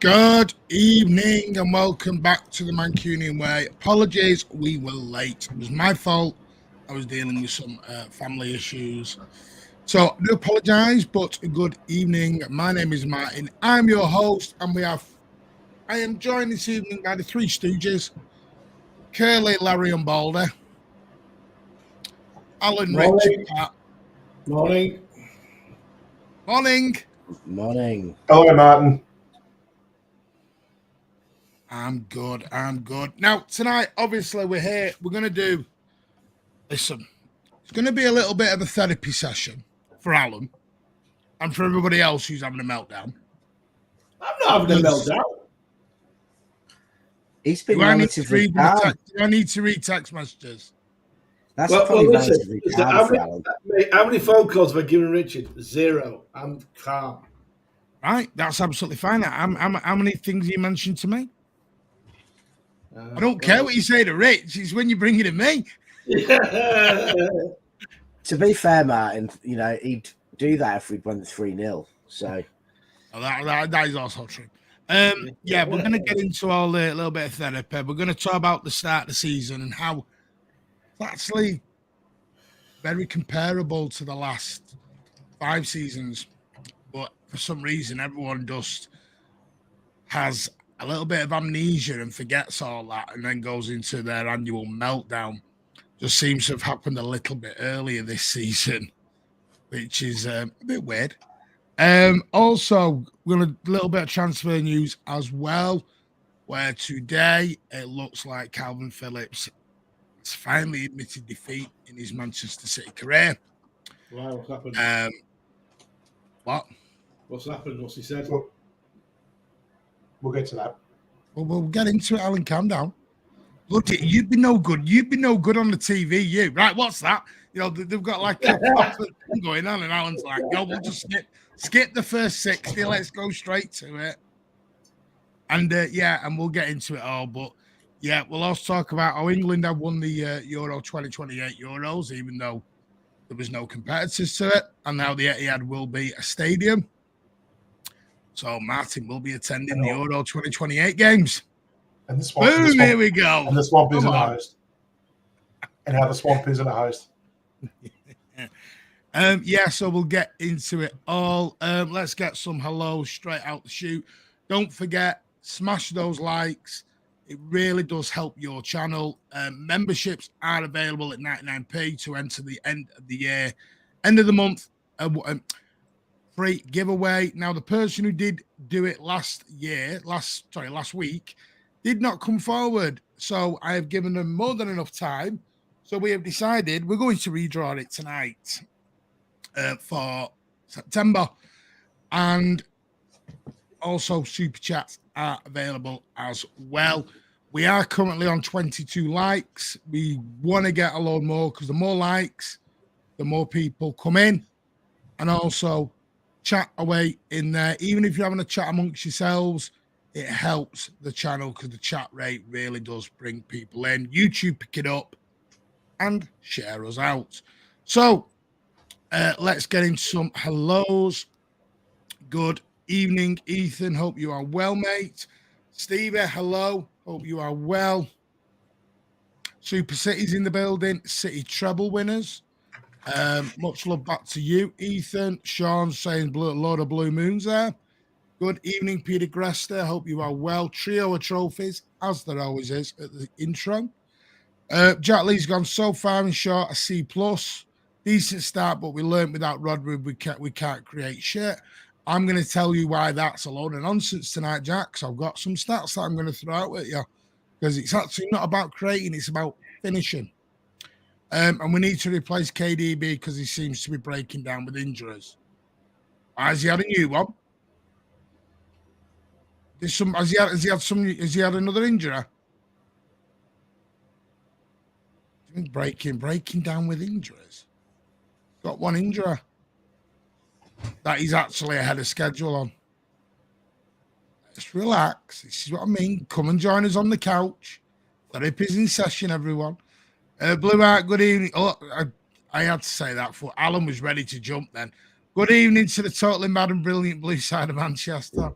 Good evening and welcome back to the Mancunian way. Apologies, we were late. It was my fault. I was dealing with some family issues. So I do apologise, but good evening. My name is Martin. I'm your host, and I am joined this evening by the Three Stooges, Curly, Larry and Balder, Alan, Rich and Pat. Morning. Morning. Morning. Hello, Martin. I'm good. Now, tonight, obviously, we're here. We're going to do, listen, it's going to be a little bit of a therapy session for Alan and for everybody else who's having a meltdown. I'm not having a meltdown. He's been relatively calm. Do I need to read text messages? That's probably relatively calm for Alan. How many phone calls have I given Richard? 0. I'm calm. Right, that's absolutely fine. How many things you mentioned to me? I don't care what you say to Rich. It's when you bring it to me. To be fair, Martin, he'd do that if we went 3-0. So that is also true. Yeah, we're going to get into all the little bit of therapy. We're going to talk about the start of the season and how it's actually very comparable to the last 5 seasons. But for some reason, everyone just has a little bit of amnesia and forgets all that and then goes into their annual meltdown. Just seems to have happened a little bit earlier this season, which is a bit weird. Also, we're going to a little bit of transfer news as well, where today it looks like Calvin Phillips has finally admitted defeat in his Manchester City career. Wow, what's happened? What? What's happened? What's he said? We'll get to that. Well, we'll get into it, Alan. Calm down. Look, you've been no good. You've been no good on the TV, you. Right, what's that? They've got like a proper thing going on, and Alan's like, yo, we'll just skip the first 60. Let's go straight to it. And, and we'll get into it all. But, yeah, we'll also talk about how England have won the Euro 2028 Euros, even though there was no competitors to it. And now the Etihad will be a stadium. So Martin will be attending the Euro 2028 games. And the swamp. Boom, here we go. And the swamp isn't a host. And how the swamp isn't a host. So we'll get into it all. Let's get some hellos straight out the chute. Don't forget, smash those likes. It really does help your channel. Memberships are available at 99p to enter the end of the year, end of the month. Free giveaway. Now, the person who did do it last week, did not come forward. So I have given them more than enough time. So we have decided we're going to redraw it tonight for September. And also super chats are available as well. We are currently on 22 likes. We want to get a load more because the more likes, the more people come in. And also chat away in there. Even if you're having a chat amongst yourselves, it helps the channel because the chat rate really does bring people in. YouTube pick it up and share us out. So let's get into some hellos. Good evening, Ethan. Hope you are well, mate. Stevie, hello. Hope you are well. Super City's in the building. City treble winners. Much love back to you, Ethan. Sean saying load of blue moons there. Good evening, Peter Grester. Hope you are well. Trio of trophies, as there always is at the intro. Jack Lee's gone so far and short, a C+. Decent start, but we learned without Rodri we can't create shit. I'm going to tell you why that's a load of nonsense tonight, Jack, because I've got some stats that I'm going to throw out at you. Because it's actually not about creating, it's about finishing. And we need to replace KDB because he seems to be breaking down with injuries. Has he had a new one? Has he had another injury? Breaking down with injuries. Got one injury that he's actually ahead of schedule on. Just relax. This is what I mean. Come and join us on the couch. Therapy's in session, everyone. Blue Art, good evening. Oh, I had to say that for Alan was ready to jump then. Good evening to the totally mad and brilliant blue side of Manchester.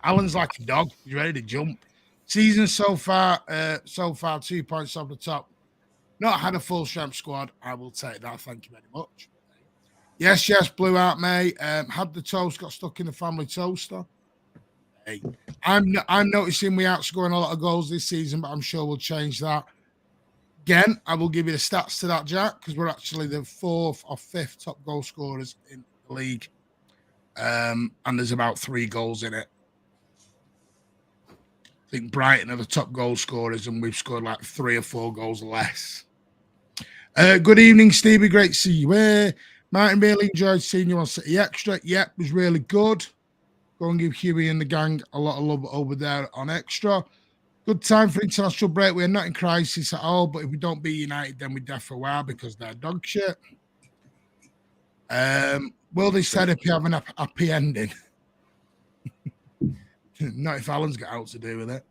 Alan's like a dog. He's ready to jump. Season so far, 2 points off the top. Not had a full strength squad. I will take that. Thank you very much. Yes, blew out, mate. Had the toast, got stuck in the family toaster. Hey, I'm noticing we outscoring a lot of goals this season, but I'm sure we'll change that. Again, I will give you the stats to that, Jack, because we're actually the 4th or 5th top goal scorers in the league. And there's about 3 goals in it. I think Brighton are the top goal scorers, and we've scored like 3 or 4 goals less. Good evening, Stevie. Great to see you here. Martin, really enjoyed seeing you on City Extra. Yep, was really good. Go and give Huey and the gang a lot of love over there on Extra. Good time for international break. We're not in crisis at all, but if we don't beat United, then we definitely are because they're dog shit. Will they set up having a happy ending? Not if Alan's got out to do with it.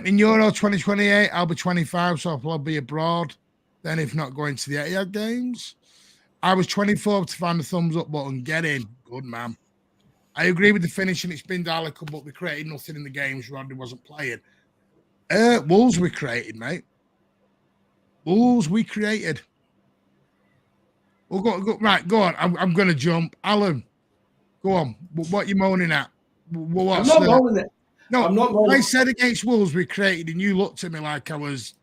In Euro 2028, I'll be 25, so I'll be abroad. Then, if not going to the Etihad games, I was 24 to find the thumbs up button. Get in. Good, man. I agree with the finishing. It's been delicate, but we created nothing in the games. Rodney wasn't playing. Wolves we created, mate. Wolves we created. We'll go right, go on. I'm going to jump. Alan, go on. What are you moaning at? I'm not moaning it. No, I'm not moaning. I said against Wolves we created, and you looked at me like I was...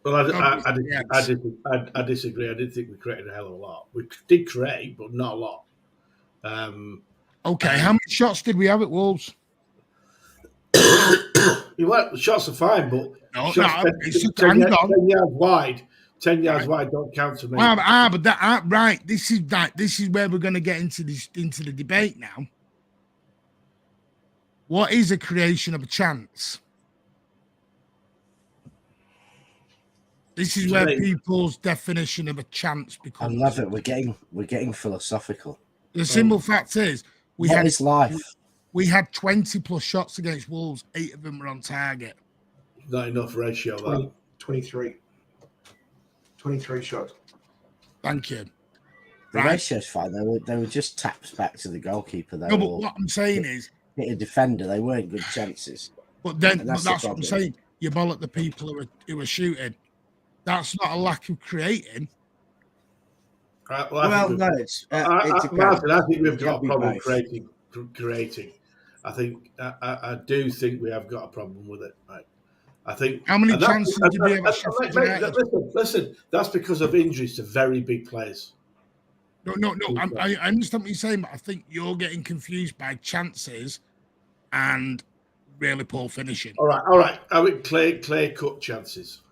Well, I disagree. I did think we created a hell of a lot. We did create, but not a lot. Okay, how many shots did we have at Wolves? Shots are fine, but No, shots 10 yards wide. 10 yards wide don't count to me. But that right. This is where we're going to get into the debate now. What is a creation of a chance? This is where people's definition of a chance becomes. I love it. We're getting philosophical. The simple fact is, what is life? We had 20 plus shots against Wolves. 8 of them were on target. Not enough ratio. 23 shots. Thank you. The ratio's fine. They were just taps back to the goalkeeper. No, but what I'm saying is, hit a defender. They weren't good chances. But that's what I'm saying. You bollock the people who are shooting. That's not a lack of creating. No, it's Martin, I think we've got a problem creating. I think I do think we have got a problem with it. Right? I think. How many chances did we have? Listen. That's because of injuries to very big players. No. I understand what you're saying, but I think you're getting confused by chances and really poor finishing. All right. I mean, clear cut chances.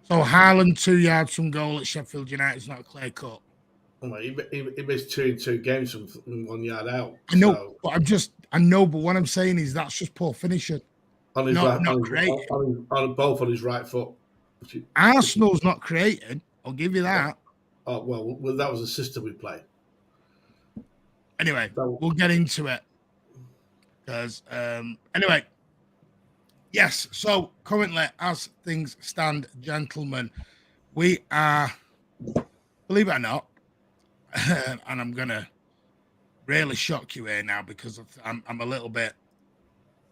So Haaland 2 yards from goal at Sheffield United is not a clear cut. Well, he missed 2 in 2 games from 1 yard out. I know, but I know, but what I'm saying is that's just poor finishing. On his not creating. Both on his right foot. Arsenal's not creating. I'll give you that. Oh well, that was the system we played. Anyway, we'll get into it. Because anyway, yes. So currently, as things stand, gentlemen, we are, believe it or not, and I'm gonna really shock you here now because I'm a little bit.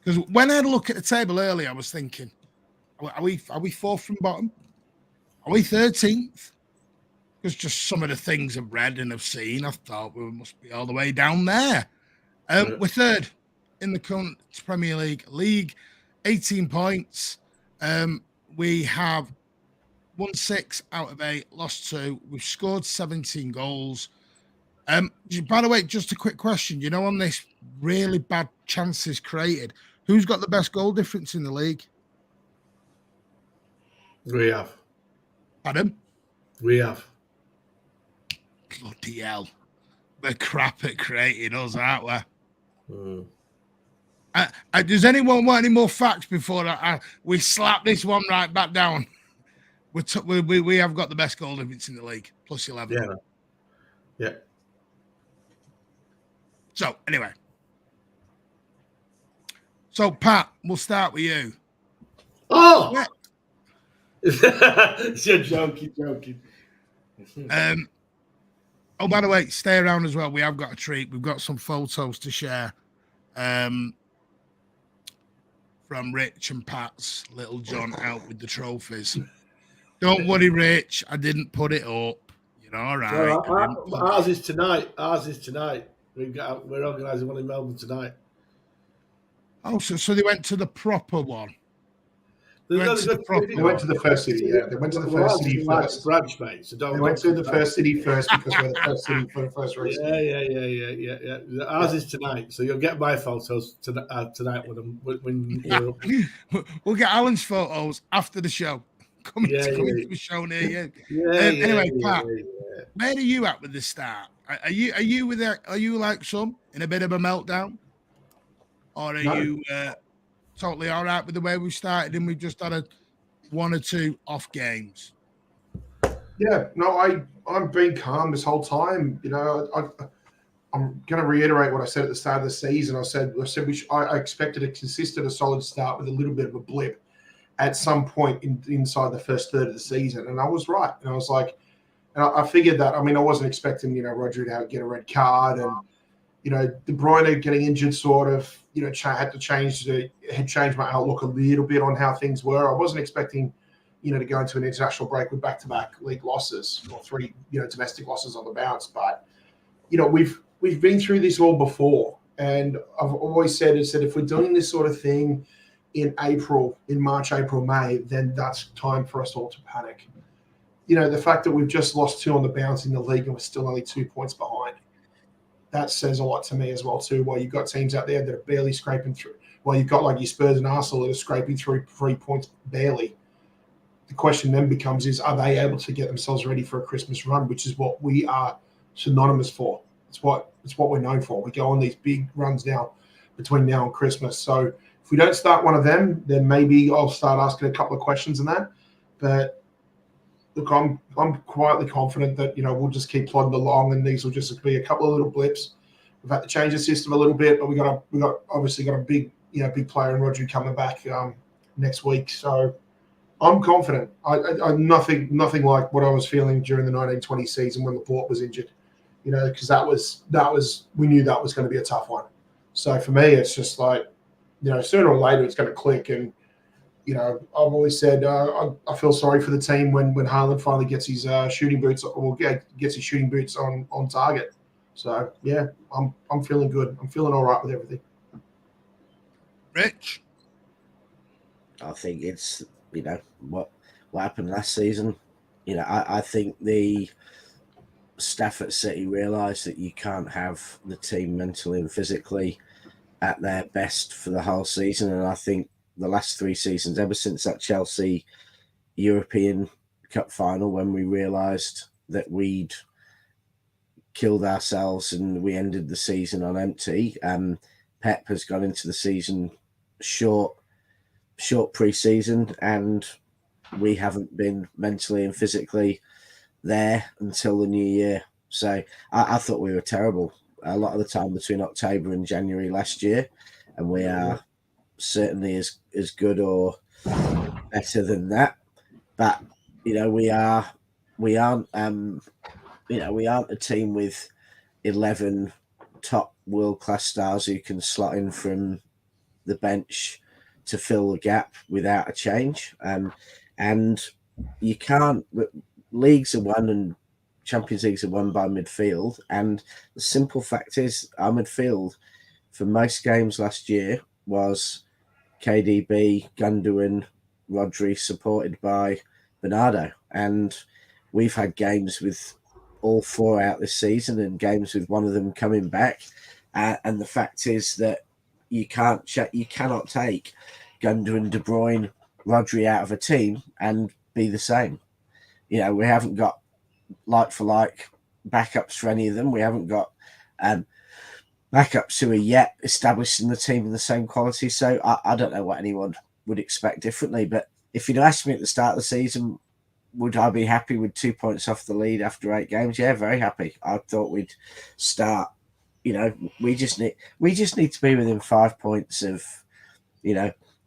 Because when I had a look at the table earlier, I was thinking, are we 4th from bottom? Are we 13th? Because just some of the things I've read and have seen, I thought we must be all the way down there. We're 3rd in the current Premier League, 18 points. We have won 6 out of 8, lost 2. We've scored 17 goals. By the way, just a quick question. You know, on this really bad chances created, who's got the best goal difference in the league? We have. Adam? We have. Bloody hell. We're crap at creating us, aren't we? Does anyone want any more facts before we slap this one right back down? We have got the best goal difference in the league, plus 11. Yeah. So, anyway. So, Pat, we'll start with you. Oh! Yeah. You're joking. Oh, by the way, stay around as well. We have got a treat. We've got some photos to share from Rich and Pat's Little John out with the trophies. Don't worry, Rich. I didn't put it up. You're all right. Ours is tonight. We're organising one in Melbourne tonight. Oh, so they went to the proper one. They went to the first city, yeah. They went to the first city first. Branch, mate. So they went to the first city first because we're the first city for the first race. Yeah. Ours is tonight, so you'll get my photos tonight when you're up. We'll get Alan's photos after the show. Coming to be shown here. Anyway, Pat, where are you at with the start? Are you with that? Are you like some in a bit of a meltdown, or are you totally all right with the way we started and we've just had one or two off games? Yeah, no, I'm being calm this whole time. You know, I'm going to reiterate what I said at the start of the season. I said I expected a consistent, a solid start with a little bit of a blip at some point inside the first third of the season, and I was right. And I was like, and I figured that. I mean, I wasn't expecting Rodri to get a red card, and De Bruyne getting injured sort of had changed my outlook a little bit on how things were. I wasn't expecting to go into an international break with back-to-back league losses or 3 domestic losses on the bounce, but we've been through this all before, and I've always said if we're doing this sort of thing in March, April, May, then that's time for us all to panic. The fact that we've just lost 2 on the bounce in the league and we're still only 2 points behind, that says a lot to me as well too. While you've got teams out there that are barely scraping through, while you've got like your Spurs and Arsenal that are scraping through 3 points barely, the question then becomes are they able to get themselves ready for a Christmas run, which is what we are synonymous for. It's what we're known for. We go on these big runs now between now and Christmas. So if we don't start one of them, then maybe I'll start asking a couple of questions on that. But look, I'm quietly confident that we'll just keep plodding along, and these will just be a couple of little blips. We've had to change the system a little bit, but we got obviously got a big player in Rodri coming back next week. So I'm confident. I nothing like what I was feeling during the 1920 season when Laporte was injured. Because that was we knew that was going to be a tough one. So for me, it's just like sooner or later it's going to click. And I've always said I feel sorry for the team when Haaland finally gets his shooting boots on target. So yeah, I'm feeling good. I'm feeling all right with everything. Rich, I think it's what happened last season. I think the staff at City realised that you can't have the team mentally and physically at their best for the whole season, and I think the last 3 seasons, ever since that Chelsea European Cup final, when we realised that we'd killed ourselves and we ended the season on empty, Pep has gone into the season short pre-season, and we haven't been mentally and physically there until the new year. So I thought we were terrible a lot of the time between October and January last year, and we are certainly as good or better than that. But we aren't a team with 11 top world-class stars who can slot in from the bench to fill the gap without a change. And you can't. Leagues are won and Champions Leagues are won by midfield. And the simple fact is, our midfield for most games last year was KDB, Gundogan, Rodri, supported by Bernardo. And we've had games with all 4 out this season and games with one of them coming back. And the fact is that you cannot take Gundogan, De Bruyne, Rodri out of a team and be the same. We haven't got like for like backups for any of them. We haven't got backups who are yet established in the team in the same quality. So I don't know what anyone would expect differently. But if you'd asked me at the start of the season, would I be happy with 2 points off the lead after 8 games? Yeah, very happy. I thought we'd start. We just need to be within 5 points of,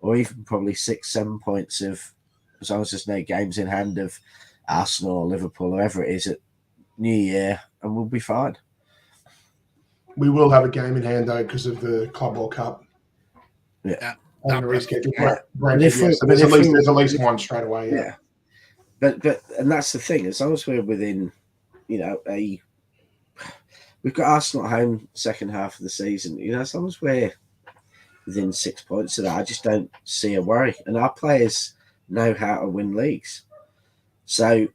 or even probably 6-7 points of, as long as there's no games in hand, of Arsenal or Liverpool, whoever it is, at New Year, and we'll be fine. We will have a game in hand though because of the Club World Cup. Yeah. On the reschedule. So there's at least one straight away. Yeah. But and that's the thing. As long as we're within, we've got Arsenal at home second half of the season. As long as we're within 6 points of that, I just don't see a worry. And our players know how to win leagues, so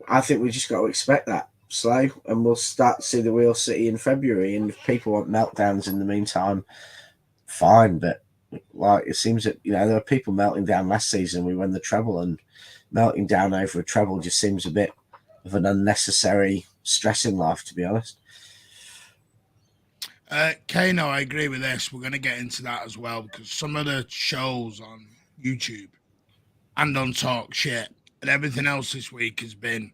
I think we just got to expect that slow, and we'll start to see the real City in February. And if people want meltdowns in the meantime, fine. But it seems that there were people melting down last season. We won the treble, and melting down over a treble just seems a bit of an unnecessary stress in life, to be honest. Kano, I agree with this. We're going to get into that as well, because some of the shows on YouTube and on Talk Shit and everything else this week has been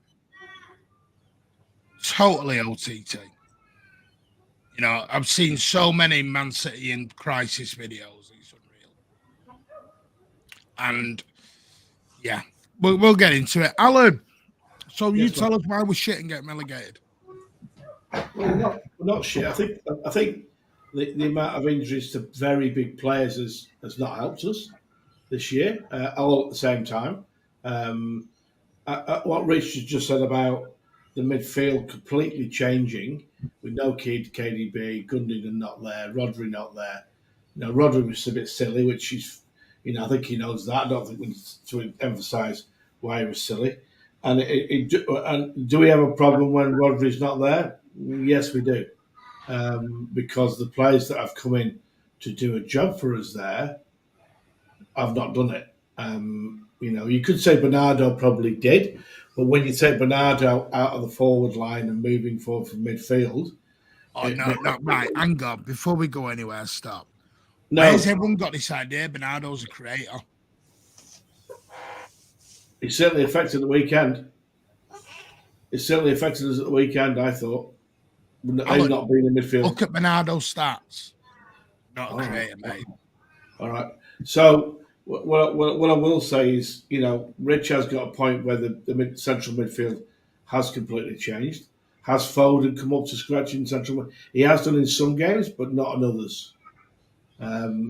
totally OTT. I've seen so many Man City in crisis videos. It's unreal. And yeah, we'll get into it. Alan, so you tell us why we're shit and getting relegated. Well, not shit. I think the amount of injuries to very big players has not helped us this year. All at the same time, what Rich just said about the midfield completely changing with no KDB, Gundogan not there, Rodri not there. Rodri was a bit silly, which is, I think he knows that. I don't think we need to emphasise why he was silly. And and do we have a problem when Rodri's not there? Yes, we do. Because the players that have come in to do a job for us there have not done it. You could say Bernardo probably did, but when you take Bernardo out of the forward line and moving forward from midfield... Right, hang on. Before we go anywhere, stop. No. Where's everyone got this idea? Bernardo's a creator. It certainly affected the weekend. It certainly affected us at the weekend, I thought. Him not being in midfield. Look at Bernardo's stats. Not a creator, mate. All right. So what I will say is, Rich has got a point where the central midfield has completely changed. Has Foden come up to scratch in central midfield? He has done in some games, but not in others.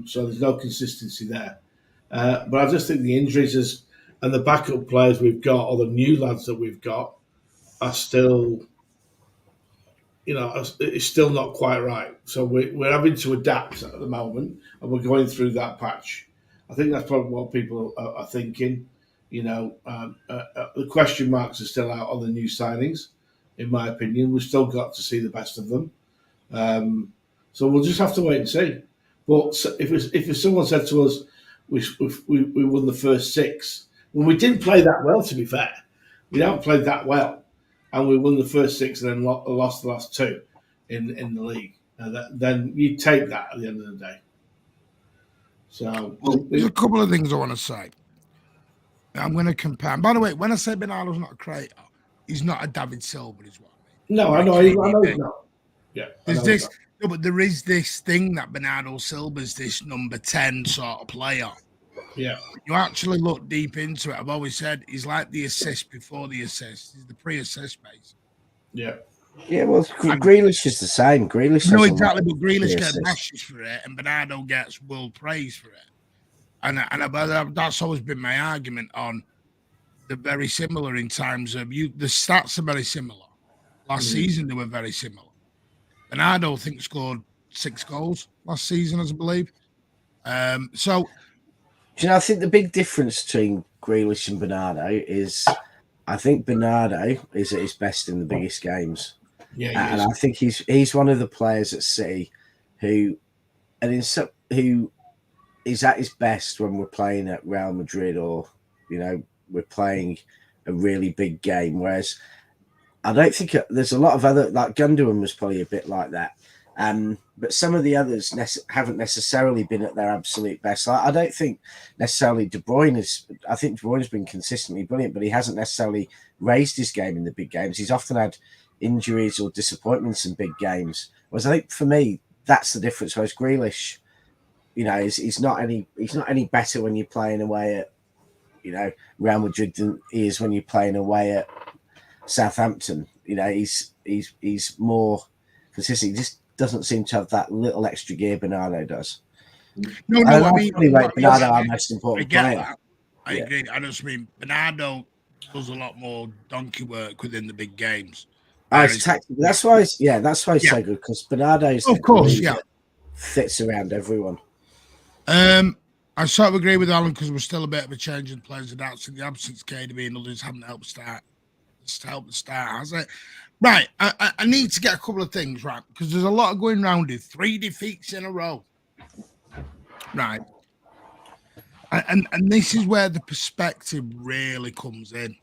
So there's no consistency there. But I just think the injuries and the backup players we've got, or the new lads that we've got, are still, it's still not quite right. So we're having to adapt at the moment, and we're going through that patch. I think that's probably what people are thinking. The question marks are still out on the new signings, in my opinion. We've still got to see the best of them. So we'll just have to wait and see. But if someone said to us, we won the first 6, well, we didn't play that well, to be fair. We haven't played that well. And we won the first 6 and then lost the last 2 in the league. Then you take that at the end of the day. So there's a couple of things I want to say. I'm going to compare. By the way, when I say Bernardo's not a creator, he's not a David Silva as well. No, I know he's not. Yeah, but there is this thing that Bernardo Silva's this number 10 sort of player. Yeah. You actually look deep into it. I've always said he's like the assist before the assist. He's the pre-assist base. Yeah. Yeah, well, Grealish is the same. Grealish. No, exactly, but Grealish gets bashes for it, and Bernardo gets world praise for it. And that's always been my argument on the very similar in terms of the stats are very similar. Last season they were very similar. Bernardo, I think, scored 6 goals last season, as I believe. So, I think the big difference between Grealish and Bernardo is, I think Bernardo is at his best in the biggest games. Yeah, and I think he's one of the players at City who is at his best when we're playing at Real Madrid or we're playing a really big game. Whereas I don't think there's a lot of other, like Gundogan was probably a bit like that. But some of the others haven't necessarily been at their absolute best. I don't think necessarily De Bruyne is. I think De Bruyne's been consistently brilliant, but he hasn't necessarily raised his game in the big games. He's often had injuries or disappointments in big games. Whereas I think for me that's the difference. Whereas Grealish, he's not any better when you're playing away at Real Madrid than he is when you're playing away at Southampton. He's more consistent. doesn't seem to have that little extra gear Bernardo does. No, I mean, Bernardo, our most important player. That. I agree. I just mean Bernardo does a lot more donkey work within the big games. That's why he's so good, because Bernardo's of course, fits around everyone. I sort of agree with Alan, because we're still a bit of a change in players and outs in the absence of KDB and others haven't helped start. Help the start, has it? Right. I need to get a couple of things right, because there's a lot of going round here. 3 defeats in a row. Right. And this is where the perspective really comes in.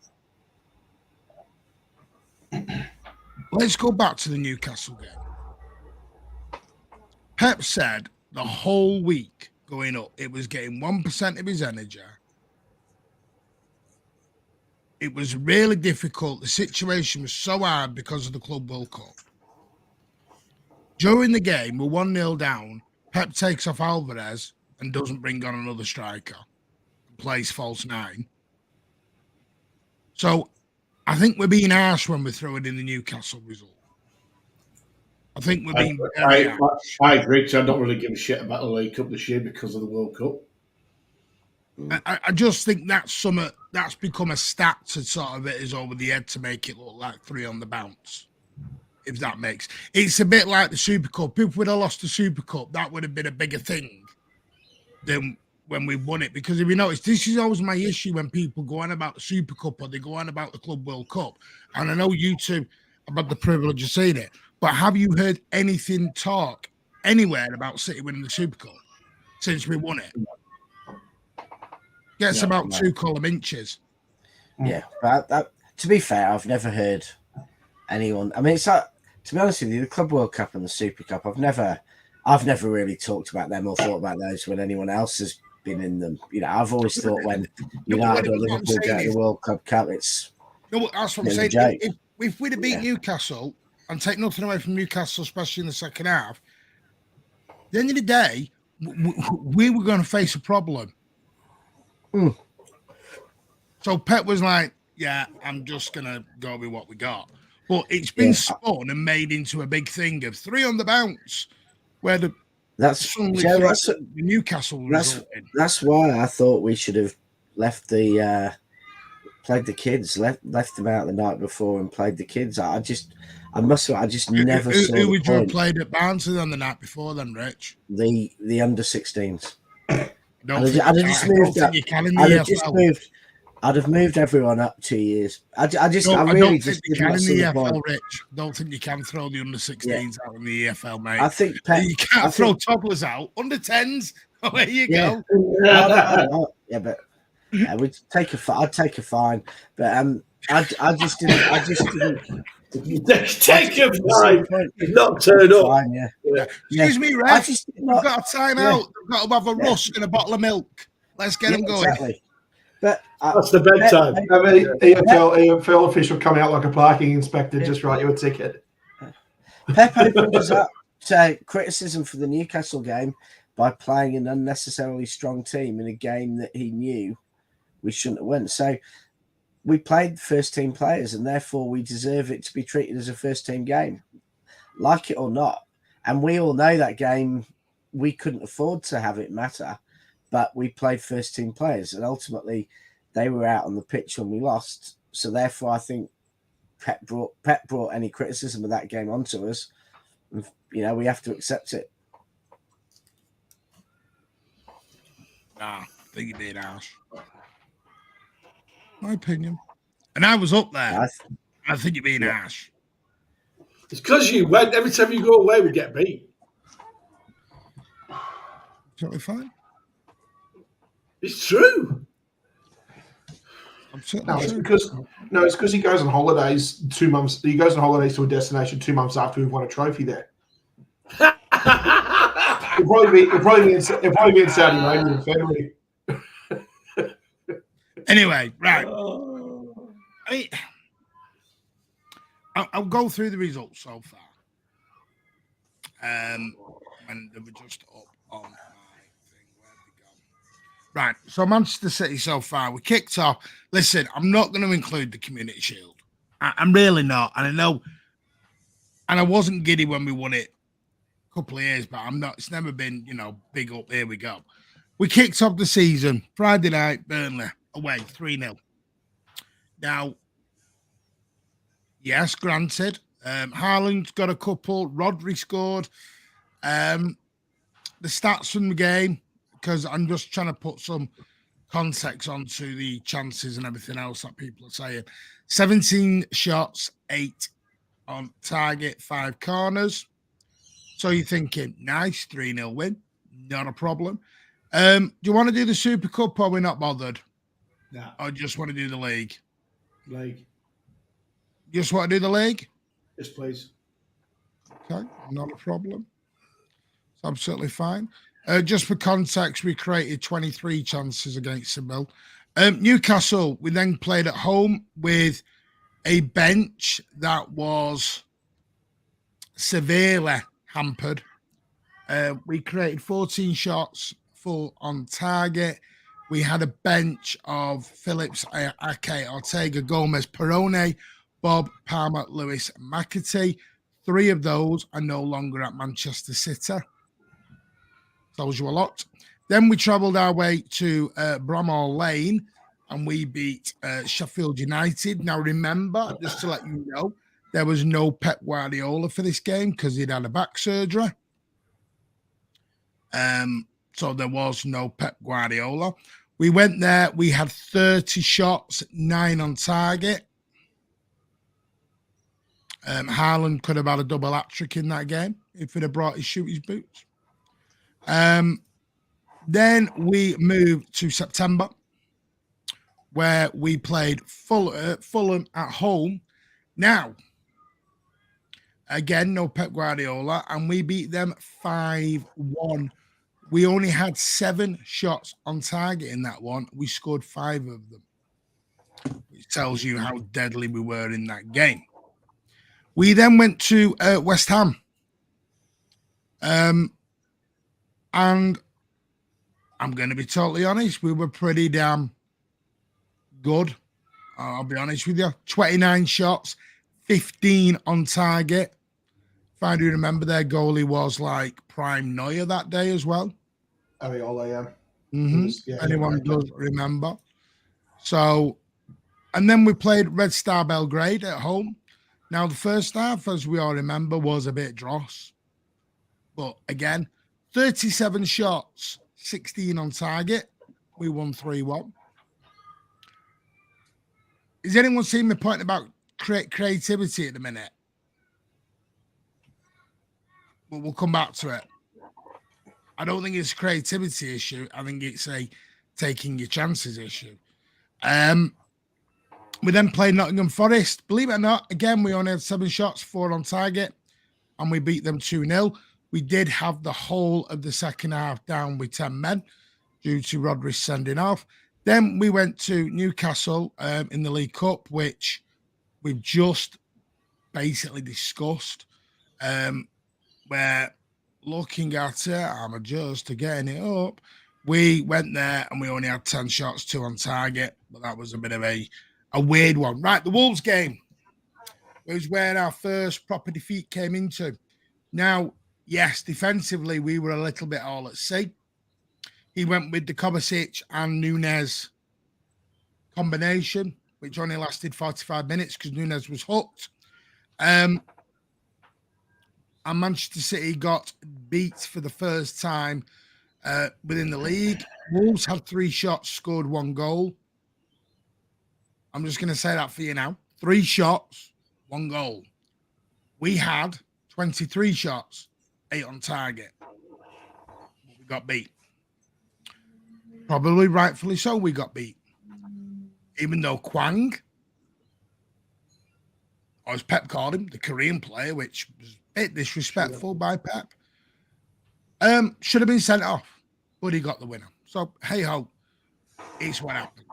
Let's go back to the Newcastle game. Pep said the whole week going up, it was getting 1% of his energy. It was really difficult. The situation was so hard because of the Club World Cup. During the game, we're 1-0 down. Pep takes off Alvarez and doesn't bring on another striker. Plays false 9. So I think we're being harsh when we're throwing in the Newcastle result. I think we're being very harsh. I agree. I don't really give a shit about the League Cup this year because of the World Cup. I just think that's become a stat to sort of it is over the head to make it look like 3 on the bounce. If that makes it's a bit like the Super Cup. If we'd have lost the Super Cup, that would have been a bigger thing than when we won it. Because if you notice, this is always my issue when people go on about the Super Cup or they go on about the Club World Cup. And I know you two have had the privilege of seeing it, but have you heard anything talk anywhere about City winning the Super Cup since we won it? Gets about 2 column inches. Yeah, but to be fair, I've never heard anyone. I mean, it's like, to be honest with you, the Club World Cup and the Super Cup, I've never really talked about them or thought about those when anyone else has been in them. You know, I've always thought when United or Liverpool get the World Cup, it's that's what I'm saying. If we'd have beat Newcastle and take nothing away from Newcastle, especially in the second half, at the end of the day, we were going to face a problem. So Pep was like, yeah, I'm just going to go with what we got. But it's been spun and made into a big thing of 3 on the bounce, where that's Newcastle result in. That's why I thought we should have left played the kids, left them out the night before and played the kids. I just never saw who would you have played at Barnsley on the night before then, Rich? The under 16s. I'd have moved everyone up 2 years. I don't think you can in the EFL, Rich. Don't think you can throw the under 16s out in the EFL, mate. I think you can't throw toddlers out. Under 10s. Oh, there you go. Yeah, but we'd take I'd take a fine, but I just didn't. Take a fine. Not turn up. Fine, yeah. Excuse me, Reg. We've got to time out. We've got to have a rusk and a bottle of milk. Let's get them going. Exactly. But that's the bedtime. EFL official come out like a parking inspector, just write you a ticket. Pep opened us up to criticism for the Newcastle game by playing an unnecessarily strong team in a game that he knew we shouldn't have won. So we played first team players, and therefore we deserve it to be treated as a first team game, like it or not. And we all know that game we couldn't afford to have it matter. But we played first team players, and ultimately they were out on the pitch when we lost. So therefore, I think Pep brought any criticism of that game onto us. And, we have to accept it. I think you're being harsh. My opinion. And I was up there. I think you're being harsh. It's because you went. Every time you go away, we get beat. Totally fine. It's true. It's because he goes on holidays 2 months. He goes on holidays to a destination 2 months after we've won a trophy there. It'll probably be in Saudi Arabia in February. Anyway, right. I'll go through the results so far. And they were just up on my thing. Where'd they go? Right. So Manchester City so far, we kicked off. Listen, I'm not going to include the Community Shield. I'm really not. And I know, and I wasn't giddy when we won it couple of years, but I'm not. It's never been, big up. Here we go. We kicked off the season Friday night, Burnley away 3-0. Now, yes, granted, Haaland's got a couple. Rodri scored. The stats from the game, because I'm just trying to put some context onto the chances and everything else that people are saying. 17 shots, 8 on target, 5 corners. So you're thinking, nice, 3-0 win, not a problem. Do you want to do the Super Cup or we're not bothered? Yeah. Or just want to do the league? League. You just want to do the league? Yes, please. Okay, not a problem. It's absolutely fine. Just for context, we created 23 chances against Seville. Newcastle, we then played at home with a bench that was severely hampered. We created 14 shots, 4 on target. We had a bench of Phillips, Ake, Ortega, Gomez, Perone, Bob, Palmer, Lewis, and McAtee. 3 of those are no longer at Manchester City. Tells you a lot. Then we travelled our way to Bramall Lane and we beat Sheffield United. Now, remember, just to let you know, there was no Pep Guardiola for this game because he'd had a back surgery. So there was no Pep Guardiola. We went there. We had 30 shots, 9 on target. Haaland could have had a double hat-trick in that game if he'd have brought his shooter's boots. Then we moved to September, where we played Fulham at home. Now, again, no Pep Guardiola, and we beat them 5-1. We only had 7 shots on target in that one. We scored 5 of them, which tells you how deadly we were in that game. We then went to West Ham. And I'm going to be totally honest, we were pretty damn good. I'll be honest with you. 29 shots, 15 on target. If I do remember, their goalie was like prime Neuer that day as well. Areola, yeah. Mm-hmm. Yeah, anyone does remember. So, and then we played Red Star Belgrade at home. Now, the first half, as we all remember, was a bit dross. But again, 37 shots, 16 on target. We won 3-1. Is anyone seeing my point about creativity at the minute? But we'll come back to it. I don't think it's a creativity issue. I think it's a taking your chances issue. We then played Nottingham Forest. Believe it or not, again, we only had 7 shots, 4 on target, and we beat them 2-0. We did have the whole of the second half down with 10 men due to Rodri sending off. Then we went to Newcastle in the League Cup, which we've just basically discussed. Where looking at it, I'm just getting it up. We went there and we only had 10 shots, 2 on target, but that was a bit of a weird one. Right, the Wolves game was where our first proper defeat came into. Now, yes, defensively, we were a little bit all at sea. He went with the Kovacic and Nunez combination, which only lasted 45 minutes because Nunez was hooked. And Manchester City got beat for the first time within the league. Wolves had 3 shots, scored 1 goal. I'm just going to say that for you now. 3 shots, 1 goal. We had 23 shots, 8 on target. We got beat. Probably rightfully so, we got beat. Even though Kwang, or as Pep called him, the Korean player, which was a bit disrespectful by Pep, should have been sent off, but he got the winner. So, hey-ho, it's what happens.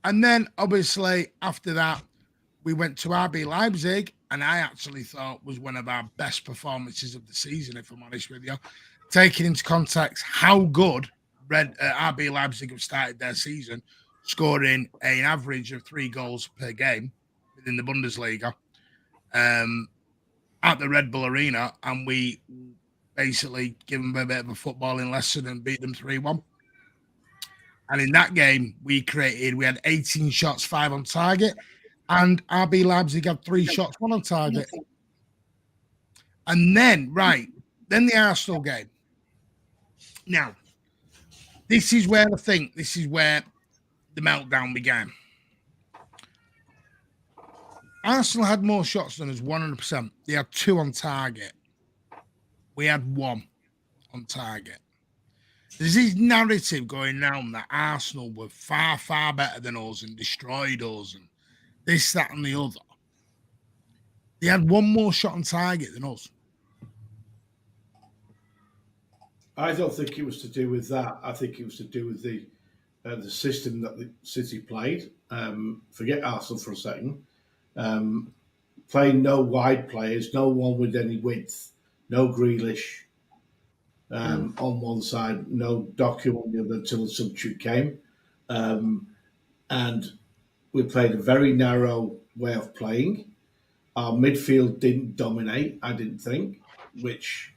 And then, obviously, after that, we went to RB Leipzig, and I actually thought was one of our best performances of the season, if I'm honest with you. Taking into context how good RB Leipzig have started their season, scoring an average of 3 goals per game within the Bundesliga. at the Red Bull Arena, and we basically give them a bit of a footballing lesson and beat them 3-1. And in that game, we had 18 shots, 5 on target, and RB Leipzig had 3 shots, 1 on target. And then, then the Arsenal game. Now, this is where the meltdown began. Arsenal had more shots than us, 100%. They had 2 on target. We had 1 on target. There's this narrative going round that Arsenal were far, far better than us and destroyed us and this, that, and the other. They had 1 more shot on target than us. I don't think it was to do with that. I think it was to do with the system that the City played. Forget Arsenal for a second. Playing no wide players, no one with any width, no Grealish on one side, no Doku on the other until the substitute came. And we played a very narrow way of playing. Our midfield didn't dominate, I didn't think, which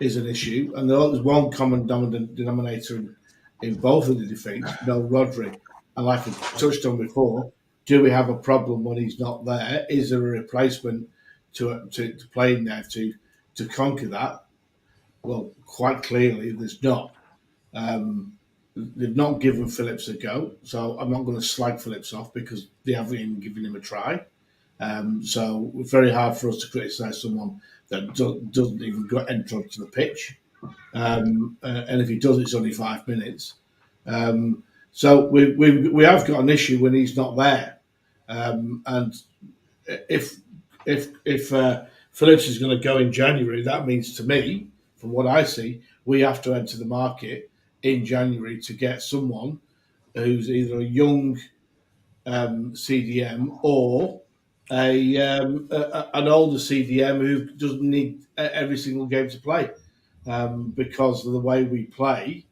is an issue. And there's one common denominator in both of the defeats, no Rodri. And like I touched on before, do we have a problem when he's not there? Is there a replacement to play in there to conquer that? Well, quite clearly, there's not. They've not given Phillips a go, so I'm not going to slag Phillips off because they haven't even given him a try. So it's very hard for us to criticise someone that doesn't even enter onto the pitch. And if he does, it's only 5 minutes. So we have got an issue when he's not there. And if Phillips is going to go in January, that means to me, from what I see, we have to enter the market in January to get someone who's either a young CDM or an older CDM who doesn't need every single game to play, because of the way we play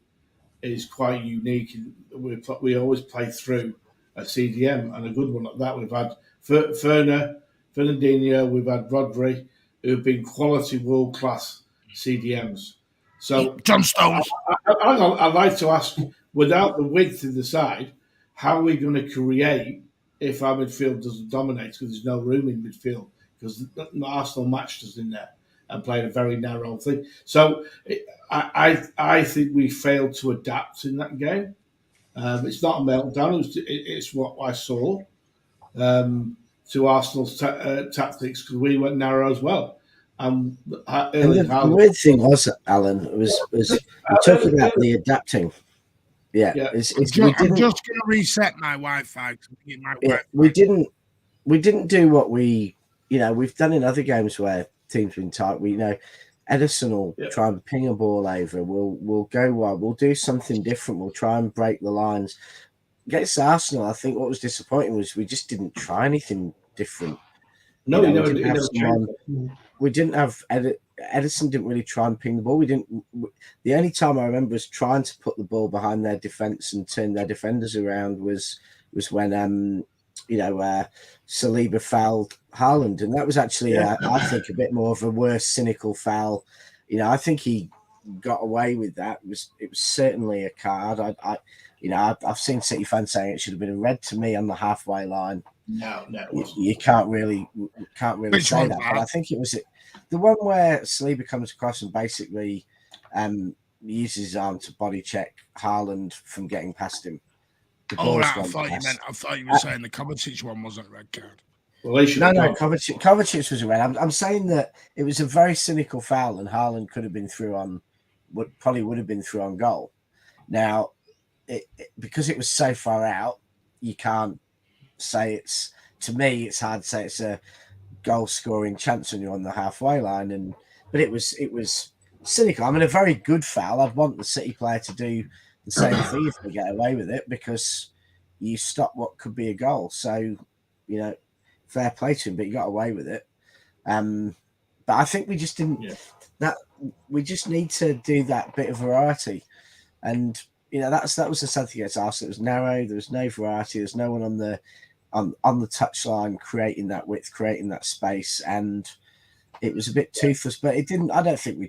is quite unique. We always play through a CDM, and a good one at that. We've had Fernandinho, we've had Rodri, who've been quality world-class CDMs. So John Stones. I'd like to ask, without the width in the side, how are we going to create if our midfield doesn't dominate because there's no room in midfield because Arsenal matched us in there and played a very narrow thing. So I think we failed to adapt in that game. It's not a meltdown. It's what I saw to Arsenal's tactics because we went narrow as well. And the weird thing was, Alan, was we talked about the adapting. Yeah. I'm just going to reset my Wi-Fi. We didn't do what we've done in other games where teams have been tight. Edison will try and ping a ball over. We'll go wide. We'll do something different. We'll try and break the lines. Against Arsenal, I think what was disappointing was we just didn't try anything different. No, we didn't have Edison didn't really try and ping the ball. The only time I remember us trying to put the ball behind their defence and turn their defenders around was when Saliba fouled Haaland, and that was actually I think a bit more of a worse cynical foul. I think he got away with that. It was certainly a card. I've seen City fans saying it should have been a red to me on the halfway line. No, you can't really say that. But I think it was the one where Saliba comes across and basically uses his arm to body check Haaland from getting past him. I thought you were saying the Kovacic one wasn't a red card. Well, no, Kovacic was a red. I'm saying that it was a very cynical foul, and Haaland could have been through on, probably would have been through on goal. Now, because it was so far out, you can't say to me, it's hard to say it's a goal scoring chance when you're on the halfway line. But it was cynical. I mean, a very good foul. I'd want the City player to do the same thing if they get away with it, because you stop what could be a goal. So, fair play to him, but he got away with it. But I think we just didn't. We just need to do that bit of variety, and that was the sad thing against Arsenal. It was narrow. There was no variety. There's no one on the touchline creating that width, creating that space, and it was a bit toothless, but it didn't. I don't think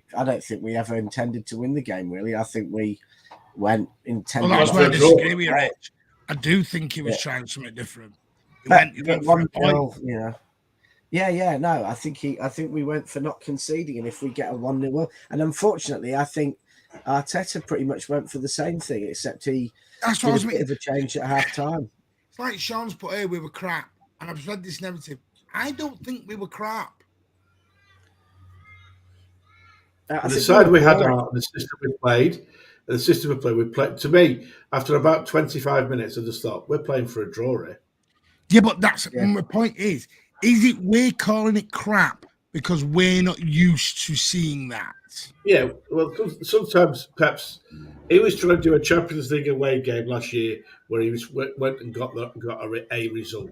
we ever intended to win the game. Really, I think we went intended. Well, that's Went why I for a draw. disagree with you, Rich. I do think he was trying something different. He But went for a point. you know. Yeah, no, I think we went for not conceding, and if we get a 1-0, and unfortunately, I think Arteta pretty much went for the same thing, except he That's what I did was a bit meaning. of a change at half time. It's like Sean's put here, we were crap, and I've read this narrative. I don't think we were crap. The side we had, the system we played, we played. To me, after about 25 minutes, I just thought we're playing for a draw here. Yeah, but my point is it we're calling it crap because we're not used to seeing that? Yeah, well, sometimes perhaps he was trying to do a Champions League away game last year where he went and got a result,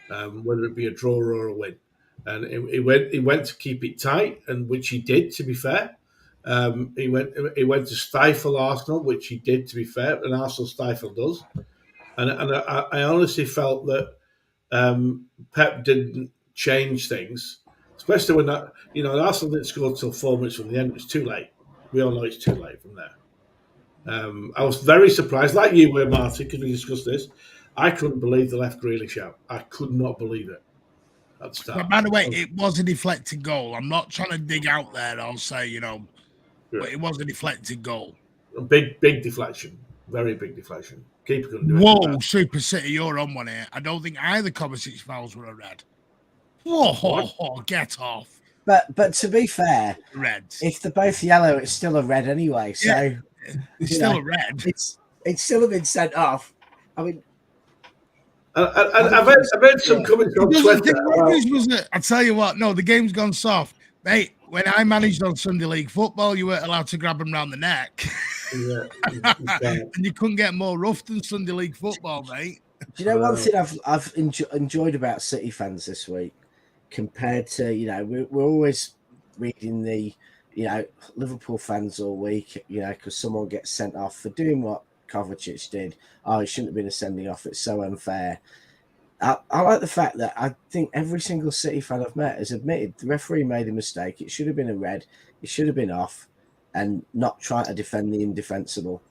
whether it be a draw or a win, and he went to keep it tight, and which he did. To be fair, he went to stifle Arsenal, which he did. To be fair, and Arsenal stifled us, and I honestly felt that Pep didn't change things. Especially when Arsenal didn't score till 4 minutes from the end. It was too late. We all know it's too late from there. I was very surprised, like you were, Martin, because we discussed this. I couldn't believe the left Grealish out. I could not believe it at the start. But by the way, it was a deflected goal. I'm not trying to dig out there. I'll say, but it was a deflected goal. A big deflection. Very big deflection. Keeper couldn't do it. Whoa, Super City, you're on one here. I don't think either Kovacic fouls were a red. Whoa, get off. But to be fair, Reds. if they're both yellow, it's still a red anyway. So it's still a red. It's still have been sent off. I mean, I've heard some comments on Twitter. I tell you what, no, the game's gone soft, mate. When I managed on Sunday League football, you weren't allowed to grab them round the neck, and you couldn't get more rough than Sunday League football, mate. Do you know one thing I've enjoyed about City fans this week? Compared to, we're always reading the, Liverpool fans all week, because someone gets sent off for doing what Kovacic did. Oh, it shouldn't have been a sending off. It's so unfair. I like the fact that I think every single City fan I've met has admitted the referee made a mistake. It should have been a red. It should have been off and not trying to defend the indefensible.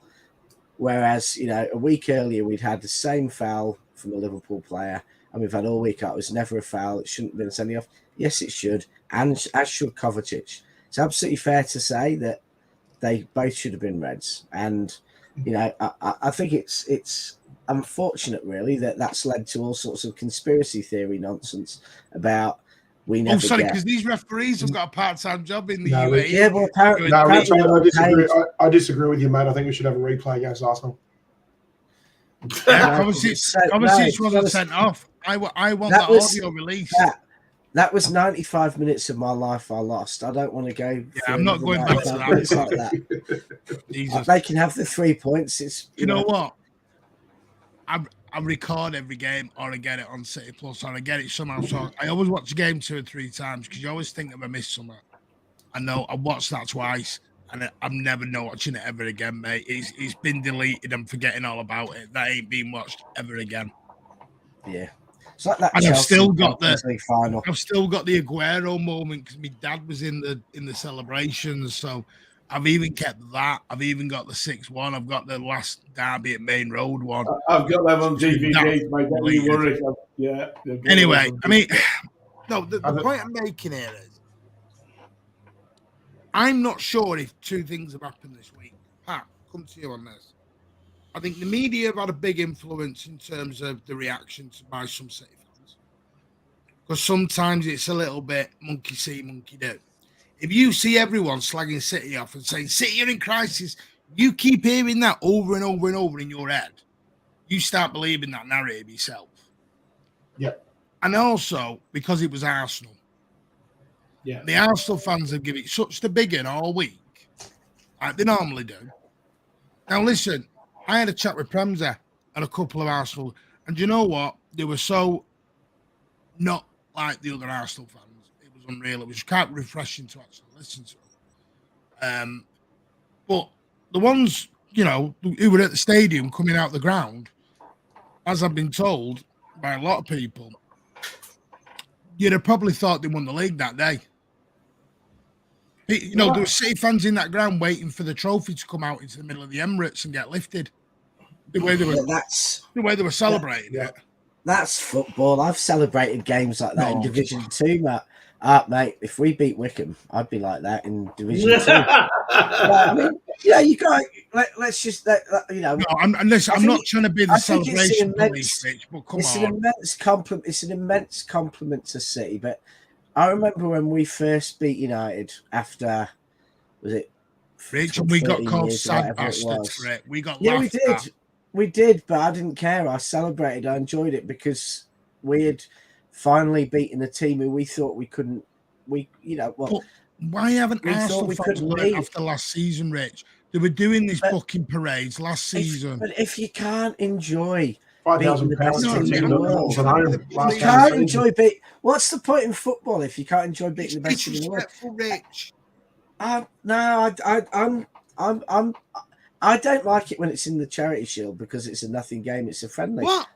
Whereas, a week earlier, we'd had the same foul from a Liverpool player. And we've had all week out. It was never a foul. It shouldn't have been a sending off. Yes, it should. And as should Kovacic. It's absolutely fair to say that they both should have been reds. And, I think it's unfortunate, really, that that's led to all sorts of conspiracy theory nonsense about we never because these referees have got a part-time job in the UAE. UAE. Yeah, well, apparently I disagree with you, mate. I think we should have a replay against Arsenal. Kovacic wasn't sent off. I want that audio release. That was 95 minutes of my life I lost. I don't want to go. Yeah, I'm not going back to that. It's like that. They can have the 3 points. It's you know what? I record every game, or I get it on City Plus, or I get it somehow. So I always watch the game 2 or 3 times because you always think that I missed something. I know I watched that twice, and I'm never not watching it ever again, mate. It's been deleted. I'm forgetting all about it. That ain't being watched ever again. Yeah. It's like that. And I've still got the final. I've still got the Aguero moment because my dad was in the celebrations. So I've even kept that. I've even got the 6-1. I've got the last derby at Main Road one. I've got them on DVD. Mate, don't you worry. Yeah. Anyway, I mean, no. The point I'm making here is, I'm not sure if 2 things have happened this week. Pat, come to you on this. I think the media have had a big influence in terms of the reactions by some City fans. Because sometimes it's a little bit monkey see, monkey do. If you see everyone slagging City off and saying, City are in crisis, you keep hearing that over and over and over in your head. You start believing that narrative yourself. Yeah. And also, because it was Arsenal. Yeah. The Arsenal fans have given it such the big one all week, like they normally do. Now, listen, I had a chat with Premza and a couple of Arsenal, and you know what? They were so not like the other Arsenal fans. It was unreal. It was quite refreshing to actually listen to them. But the ones, who were at the stadium coming out the ground, as I've been told by a lot of people, you'd have probably thought they won the league that day. You know, there were City fans in that ground waiting for the trophy to come out into the middle of the Emirates and get lifted. The way they were celebrating it. That's football. I've celebrated games like that in Division 2, Matt. Mate, if we beat Wickham, I'd be like that in Division 2. I mean, you got. Let's just, you know. No, I'm not trying to be the celebration police, bitch, but come on. It's an immense compliment to City. But I remember when we first beat United after, was it? Rich, and we got called sad bastards for it. We got laughed at. We did, but I didn't care. I celebrated. I enjoyed it because we had finally beaten a team who we thought we couldn't. But why haven't Arsenal fans learned after last season, Rich? They were doing these fucking parades last season. But if you can't enjoy £5,000 you can't enjoy beat. What's the point in football if you can't enjoy beating the best in the world? Rich. No, I don't like it when it's in the Charity Shield because it's a nothing game. It's a friendly. What?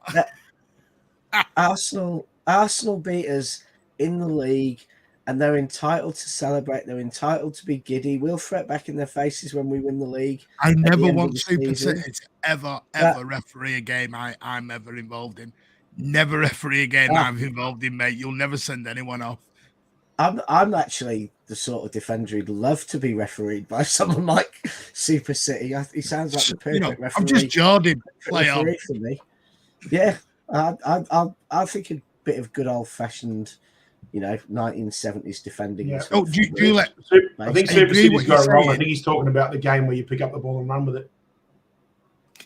Arsenal beat us in the league, and they're entitled to celebrate. They're entitled to be giddy. We'll throw it back in their faces when we win the league. I never want Super City to ever referee a game I'm ever involved in. Never referee a game I'm involved in, mate. You'll never send anyone off. I'm actually the sort of defender who'd love to be refereed by someone like Super City. He sounds like the perfect referee. I'm just Jordan. Play on for me. Yeah, I think a bit of good old fashioned, 1970s defending. Yeah. I think Super City's got it wrong. I think he's talking about the game where you pick up the ball and run with it.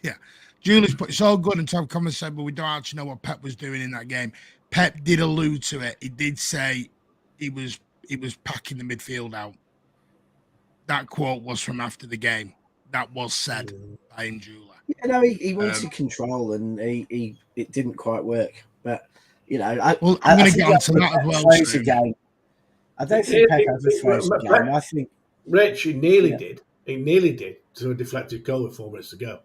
Yeah, Julius, it's all good and to have conversation, but we don't actually know what Pep was doing in that game. Pep did allude to it. He did say he was packing the midfield out. That quote was from after the game. That was said by Njula. He wanted control, and it didn't quite work. But I'm going to get onto that as well. Game. I don't think Pep has a throws a game. I think Rich, he nearly did. He nearly did to a deflected goal with 4 minutes to go.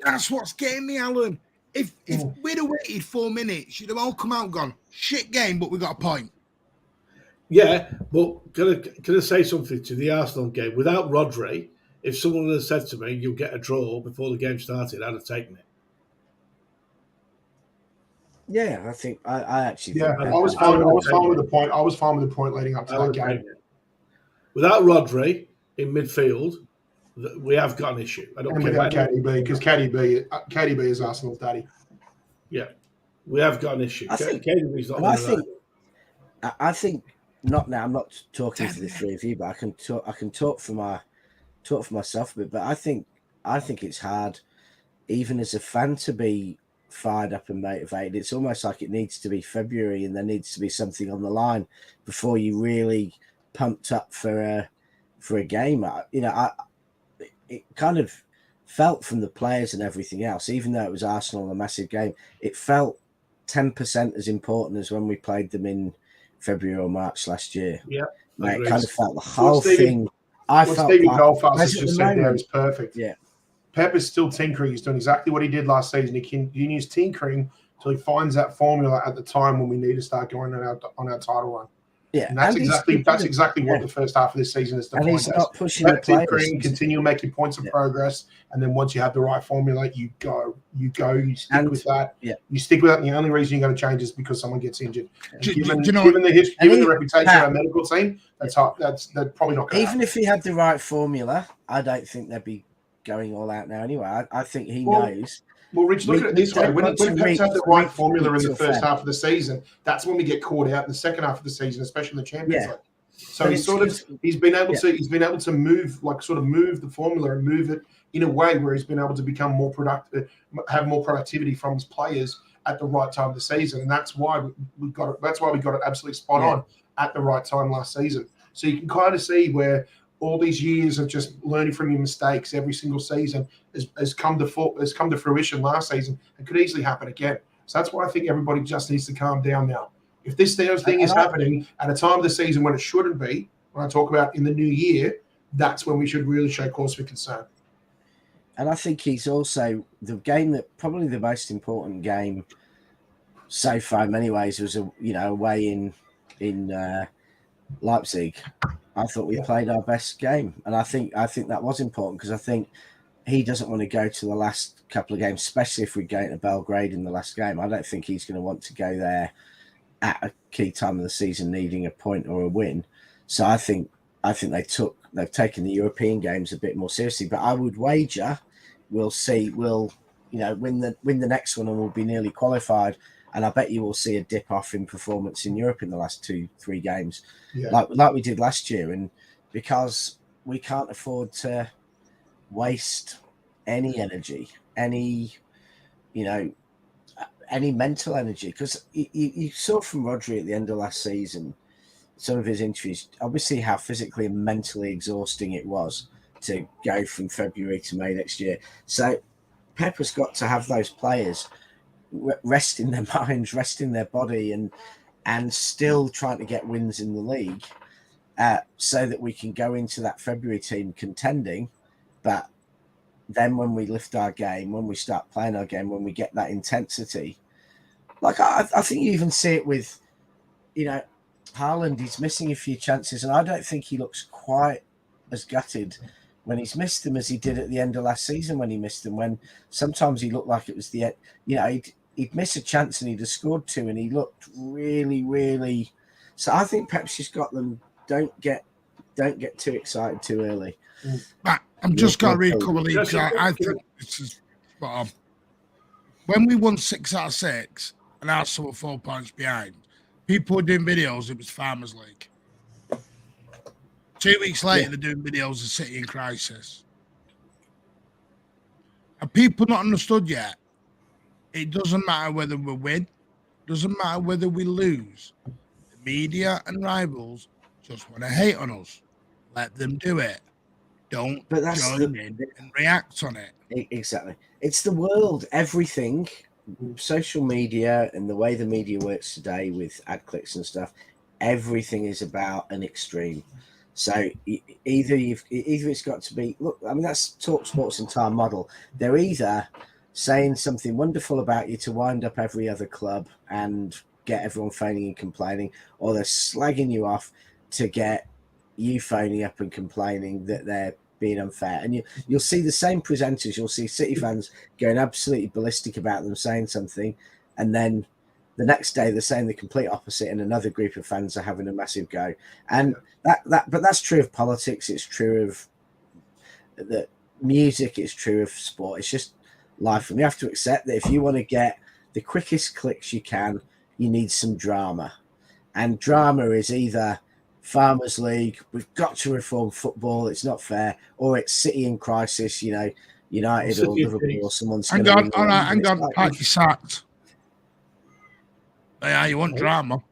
That's what's getting me, Alan. If we'd have waited 4 minutes, you'd have all come out and gone, shit game, but we got a point. Yeah, but can I say something to the Arsenal game? Without Rodri, if someone had said to me, you'll get a draw before the game started, I'd have taken it. Yeah, I think I actually. Yeah, I was fine with the point. I was fine with the point leading up to that game. Without Rodri in midfield, we have got an issue. I don't care about KDB because KDB is Arsenal's daddy. Yeah, we have got an issue. I think not now. I'm not talking to the three of you, but I can talk for myself a bit. But I think it's hard, even as a fan, to be fired up and motivated. It's almost like it needs to be February, and there needs to be something on the line before you really pumped up for a game. It kind of felt from the players and everything else, even though it was Arsenal, a massive game, it felt 10% as important as when we played them in February or March last year. Yeah, it kind of felt the whole thing. Stevie Goldfuss has just said there is perfect. Yeah, Pep is still tinkering. He's doing exactly what he did last season. He continues tinkering until he finds that formula at the time when we need to start going on our title run. Yeah, and that's exactly what the first half of this season is defined. And he's not pushing the players. Continue making points of progress, and then once you have the right formula, you stick with that. Yeah, you stick with that. And the only reason you're going to change is because someone gets injured. Given the reputation of our medical team, that's probably not going to even if he had the right formula, I don't think they'd be going all out now anyway. I think he knows. Well, Rich, look at it this way. When Pep's had the right formula in the first half of the season, that's when we get caught out in the second half of the season, especially in the Champions League. So he's been able to move the formula and move it in a way where he's been able to become more productive, have more productivity from his players at the right time of the season. And that's why we got it. That's why we got it absolutely spot on at the right time last season. So you can kind of see where all these years of just learning from your mistakes every single season has come to fruition last season and could easily happen again. So that's why I think everybody just needs to calm down now. If this thing is happening at a time of the season when it shouldn't be, when I talk about in the new year, that's when we should really show cause for concern. And I think he's also the game that probably the most important game so far in many ways was away in Leipzig, I thought we played our best game, and I think that was important because I think he doesn't want to go to the last couple of games, especially if we go to Belgrade in the last game. I don't think he's going to want to go there at a key time of the season needing a point or a win. So I think they've taken the European games a bit more seriously. But I would wager we'll win the next one and we'll be nearly qualified. And I bet you will see a dip off in performance in Europe in the last 2-3 games, like we did last year. And because we can't afford to waste any energy, any mental energy, because you saw from Rodri at the end of last season, some of his interviews, obviously how physically and mentally exhausting it was to go from February to May next year. So Pep has got to have those players resting their minds, resting their body, and still trying to get wins in the league, so that we can go into that February team contending. But then when we lift our game, when we start playing our game, when we get that intensity, like I think you even see it with, Haaland. He's missing a few chances, and I don't think he looks quite as gutted when he's missed them as he did at the end of last season when he missed them. When sometimes he looked like it was the, he'd miss a chance and he'd have scored 2, and he looked really, really. So I think Pep's just got them. Don't get too excited too early. I'm just going to read a couple of these. I think this is spot on. When we won 6 out of 6 and Arsenal were 4 points behind, people were doing videos. It was Farmers League. 2 weeks later, they're doing videos of City in crisis. And people not understood yet. It doesn't matter whether we win. Doesn't matter whether we lose. The media and rivals just want to hate on us. Let them do it. Don't join in and react on it. Exactly. It's the world. Everything, social media and the way the media works today with ad clicks and stuff, everything is about an extreme. So either it's got to be, look, I mean, that's TalkSport's entire model. They're either saying something wonderful about you to wind up every other club and get everyone phoning and complaining, or they're slagging you off to get you phoning up and complaining that they're being unfair. And you'll see the same presenters. You'll see City fans going absolutely ballistic about them saying something, and then the next day they're saying the complete opposite, and another group of fans are having a massive go. And but that's true of politics. It's true of the music. It's true of sport. It's just life, and you have to accept that if you want to get the quickest clicks you can, you need some drama, and drama is either Farmers League, we've got to reform football, it's not fair, or it's City in crisis, United or Liverpool or someone's going to win. All right, hang on, Pat, you sacked. Yeah, you want drama?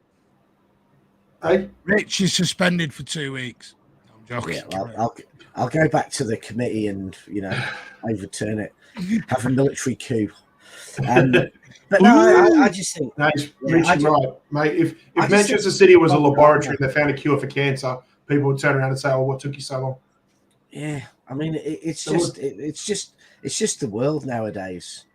Hey, Rich is suspended for 2 weeks. I'm joking. Yeah, well, I'll go back to the committee and overturn it, have a military coup. But no, I just think Richard, right, mate. If Manchester City was a laboratory and they found a cure for cancer, people would turn around and say, "Oh, what took you so long?" Yeah, I mean, it's just the world nowadays.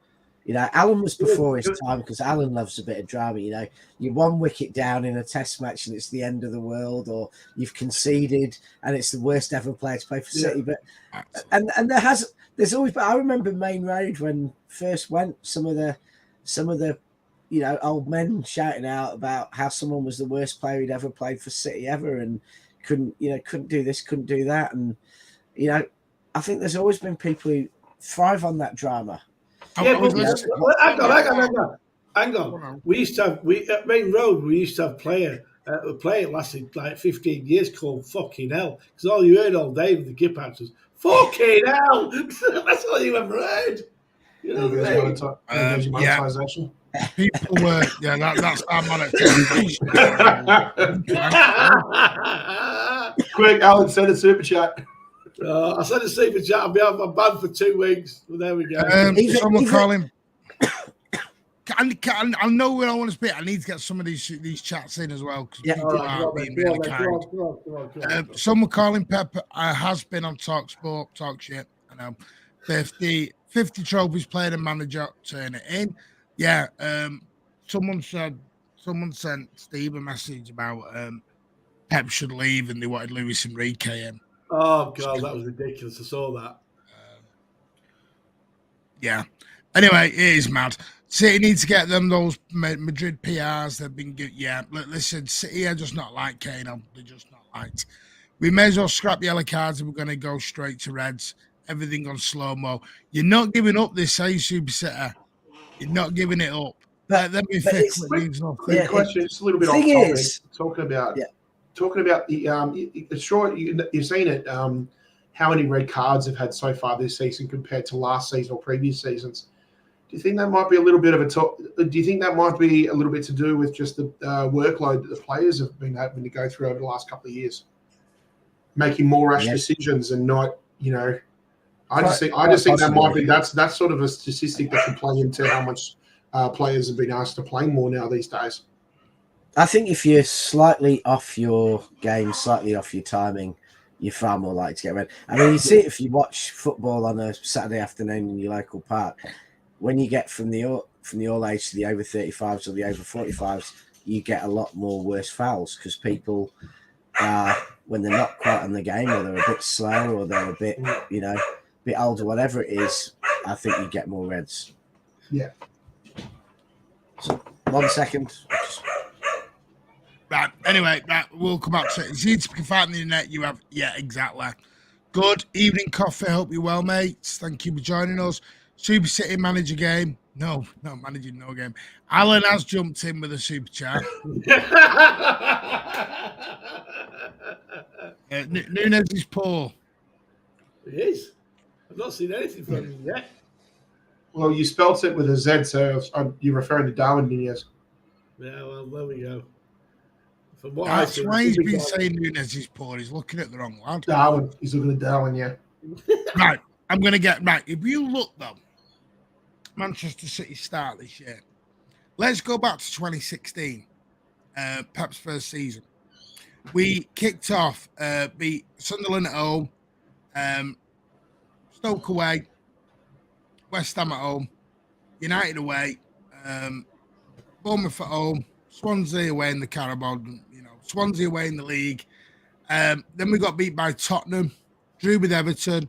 Alan was before his time because Alan loves a bit of drama. You're 1 wicket down in a Test match and it's the end of the world, or you've conceded and it's the worst ever player to play for City. But and there's always. But I remember Main Road when first went. Some of the old men shouting out about how someone was the worst player he'd ever played for City ever, and couldn't do this, couldn't do that, and I think there's always been people who thrive on that drama. Yeah, but hang on. We used to have at Main Road. We used to have a player lasted like 15 years called Fucking Hell, because all you heard all day with the Gip Outs was Fucking Hell. That's all you ever heard. Monetization. People were, that's our monetization. Quick, Alan, send a super chat. I sent a super chat. I'll be out of my band for 2 weeks. Well, there we go. Someone call him. I know where I want to speak. I need to get some of these chats in as well, because people are being really kind. Someone calling Pepper has been on TalkSport, talk shit. I know. 50 trophies, player and manager, turn it in. Yeah. Someone sent Steve a message about Pep should leave and they wanted Luis Enrique in. Oh God, that was ridiculous. I saw that. Yeah. Anyway, it is mad. City needs to get them those Madrid PRs. They've been good. Yeah, listen, City are just not like Kano. They're just not liked. We may as well scrap yellow cards and we're going to go straight to reds. Everything on slow mo. You're not giving up this, are you, Super City? You're not giving it up. Let them be thick. Quick question, just a little bit off topic. Talking about the sure you've seen it. How many red cards have had so far this season compared to last season or previous seasons? Do you think that might be a little bit of do you think that might be a little bit to do with just the workload that the players have been having to go through over the last couple of years, making more rash decisions and not, I just think that might be that's sort of a statistic that can play into how much players have been asked to play more now these days. I think if you're slightly off your game, slightly off your timing, you're far more likely to get red. I mean, you see it if you watch football on a Saturday afternoon in your local park. When you get from the all age to the over 35s or the over 45s, you get a lot more worse fouls because people when they're not quite on the game or they're a bit slow or they're a bit, bit older, whatever it is, I think you get more reds. Yeah. So 1 second. Right. Anyway, we'll come back to it. It's easy to be fighting the net. You have, exactly. Good evening, Coffee. Hope you're well, mates. Thank you for joining us. Super City manager game. No, managing no game. Alan has jumped in with a super chat. Nunes is poor. He is. I've not seen anything from him yet. Well, you spelt it with a Z, so you're referring to Darwin Nunez. Yeah, well, there we go. From what That's why he's been saying Nunes is poor. He's looking at the wrong lad. Darwin. He's looking at Darwin, yeah. Right. I'm going to get right. If you look, though, Manchester City start this year. Let's go back to 2016, Pep's first season. We kicked off, beat Sunderland at home, Stoke away, West Ham at home, United away, Bournemouth at home, Swansea away in the Carabao, Swansea away in the league. Then we got beat by Tottenham, drew with Everton,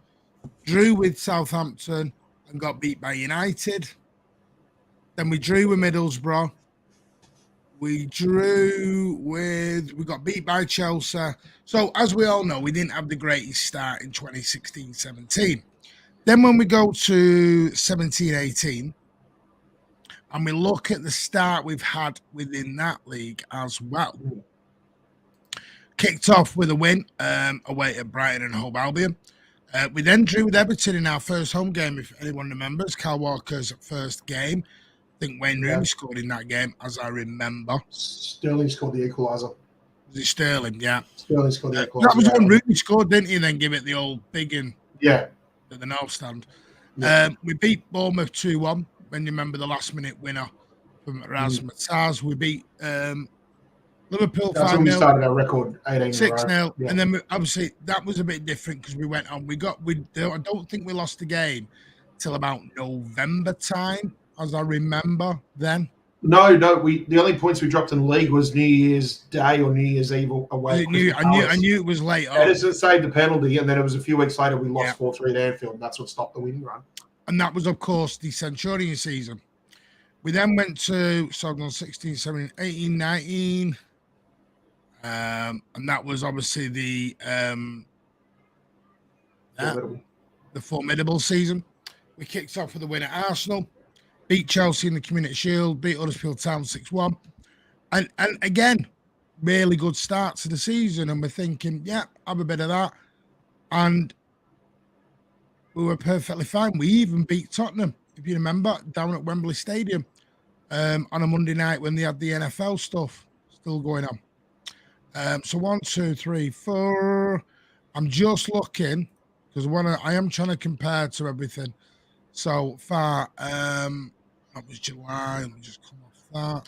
drew with Southampton, and got beat by United. Then we drew with Middlesbrough. We got beat by Chelsea. So, as we all know, we didn't have the greatest start in 2016-17. Then when we go to 17-18, and we look at the start we've had within that league as well. Kicked off with a win away at Brighton and Hove Albion. We then drew with Everton in our first home game, if anyone remembers, Kyle Walker's first game. I think Wayne Rooney scored in that game, as I remember. Sterling scored the equaliser. Was it Sterling? Yeah. Sterling scored the equaliser. That was when Rooney scored, didn't he? Then give it the old big in at the north stand. Yeah. We beat Bournemouth 2-1, when you remember the last-minute winner from Razmataz. We beat Liverpool 5-0. That's when we started our record 6-0, yeah. and then obviously that was a bit different because we went on. I don't think we lost the game till about November time, as I remember then. No. The only points we dropped in the league was New Year's Day or New Year's Eve away. I knew it was late. Edison saved the penalty, and then it was a few weeks later we lost 4-3 at Anfield, and that's what stopped the winning run. And that was, of course, the Centurion season. We then went to 16, 17, 18, 19. And that was obviously the formidable season. We kicked off with a win at Arsenal, beat Chelsea in the Community Shield, beat Huddersfield Town 6-1. And again, really good start to the season. And we're thinking, have a bit of that. And we were perfectly fine. We even beat Tottenham, if you remember, down at Wembley Stadium on a Monday night when they had the NFL stuff still going on. So 1, 2, 3, 4. I'm just looking because I am trying to compare to everything so far. That was July. Let me just come off that.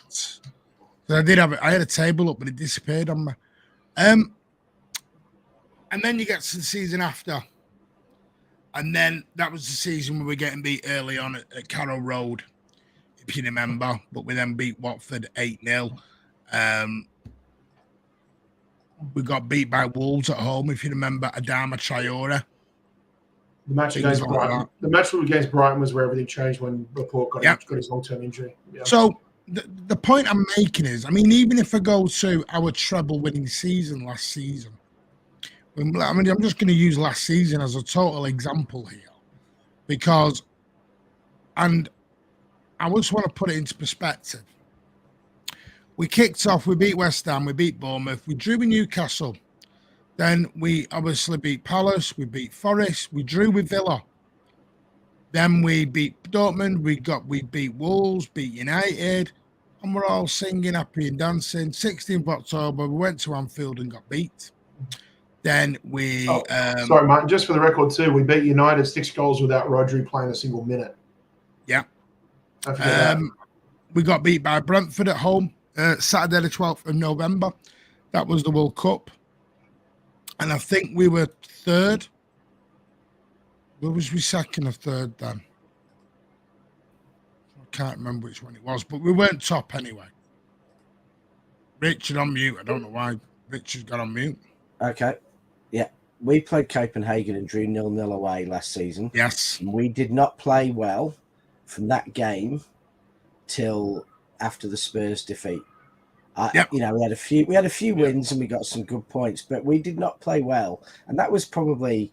So I had a table up, but it disappeared on me. And then you get to the season after. And then that was the season where we were getting beat early on at Carrow Road, if you remember. But we then beat Watford 8-0. we got beat by Wolves at home. If you remember, Adama Traore. The match Things against like Brighton. that. The match against Brighton was where everything changed when Laporte got his long-term injury. Yeah. So the point I'm making is, I mean, even if I go to our treble-winning season last season, I mean, I'm just going to use last season as a total example here, because, and I just want to put it into perspective. We kicked off, we beat West Ham, we beat Bournemouth, we drew with Newcastle. Then we obviously beat Palace, we beat Forest, we drew with Villa. Then we beat Dortmund, we beat Wolves, beat United, and we're all singing, happy and dancing. 16th of October, we went to Anfield and got beat. Then we... sorry, Martin, just for the record too, we beat United 6 goals without Rodri playing a single minute. Yeah. Don't forget that. We got beat by Brentford at home, Saturday the 12th of November. That was the World Cup. And I think we were third. Where was we second or third then? I can't remember which one it was, but we weren't top anyway. Richard on mute. I don't know why Richard got on mute. Okay. Yeah. We played Copenhagen and drew 0-0 away last season. Yes. And we did not play well from that game till after the Spurs defeat. Yep. You know, we had a few wins and we got some good points, but we did not play well. And that was probably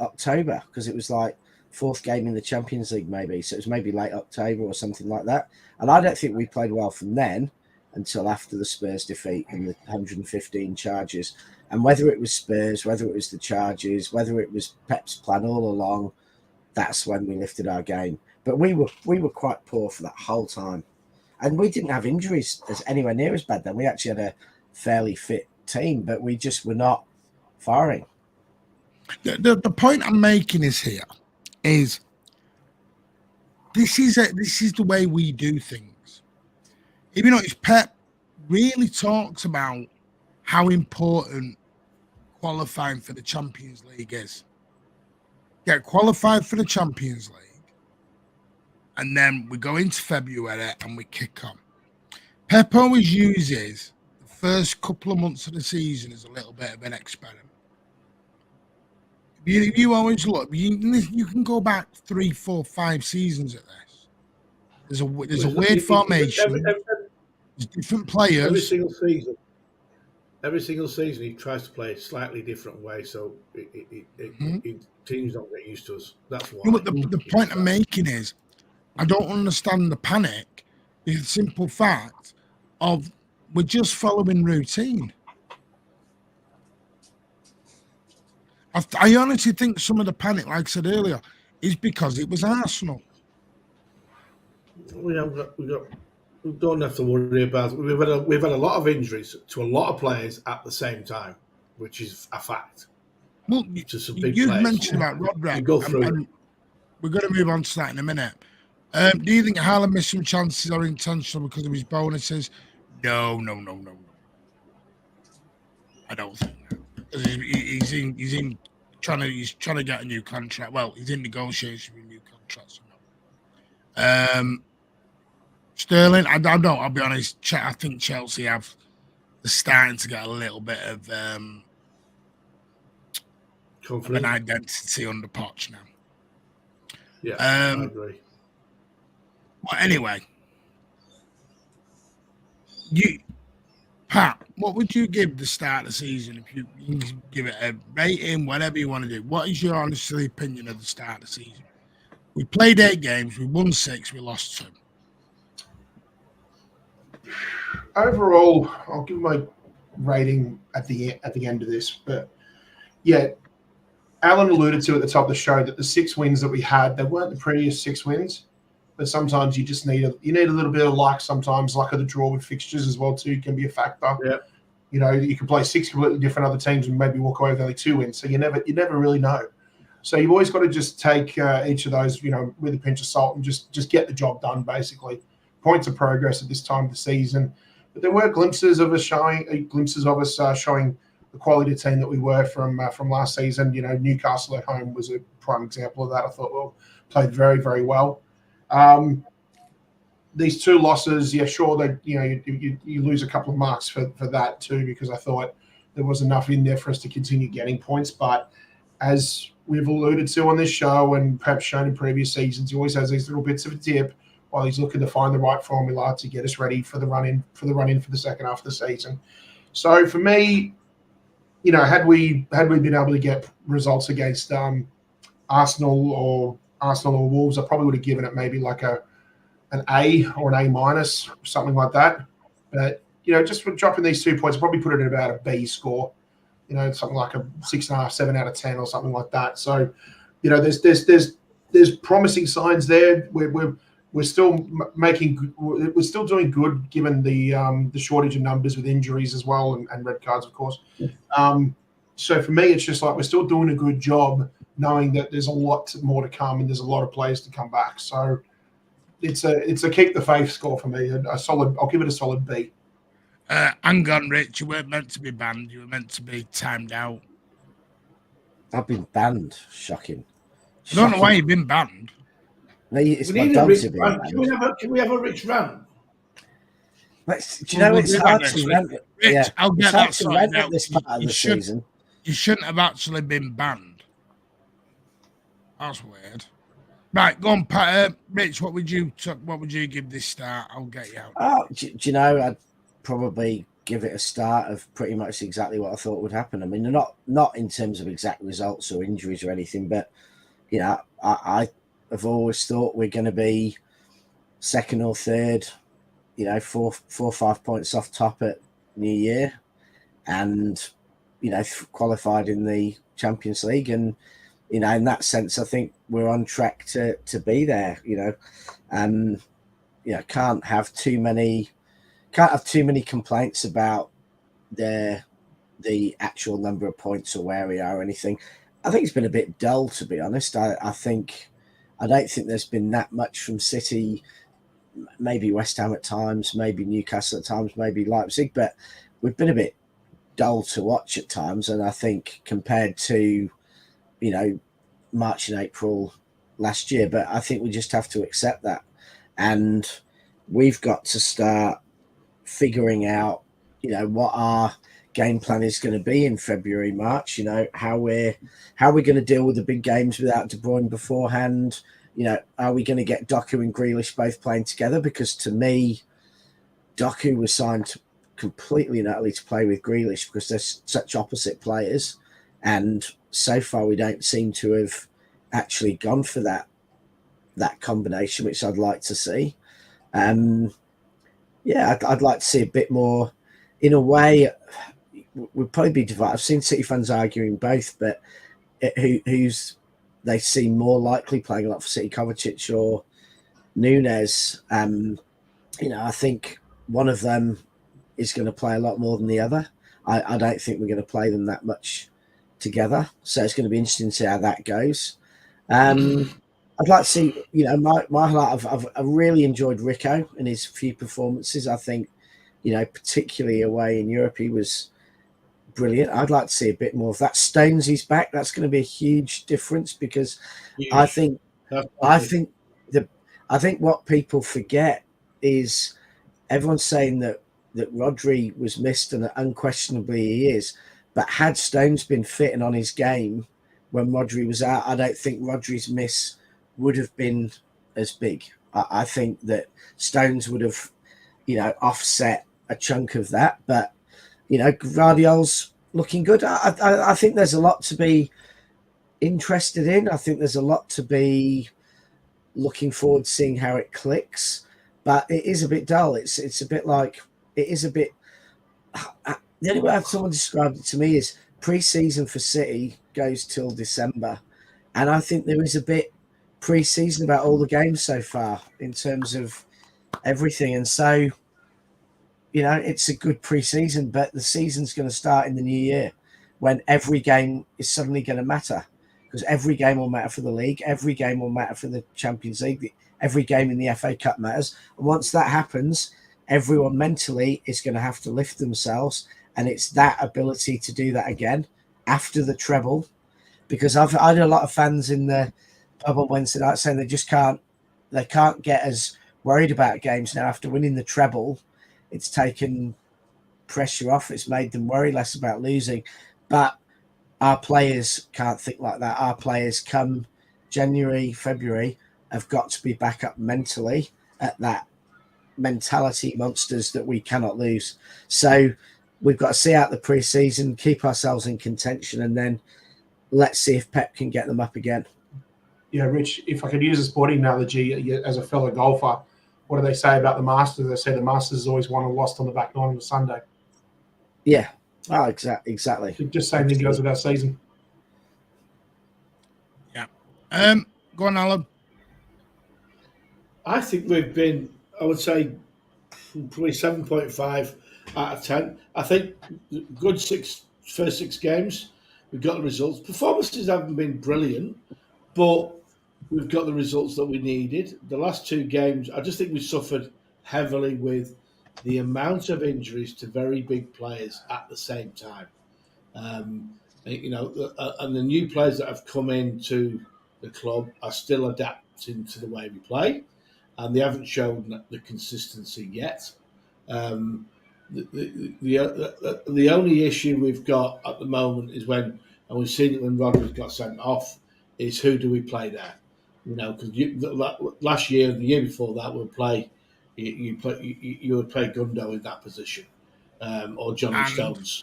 October, because it was like 4th game in the Champions League, maybe. So it was maybe late October or something like that. And I don't think we played well from then until after the Spurs defeat and the 115 charges. And whether it was Spurs, whether it was the charges, whether it was Pep's plan all along, that's when we lifted our game. But we were quite poor for that whole time. And we didn't have injuries as anywhere near as bad then. We actually had a fairly fit team, but we just were not firing. The point I'm making is this is the way we do things. If you notice, Pep really talks about how important qualifying for the Champions League is. Get qualified for the Champions League, and then we go into February and we kick on. Pep always uses the first couple of months of the season as a little bit of an experiment. You always look, you can go back 3, 4, 5 seasons at this. There's a weird formation. There's different players. Every single season he tries to play a slightly different way, so teams don't get used to us. That's why. You know, the point I'm making is, I don't understand the panic. The simple fact of we're just following routine. I honestly think some of the panic, like I said earlier, is because it was Arsenal. We don't have to worry about it. We've had a lot of injuries to a lot of players at the same time, which is a fact. Well, you mentioned about Rodri. Go through it. We're going to move on to that in a minute. Do you think Haaland missed some chances are intentional because of his bonuses? No. I don't think that. He's trying to get a new contract. Well, he's in negotiation with a new contract. So Sterling, I don't know. I'll be honest. I think Chelsea they're starting to get a little bit of an identity under Poch now. Yeah, I agree. Well, anyway, Pat, what would you give the start of the season if you can give it a rating, whatever you want to do? What is your honest opinion of the start of the season? We played 8 games, we won 6, we lost 2. Overall, I'll give my rating at the end of this, but yeah, Alan alluded to at the top of the show that the 6 wins that we had, they weren't the prettiest 6 wins, but sometimes you just need a little bit of luck. Sometimes luck of the draw with fixtures as well too can be a factor. Yeah, you know, you can play 6 completely different other teams and maybe walk away with only 2 wins, so you never really know. So you've always got to just take each of those, with a pinch of salt and just get the job done. Basically, points of progress at this time of the season. But there were glimpses of us showing the quality team that we were from last season. Newcastle at home was a prime example of that. I thought played very, very well. These 2 losses, yeah, sure, you lose a couple of marks for that too, because I thought there was enough in there for us to continue getting points. But as we've alluded to on this show and perhaps shown in previous seasons, he always has these little bits of a dip while he's looking to find the right formula to get us ready for the run-in for the second half of the season. So for me, had we been able to get results against Arsenal or Wolves, I probably would have given it maybe like an A or an A-, something like that. But just for dropping these 2 points, I'd probably put it at about a B score. Something like a 6.5, 7 out of 10 or something like that. So, there's promising signs there. We're still doing good given the shortage of numbers with injuries as well and red cards, of course. So for me, it's just like we're still doing a good job, knowing that there's a lot more to come and there's a lot of players to come back. So it's a keep the faith score for me. A solid. I'll give it a solid B. Hang on, Rich. You weren't meant to be banned. You were meant to be timed out. I've been banned. Shocking. I don't know why you've been banned. No, it's We my need a dogs Rich have been rant. banned. Can we have a Rich rant? But, do you know, it's hard to rant. Rich, Yeah, I'll it's get hard that to sorted rant out. at this part of the season. You shouldn't have actually been banned. That's weird. Right, go on, Pat. Rich, what would you give this start? I'll get you out. Oh, do you know, I'd probably give it a start of pretty much exactly what I thought would happen. I mean, not in terms of exact results or injuries or anything, but I have always thought we're going to be second or third, 4 or 5 points off top at New Year, and qualified in the Champions League, and in that sense, I think we're on track to be there. Can't have too many complaints about the actual number of points or where we are or anything. I think it's been a bit dull, to be honest. I don't think there's been that much from City, maybe West Ham at times, maybe Newcastle at times, maybe Leipzig, but we've been a bit dull to watch at times. And I think compared to, March and April last year, but I think we just have to accept that. And we've got to start figuring out, what our game plan is going to be in February, March, how we're going to deal with the big games without De Bruyne beforehand. Are we going to get Doku and Grealish both playing together? Because to me, Doku was signed completely and utterly to play with Grealish because they're such opposite players. And so far, we don't seem to have actually gone for that combination, which I'd like to see. I'd like to see a bit more. In a way, we'd probably be divided. I've seen City fans arguing both, but who's they seem more likely playing a lot for City, Kovacic or Nunes? I think one of them is going to play a lot more than the other. I don't think we're going to play them that much together, so it's going to be interesting to see how that goes. I'd like to see, my highlight. I've really enjoyed Rico and his few performances. I think, particularly away in Europe, he was brilliant. I'd like to see a bit more of that. Stones, he's back. That's going to be a huge difference because I think what people forget is everyone's saying that Rodri was missed, and unquestionably he is. But had Stones been fit and on his game when Rodri was out, I don't think Rodri's miss would have been as big. I think that Stones would have, offset a chunk of that. But, Guardiola's looking good. I think there's a lot to be interested in. I think there's a lot to be looking forward to seeing how it clicks. But it is a bit dull. It's a bit like, it is a bit... The only way someone described it to me is pre-season for City goes till December. And I think there is a bit pre-season about all the games so far in terms of everything. And so, it's a good pre-season, but the season's going to start in the new year when every game is suddenly going to matter, because every game will matter for the league. Every game will matter for the Champions League. Every game in the FA Cup matters. And once that happens, everyone mentally is going to have to lift themselves. And it's that ability to do that again after the treble, because I had a lot of fans in the pub on Wednesday night saying they can't get as worried about games now after winning the treble. It's taken pressure off. It's made them worry less about losing. But our players can't think like that. Our players come January, February have got to be back up mentally at that mentality monsters that we cannot lose. So we've got to see out the pre-season, keep ourselves in contention, and then let's see if Pep can get them up again. Yeah, Rich, if I could use a sporting analogy as a fellow golfer, what do they say about the Masters? They say the Masters is always won and lost on the back nine on a Sunday. Yeah. Oh, exactly. Just same thing goes with our season. Yeah. Go on, Alan. I think we've been, I would say, probably 7.5 out of 10. I think good first six games. We've got the results. Performances haven't been brilliant, but we've got the results that we needed. The last two games, I just think we suffered heavily with the amount of injuries to very big players at the same time. And the new players that have come into the club are still adapting to the way we play, and they haven't shown the consistency yet. The only issue we've got at the moment is and we've seen it when Rodgers got sent off, is who do we play there? Because last year, the year before that, you would play Gundo in that position, or Johnny Stones.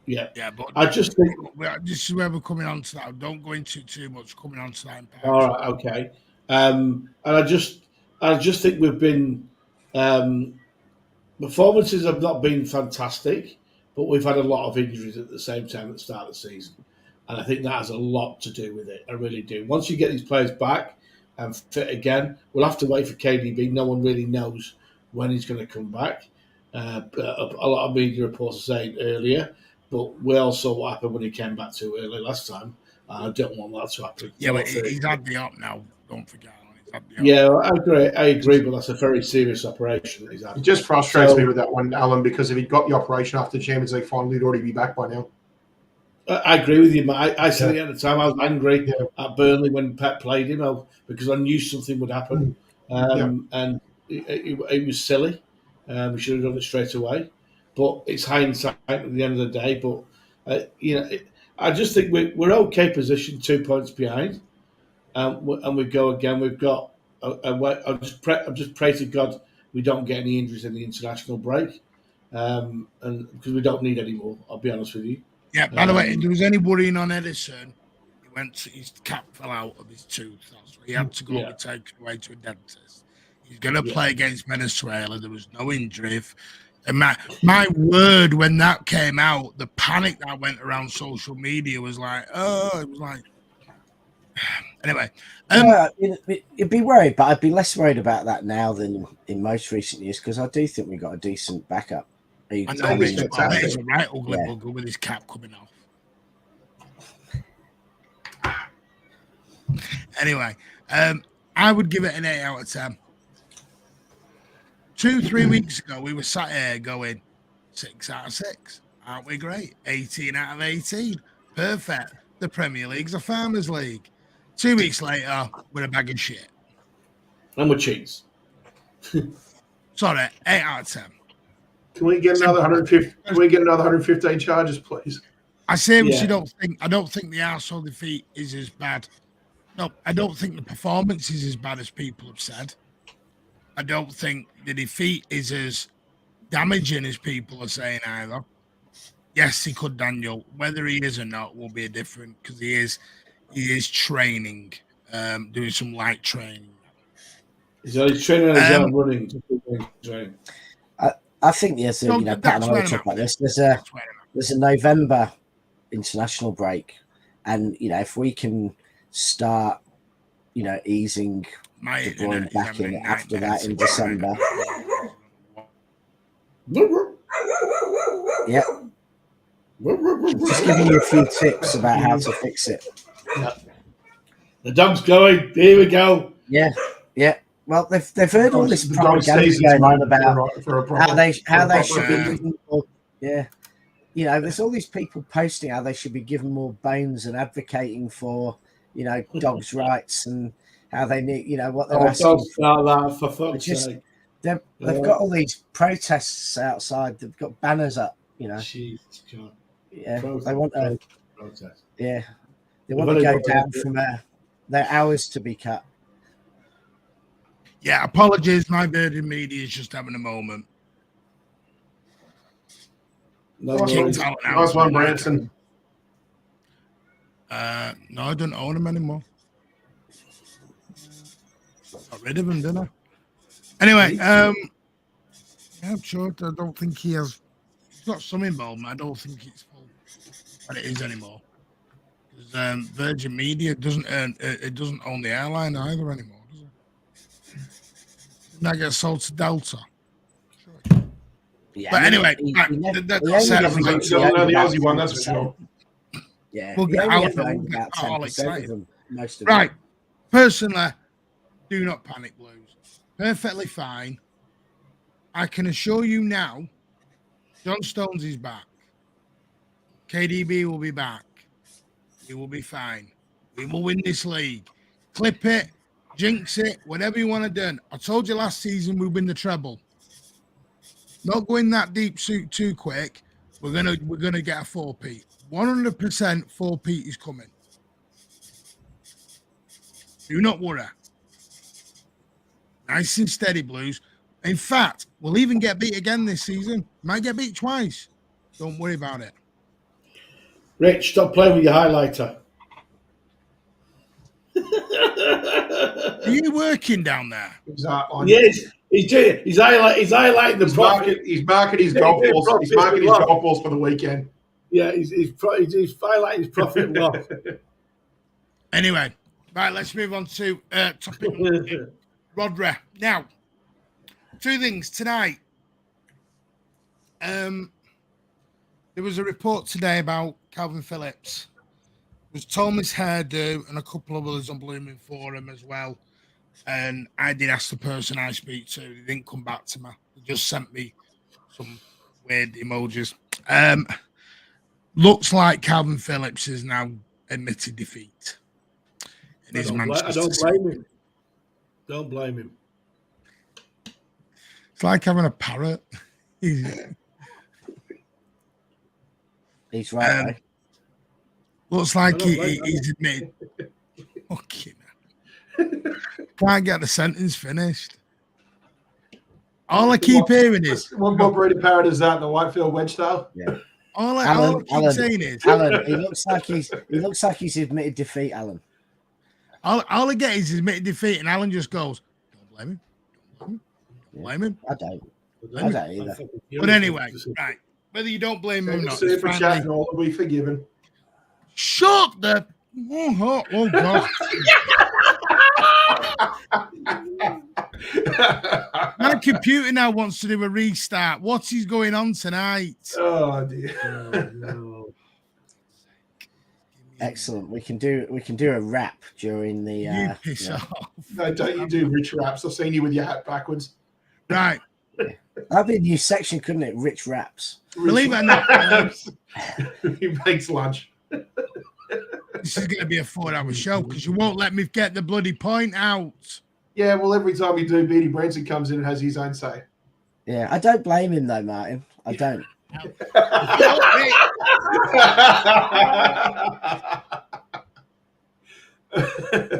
Yeah, but I just think this is where we're coming on to that. Don't go into too much. Coming on to that. All right, okay. And I just think we've been performances have not been fantastic, but we've had a lot of injuries at the same time at the start of the season, and I think that has a lot to do with it. I really do. Once you get these players back and fit again, we'll have to wait for KDB. No one really knows when he's going to come back. A lot of media reports are saying earlier. But we all saw what happened when he came back too early last time. I don't want that to happen. Yeah, but he's had the op now. Don't forget. Yeah, I agree, but that's a very serious operation that he's had. It just frustrates me with that one, Alan, because if he'd got the operation after the Champions League final, he'd already be back by now. I agree with you, Matt. I said it at the time. I was angry at Burnley when Pep played him because I knew something would happen. And it was silly. We should have done it straight away. But it's hindsight at the end of the day. But I just think we're okay position, 2 points behind, and we go again. We've got. I just pray to God we don't get any injuries in the international break, and because we don't need any more. I'll be honest with you. Yeah. By the way, if there was any worrying on Edison, his cap fell out of his tooth. That's why he had to go and take it away to a dentist. He's going to play against Venezuela. There was no injury. And my word, when that came out, the panic that went around social media was like, anyway. You'd be worried, but I'd be less worried about that now than in most recent years because I do think we got a decent backup. I know he's a right ugly bugger with his cap coming off. Anyway, I would give it an 8 out of 10. 2-3 weeks ago, we were sat here going 6 out of 6. Aren't we great? 18 out of 18. Perfect. The Premier League's a farmers' league. 2 weeks later, we're a bag of shit. And we're cheats. Sorry, 8 out of 10. Can we get another 150? Can we get another 115 charges, please? I seriously don't think. I don't think the Arsenal defeat is as bad. No, I don't think the performance is as bad as people have said. I don't think the defeat is as damaging as people are saying either. Yes, he could, Daniel. Whether he is or not will be different because he is training, doing some light training. He's training on his own, running. I think there's a, Pat and I will talk about this. There's a November international break, and if we can start, easing De Bruyne back in after that in December. Yeah. Just giving you a few tips about how to fix it. The dog's going. Here we go. Yeah. Well, they've heard all this propaganda going on about how they should be given more. Yeah. There's all these people posting how they should be given more bones and advocating for, dogs' rights and how they need, what they're asking. That, for fuck's sake. They've got all these protests outside. They've got banners up, you know. Jesus God. Yeah, Protest, they want to. protest. Yeah, they want to go down from their hours to be cut. Yeah, apologies. My Virgin Media is just having a moment. No Kicked worries. out now. Nice one, Branson. No, I don't own them anymore. Got rid of them, didn't I? Anyway, yeah, I'm sure. I don't think he has. He's got some involvement. I don't think it's full what it is anymore. Because Virgin Media doesn't own the airline either anymore, does it? Didn't that get sold to Delta? Sure. Yeah, But anyway, The Aussie one, that's for sure. Yeah, we'll get only out ever of owned it. about All 10% excited. of them. Most of Right. them. Personally, do not panic, Blues. Perfectly fine. I can assure you now, John Stones is back. KDB will be back. He will be fine. We will win this league. Clip it, jinx it, whatever you want to do. I told you last season we'd win the treble. Not going that deep suit too quick. We're gonna get a 4-peat. 100% 4-peat is coming. Do not worry. Nice and steady, Blues. In fact, we'll even get beat again this season. Might get beat twice. Don't worry about it. Rich, stop playing with your highlighter. Are you working down there? Yes, he's doing. He's highlighting the profit. He's marketing his golf balls. He's marketing his golf balls for the weekend. Yeah, he's highlighting his profit and loss. Anyway, right, let's move on to topic Rodri. Now, two things tonight. There was a report today about Calvin Phillips. It was Thomas hairdo and a couple of others on Blooming Forum as well. And I did ask the person I speak to. They didn't come back to me. They just sent me some weird emojis. Looks like Calvin Phillips has now admitted defeat. I don't blame him. Don't blame him. It's like having a parrot. He's right. Eh? Looks like he's admitted. Fucking can't get the sentence finished. All I keep hearing is what breed of parrot is that? The Whitefield wedge style? Yeah. All I keep saying is Alan. He looks like he's admitted defeat, Alan. All I get is admitted defeat, and Alan just goes, "Don't blame him. Don't blame him. I don't either. But anyway, right. Whether you don't blame him or not, Super chat and all will be forgiven. Shut the oh God. My computer now wants to do a restart. What is going on tonight? Oh dear. Oh, no. Excellent. We can do a rap during the. You piss off. No, don't you do rich raps? I've seen you with your hat backwards. Right. That'd be a new section, couldn't it? Rich raps. Believe it or not, he makes lunch. this is going to be a 4-hour show because you won't let me get the bloody point out. Yeah, well, every time you do, Beatty Branson comes in and has his own say. Yeah, I don't blame him though, Martin. I don't.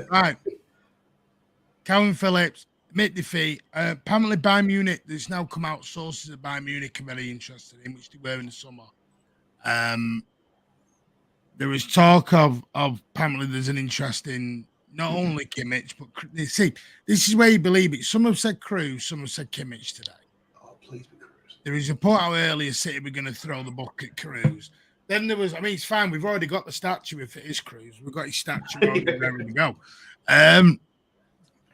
Right. Calvin Phillips, admit defeat. Apparently, Bayern Munich, there's now come out sources at Bayern Munich are very interested in, which they were in the summer. There is talk of apparently there's an interest in not only Kimmich, but see, this is where you believe it. Some have said Cruz, some have said Kimmich today. Oh, please be Cruz. There is a report out earlier City were going to throw the book at Cruz. Then there was, I mean, it's fine. We've already got the statue if it is Cruz. We've got his statue already ready to go.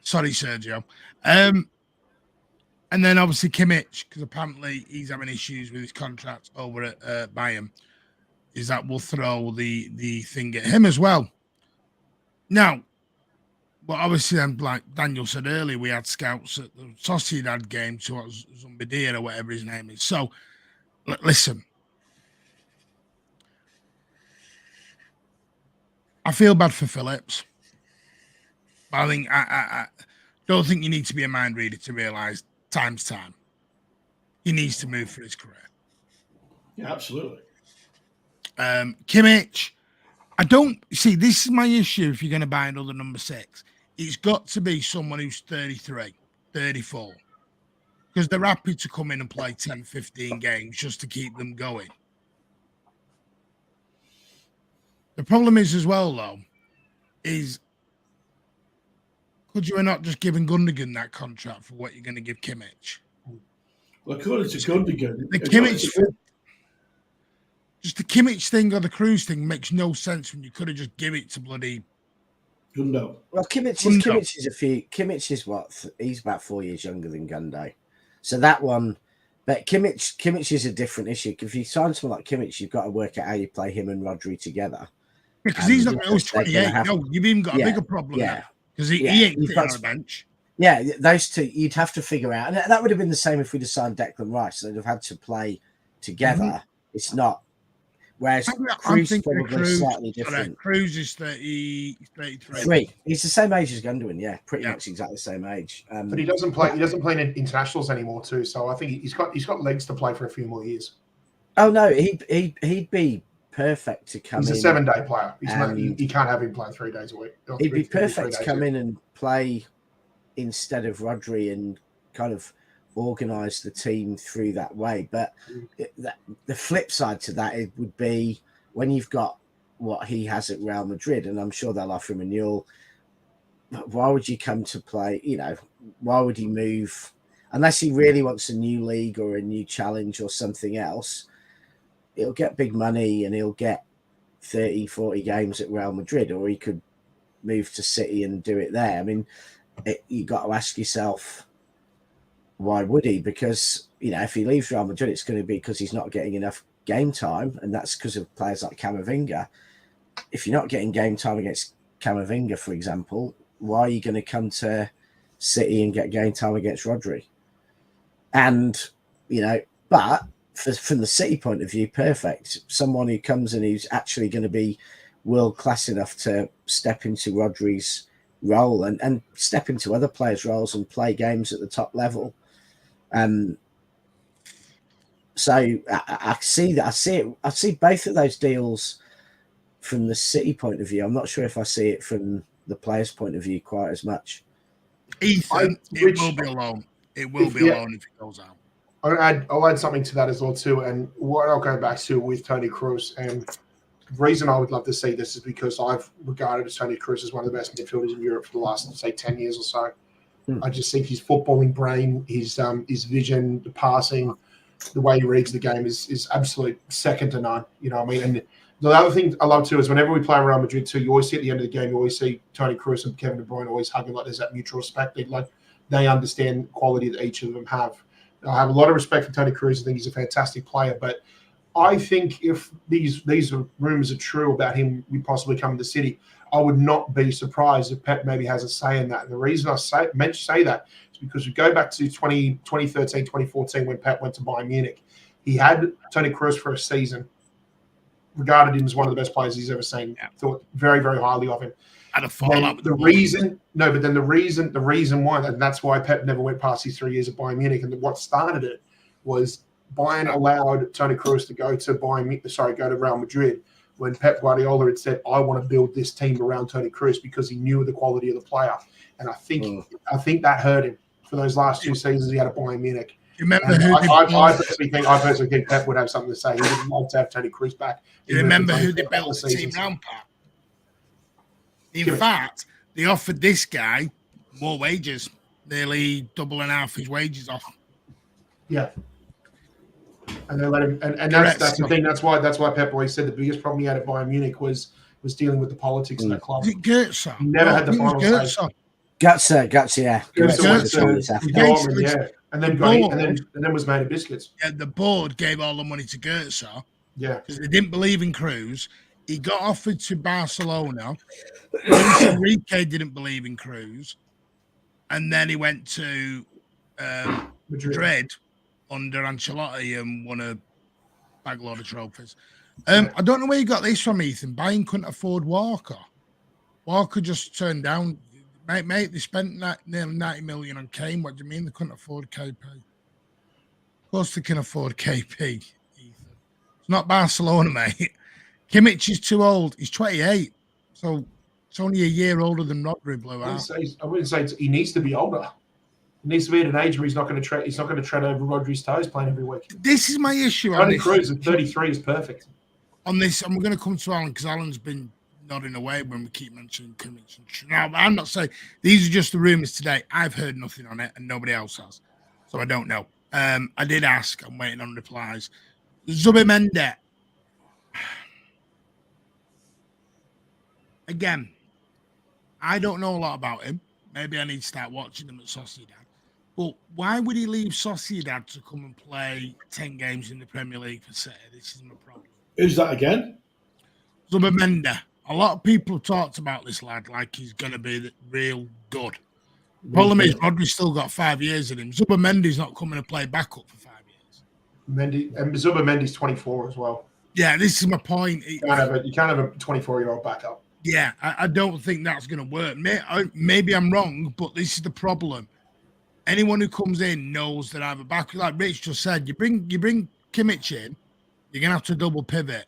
Sorry, Sergio. And then obviously Kimmich, because apparently he's having issues with his contract over at Bayern, is that we'll throw the thing at him as well. Now, but obviously, then, like Daniel said earlier, we had scouts at the Sociedad game to Zumbadir or whatever his name is. So, listen. I feel bad for Phillips. But I think I don't think you need to be a mind reader to realise time's time. He needs to move for his career. Yeah, absolutely. Kimmich, I don't see, this is my issue if you're going to buy another number 6. It's got to be someone who's 33, 34. Because they're happy to come in and play 10, 15 games just to keep them going. The problem is as well, though, is could you not just giving Gundogan that contract for what you're going to give Kimmich? Well, according to Gundogan, The Kimmich, just the Kimmich thing or the Cruz thing makes no sense when you could have just give it to bloody Gundo. Well, Kimmich is what? He's about 4 years younger than Gundo. So that one, but Kimmich is a different issue. If you sign someone like Kimmich, you've got to work out how you play him and Rodri together. Because he's not always 28. No, you've even got a bigger problem now. Because he ain't sitting on a bench. Yeah, those two you'd have to figure out. And that would have been the same if we'd have signed Declan Rice. They'd have had to play together. Mm-hmm. It's not. Whereas Cruz is probably slightly different. Cruz is 33. He's the same age as Gundogan, yeah, pretty much exactly the same age. But he doesn't play. He doesn't play in internationals anymore too. So I think he's got legs to play for a few more years. Oh no, he'd be perfect to come in. He's a 7-day player. He's not, you can't have him playing 3 days a week. He'd be perfect to come in and play instead of Rodri and kind of organise the team through that way. But the flip side to that it would be when you've got what he has at Real Madrid, and I'm sure they'll offer him a renewal. Why would you come to play? You know, why would he move unless he really wants a new league or a new challenge or something else? He'll get big money and he'll get 30, 40 games at Real Madrid, or he could move to City and do it there. I mean, you got to ask yourself, why would he? Because, you know, if he leaves Real Madrid, it's going to be because he's not getting enough game time, and that's because of players like Camavinga. If you're not getting game time against Camavinga, for example, why are you going to come to City and get game time against Rodri? And, you know, but from the City point of view, perfect. Someone who comes in who's actually going to be world-class enough to step into Rodri's role and step into other players' roles and play games at the top level. So I see that. I see both of those deals from the City point of view. I'm not sure if I see it from the player's point of view quite as much. Ethan, it will be alone. It will be alone if it goes out. I'll add something to that as well too, and what I'll go back to with Toni Kroos, and the reason I would love to see this is because I've regarded Toni Kroos as one of the best midfielders in Europe for the last, say, 10 years or so. I just think his footballing brain, his vision, the passing, the way he reads the game is absolute second to none. You know what I mean? And the other thing I love too is whenever we play Real Madrid too, you always see at the end of the game, you always see Toni Kroos and Kevin De Bruyne always hugging like there's that mutual respect. They understand the quality that each of them have. I have a lot of respect for Toni Kroos. I think he's a fantastic player, but I think if these rumors are true about him possibly coming to City, I would not be surprised if Pep maybe has a say in that. And the reason I say that is because we go back to 2013, 2014 when Pep went to Bayern Munich. He had Toni Kroos for a season, regarded him as one of the best players he's ever seen, thought very, very highly of him. Had a fallout with the reason why, and that's why Pep never went past his 3 years at Bayern Munich, and what started it was Bayern allowed Toni Kroos to go to Real Madrid when Pep Guardiola had said, I want to build this team around Toni Kroos because he knew the quality of the player. And I think that hurt him for those last 2 seasons he had at Bayern Munich. You remember I personally think Pep would have something to say. He would love to have Toni Kroos back. You remember who they built the team around, Pat? In fact, they offered this guy more wages, nearly double and half his wages off. Yeah. And they let him, and that's the thing. That's why Pep always said the biggest problem he had at Bayern Munich was dealing with the politics in the club. Was it Götze? He never had the final say. Götze, yeah. Götze, and then was made of biscuits. Yeah, the board gave all the money to Götze. Yeah, because they didn't believe in Kroos. He got offered to Barcelona. Luis Enrique didn't believe in Kroos, and then he went to Madrid under Ancelotti and won a bag load of trophies. I don't know where you got this from, Ethan. Bayern couldn't afford Walker. Walker just turned down. Mate, they spent nearly 90 million on Kane. What do you mean they couldn't afford KP? Of course they can afford KP, Ethan. It's not Barcelona, mate. Kimmich is too old. He's 28. So it's only a year older than Rodri blew out. I wouldn't say he needs to be older. He needs to be at an age where he's not going to tread over Rodri's toes playing every week. This is my issue. Tony Cruz at 33 is perfect. On this, and we're going to come to Alan because Alan's been nodding away when we keep mentioning Kimmich. Now, I'm not saying these are just the rumours today. I've heard nothing on it, and nobody else has, so I don't know. I did ask. I'm waiting on replies. Zubimendi. Again, I don't know a lot about him. Maybe I need to start watching him at Sociedad. But why would he leave Sociedad to come and play 10 games in the Premier League for City? This is my problem. Who's that again? Zubimendi. A lot of people have talked about this lad like he's going to be real good. The problem is Rodri's still got 5 years in him. Zubimendi's not coming to play backup for 5 years. Zubimendi's 24 as well. Yeah, this is my point. You can't have a 24-year-old backup. Yeah, I don't think that's going to work. Maybe I'm wrong, but this is the problem. Anyone who comes in knows that I have a back. Like Rich just said, you bring Kimmich in, you're going to have to double pivot.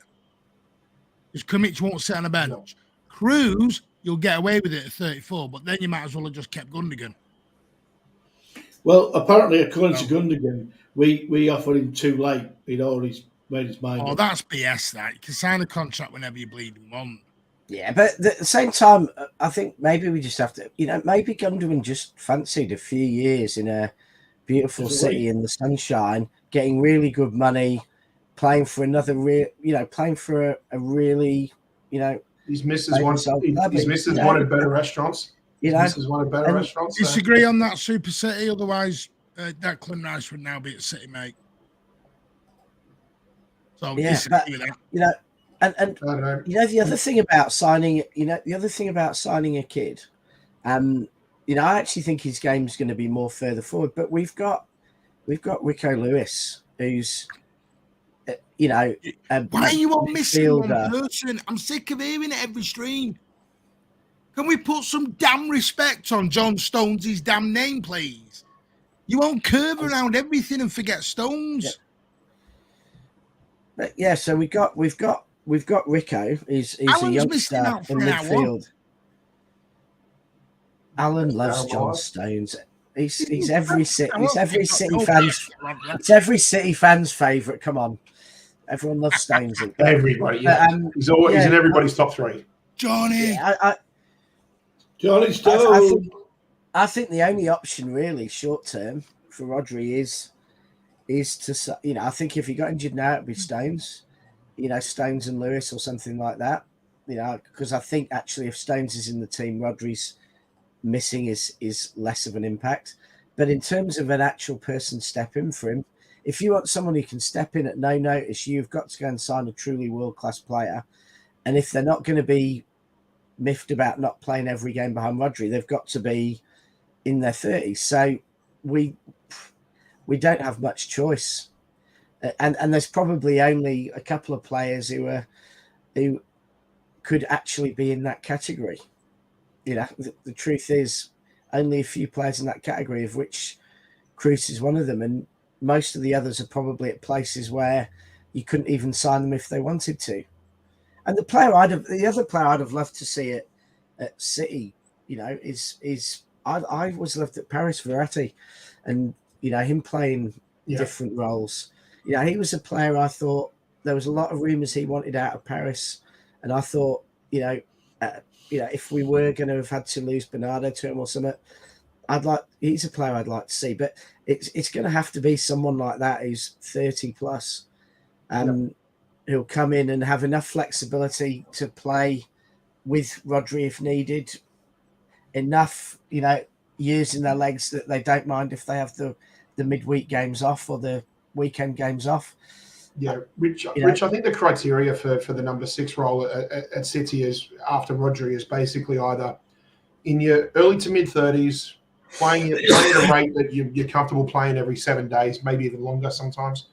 Because Kimmich won't sit on a bench. No. Cruz, you'll get away with it at 34, but then you might as well have just kept Gundogan. Well, apparently, according to Gundogan, we offered him too late. He'd already made his mind up. Oh, that's BS, that. You can sign a contract whenever you bleeding want. Yeah, but at the same time, I think maybe we just have to, maybe Gundogan just fancied a few years in a beautiful city in the sunshine, getting really good money, playing for another playing for a really, his missus wanted better restaurants. Missus wanted better restaurants. Disagree on that, Super City. Otherwise, Declan Rice would now be at City, mate. So yeah, disagree with that. And the other thing about signing, a kid, I actually think his game's going to be more further forward. But we've got Rico Lewis, who's, why are you all missing one person? I'm sick of hearing it every stream. Can we put some damn respect on John Stones' damn name, please? You won't curve around everything and forget Stones. Yeah. But yeah, so we've got Rico. He's a youngster in midfield. Alan loves John Stones. He's every City fan's. It's every City fan's favourite. Come on, everyone loves Stones. Everybody, yeah. He's in everybody's top three. Johnny, yeah, Johnny Stones. I think the only option really short term for Rodri is to I think if he got injured now it'd be Stones. Stones and Lewis or something like that, because I think actually if Stones is in the team, Rodri's missing is less of an impact. But in terms of an actual person stepping for him, if you want someone who can step in at no notice, you've got to go and sign a truly world-class player. And if they're not going to be miffed about not playing every game behind Rodri, they've got to be in their 30s. So we don't have much choice. And there's probably only a couple of players who could actually be in that category. The truth is only a few players in that category, of which Cruz is one of them. And most of the others are probably at places where you couldn't even sign them if they wanted to. And the other player I'd have loved to see at City, is I always loved at Paris Verratti, and him playing different roles. He was a player I thought there was a lot of rumours he wanted out of Paris, and I thought, if we were going to have had to lose Bernardo to him or something, he's a player I'd like to see. But it's going to have to be someone like that who's 30 plus, who'll come in and have enough flexibility to play with Rodri if needed, enough years in their legs that they don't mind if they have the midweek games off or the weekend games off. Yeah, Rich, I think the criteria for the number 6 role at City is after Rodri is basically either in your early to mid 30s, playing at a rate that you're comfortable playing every 7 days, maybe even longer sometimes,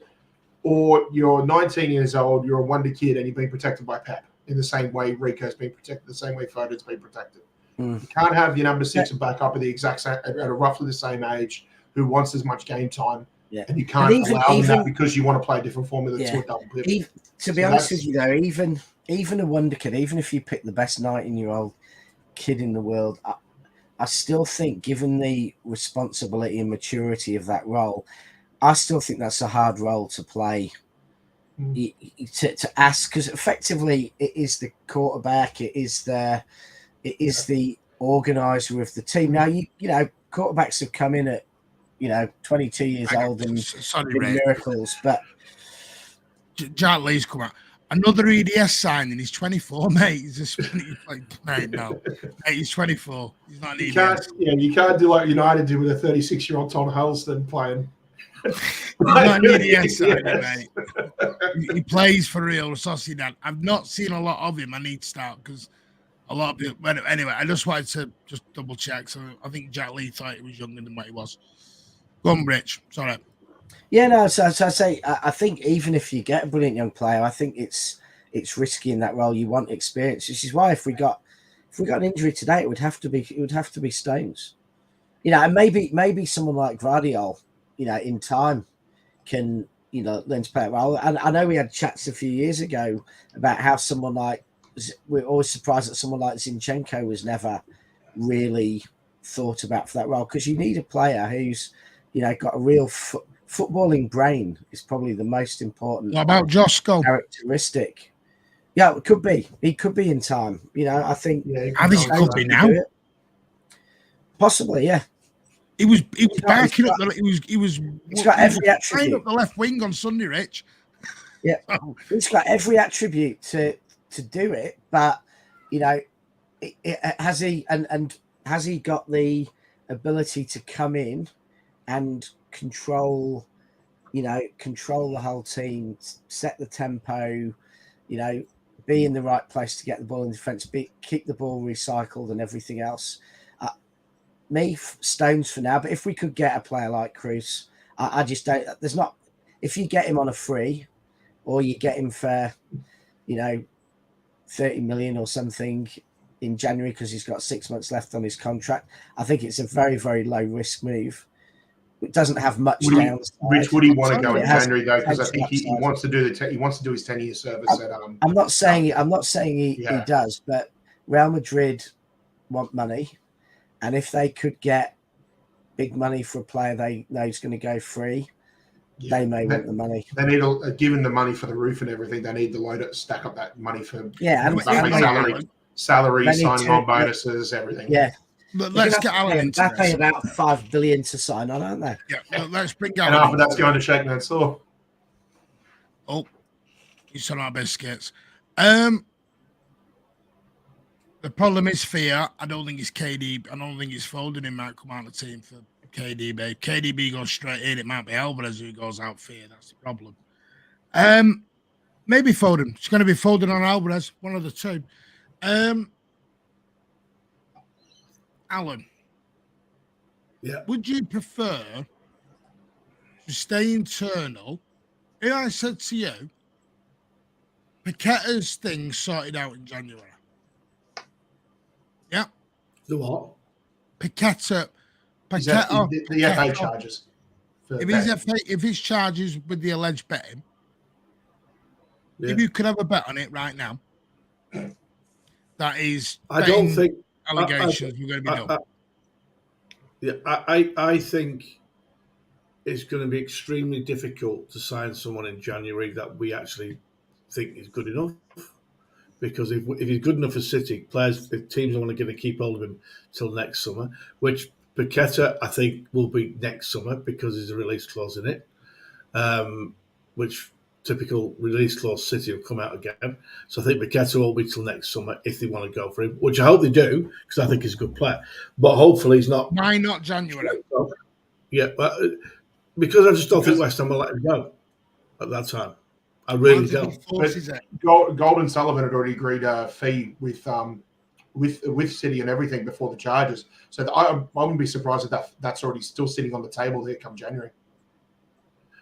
or you're 19 years old, you're a wonder kid, and you're being protected by Pep in the same way Rico's been protected, the same way Foden's been protected. You can't have your number 6 and backup at the exact same, at a roughly the same age, who wants as much game time, and you can't allow them that because you want to play a different formula to a double pivot. To be honest with you, though, even a wonder kid, even if you pick the best 19-year-old kid in the world, I still think, given the responsibility and maturity of that role, I still think that's a hard role to play. To ask, because effectively it is the quarterback, it is the organizer of the team. Now you know quarterbacks have come in at 22 years old and been miracles, but Jack Lee's come out. Another EDS signing. He's 24, mate. He's just mate. No, mate, he's 24. He's not an EDS. You can't do like United did with a 36-year-old Tom Huddleston playing. He's not an EDS signing, mate. He plays for Real Sociedad. I've not seen a lot of him. I need to start because a lot of people. Anyway, I just wanted to just double check. So I think Jack Lee thought he was younger than what he was. Go on, Rich. Sorry. Yeah, no. So I say, I think even if you get a brilliant young player, I think it's risky in that role. You want experience. This is why if we got an injury today, it would have to be Stones. And maybe someone like Gvardiol, in time can learn to play it well. And I know we had chats a few years ago about how someone like we're always surprised that someone like Zinchenko was never really thought about for that role, because you need a player who's got a real footballing brain is probably the most important. What about Josko? Characteristic. Yeah, it could be. He could be in time. I think. I think it could be now. Possibly, yeah. He was backing up. He's got every attribute up the left wing on Sunday, Rich. Yeah, he's got every attribute to do it, but has he and has he got the ability to come in and control the whole team, set the tempo, be in the right place to get the ball in defense, keep the ball recycled and everything else. Stones for now, but if we could get a player like Cruz, I just don't. There's not. If you get him on a free, or you get him for, 30 million or something in January because he's got 6 months left on his contract, I think it's a very, very low risk move. It doesn't have much downside. Rich, would he want to go in January though? Because I think he wants to do he wants to do his 10-year service at. I'm not saying he does, but Real Madrid want money, and if they could get big money for a player they know is going to go free, they may want the money. They need, given the money for the roof and everything, they need the load to stack up that money for salary, signing on bonuses, everything. Yeah. But let's get Alan into this. They pay about $5 billion to sign on, aren't they? Yeah, let's bring Alan. And after that's going to shake that saw. Oh, he's on our biscuits. The problem is fear. I don't think it's KD. I don't think it's Foden who might come out of the team for KDB. KDB goes straight in. It might be Alvarez who goes out fear. That's the problem. Maybe Foden. It's going to be Foden or Alvarez, one of the two. Alan, would you prefer to stay internal? If I said to you, Paqueta's thing sorted out in January. Yeah. The what? Paqueta. The FA charges. If his charges with the alleged betting, if you could have a bet on it right now, that is, I don't think allegations were going to be done. I think it's going to be extremely difficult to sign someone in January that we actually think is good enough. Because if he's good enough for City, if teams are going to keep hold of him till next summer, which Paqueta, I think, will be next summer because there's a release clause in it, which typical release clause City will come out again. So I think Paqueta will be till next summer if they want to go for him, which I hope they do because I think he's a good player. But hopefully he's not. Why not January? Yeah, because I just don't think West Ham will let him go at that time. I really don't. Golden Sullivan had already agreed a fee with City and everything before the charges. So I wouldn't be surprised if that's already still sitting on the table there come January.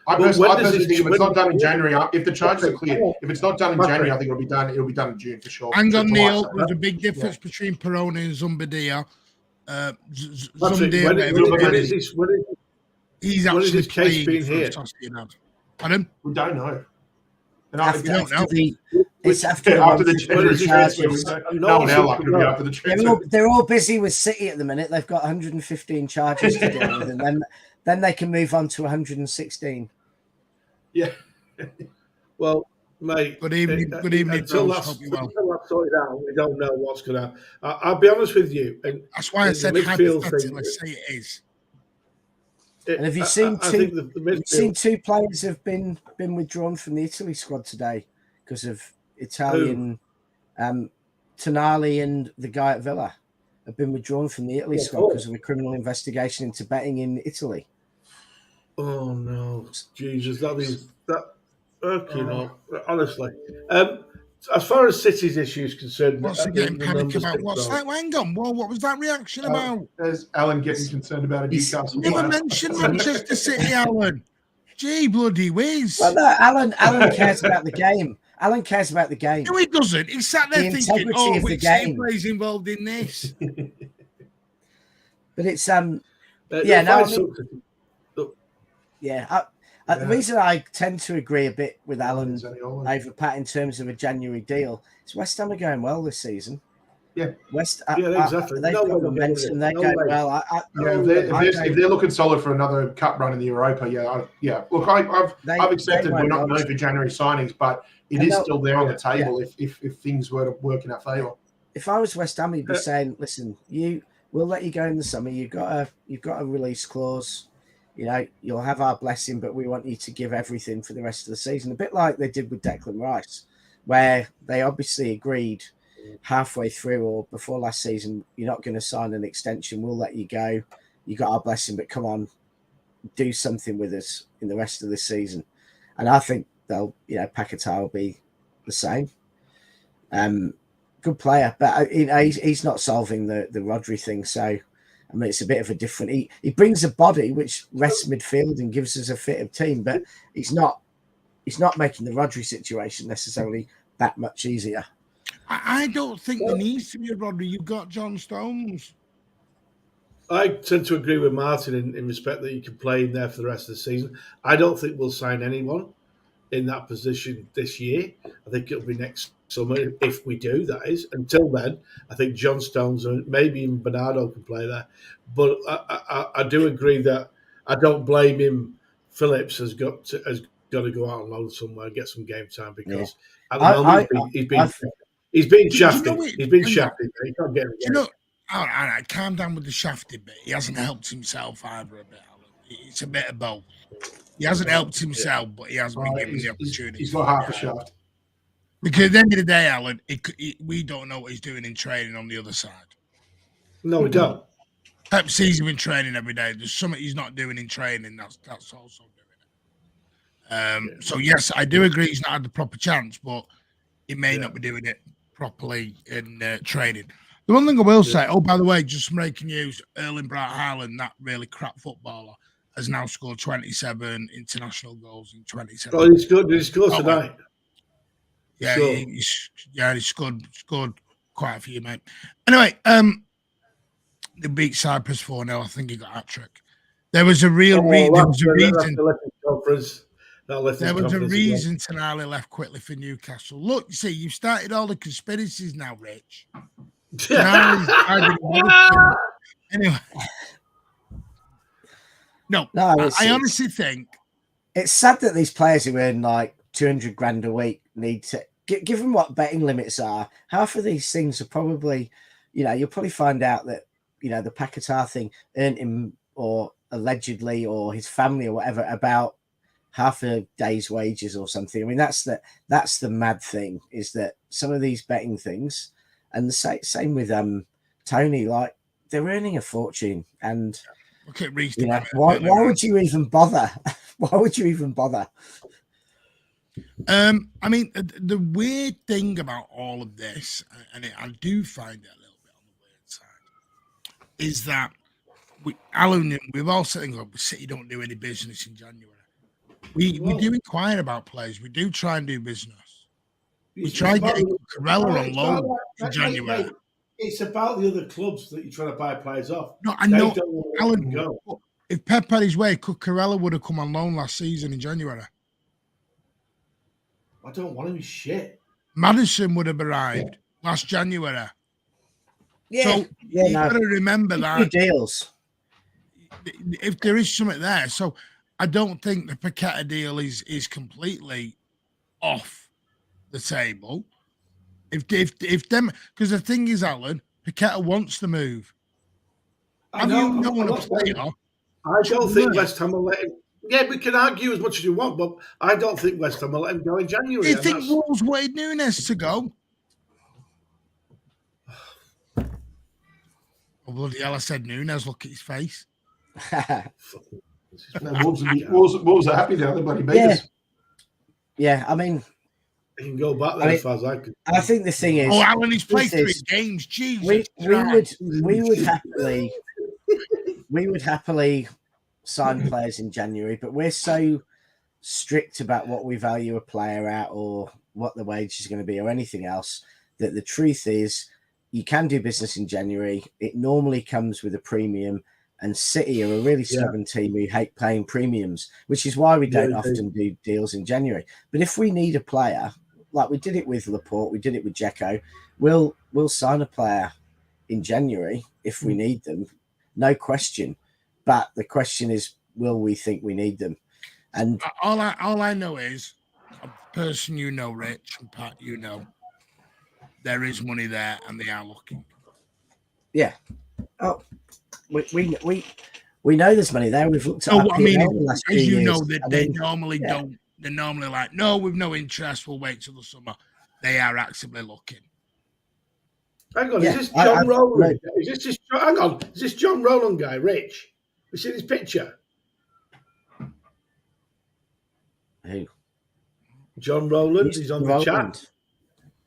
I When personally does think this- if it's when- not done in January, if the charges are cleared, Patrick, if it's not done in Patrick. January, I think it'll be done. It'll be done in June for sure. Hang on, July, Neil. sorry. There's a big difference between Peroni and Zumbadia. Patrick, Zumbadia, he's when is actually this case playing being for here? Sociedad. Pardon? We don't know. And After I, It's after the after the 115 January transfer, charges. no one else could be after the transfer. They're all busy with City at the minute. They've got 115 charges to deal with, and then they can move on to 116. Yeah. Well, mate. Good evening, Until Rose. that's Hope you're well. until that's sorted out, we don't know what's going to happen. I'll be honest with you. And That's why I the said midfield hypothetically, thing- say it is. And have you seen I two? think the Have you midfield- seen two players have been withdrawn from the Italy squad today because of Italian Tonali and the guy at Villa have been withdrawn from the Italy squad because of a criminal investigation into betting in Italy. Oh no, Jesus, that. Okay, no, honestly. As far as City's issue is concerned, What's he getting the panic numbers about? think What's so. that? Hang on. Well, what was that reaction about? There's Alan getting concerned about a Newcastle Never player. mentioned Manchester City, Alan. Gee, bloody whiz. Well, no, Alan cares about the game. Alan cares about the game. No, he doesn't. He's sat there The thinking, integrity oh, of the which City game. player's involved in this? But it's They'll yeah, no, I find mean, something. yeah. The reason I tend to agree a bit with Alan Zaniolo. over Pat in terms of a January deal is West Ham are going well this season. Yeah. Exactly. They've No way got they're momentum. getting They're it. No going way. well. If they're looking solid for another cup run in the Europa, yeah. Look, I've accepted we're not known for January signings, but it is still there on the table if things were to work in our favour. If I was West Ham, he'd be saying, "Listen, we'll let you go in the summer. You've got a release clause. You know, you'll have our blessing, but we want you to give everything for the rest of the season." A bit like they did with Declan Rice, where they obviously agreed halfway through or before last season, you're not going to sign an extension. We'll let you go. You got our blessing, but come on, do something with us in the rest of the season. And I think Paquetá will be the same. Good player, but he's not solving the Rodri thing. So, I mean, it's a bit of a different. He brings a body which rests midfield and gives us a fit of team, but he's not making the Rodri situation necessarily that much easier. I don't think there needs to be a Rodri. You've got John Stones. I tend to agree with Martin in respect that you can play in there for the rest of the season. I don't think we'll sign anyone in that position this year. I think it'll be next summer if we do, that is. Until then, I think John Stones and maybe even Bernardo can play there. But I do agree that I don't blame him. Phillips has got to go out and load somewhere and get some game time because at the moment he's been shafted. He's been shafted. He can't get it. All right, calm down with the shafted bit. He hasn't helped himself either a bit, Alan. It's a bit of both. He hasn't helped himself, but he hasn't been given the opportunity. He's got half a shaft. Because at the end of the day, Alan, we don't know what he's doing in training on the other side. No, we don't. Pep sees him in training every day. There's something he's not doing in training. That's also doing it. So yes, I do agree he's not had the proper chance, but he may not be doing it properly in training. The one thing I will say, by the way, just breaking news, Erling Braut Haaland, that really crap footballer, has now scored 27 international goals in 27. Oh, he's good. He scored tonight. Yeah, sure. he scored quite a few, mate. Anyway, they beat Cyprus 4-0. I think he got a hat-trick. There was a real reason. There was a reason Tonali left quickly for Newcastle. Look, you see, you've started all the conspiracies now, Rich. Anyway, I honestly think it's sad that these players who earn like 200 grand a week need to, given what betting limits are, half of these things are probably, you'll probably find out that, the Paquetá thing earned him or allegedly or his family or whatever about half a day's wages or something. I mean, that's the mad thing, is that some of these betting things, and the same with Tony, like they're earning a fortune, and why would you even bother? Why would you even bother? I mean, the weird thing about all of this, and I do find it a little bit on the weird side, is that Alan, we've all said, City don't do any business in January. We do inquire about players. We do try and do business. We It's try about getting the- Corella on it's loan about- in mate, January. mate, it's about the other clubs that you're trying to buy players off. No, I They know, don't want to let them Alan. go. If Pep had his way, Corella would have come on loan last season in January. I don't want him. He's shit. Madison would have arrived last January. Yeah, So you got to remember that deals. if there is something there. So I don't think the Paqueta deal is completely off the table. If them, because the thing is, Alan, Paqueta wants to move. I know. I don't think West Ham will let him. Yeah, we can argue as much as you want, but I don't think West Ham will let him go in January. Do you think Wolves wanted Nunes to go? Oh, bloody hell, I said Nunes. Look at his face. Wolves are happy now. They're bloody beaters. Yeah, I mean, he can go back there as far as I can. I think the thing is, Alan, he's played 3 games. Jesus, we would happily sign players in January, but we're so strict about what we value a player at, or what the wage is going to be, or anything else, that the truth is, you can do business in January. It normally comes with a premium. And City are a really stubborn team who hate paying premiums, which is why we don't often do deals in January. But if we need a player, like we did it with Laporte, we did it with Dzeko, we'll sign a player in January if we need them, no question. But the question is, will we think we need them? And all I know is, a person you know, Rich and Pat, you know, there is money there and they are looking. Yeah. Oh. We know there's money there. We've looked at I mean, the last as you years. know, that they normally don't. They're normally like, no, we've no interest. We'll wait till the summer. They are actively looking. Hang on, is this John Rowland? Hang on, is this John Rowland guy, Rich? You seen his picture? Who? John Rowland. He's on the chat.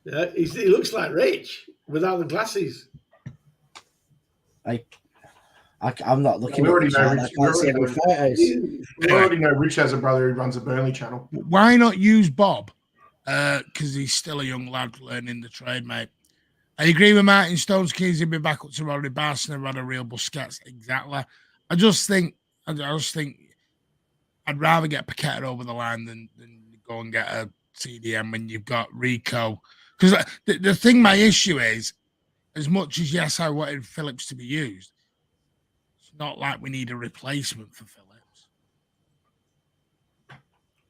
Yeah, he looks like Rich without the glasses. I'm not looking. We already know Rich. We already know Rich has a brother who runs a Burnley channel. Why not use Bob? Because he's still a young lad learning the trade, mate. I agree with Martin Stones. Keys will be back up to Roddy Barson and a real Busquets. Exactly. I just think I'd rather get Paqueta over the line than go and get a CDM when you've got Rico. Because the thing, my issue is, as much as yes, I wanted Phillips to be used, it's not like we need a replacement for Phillips,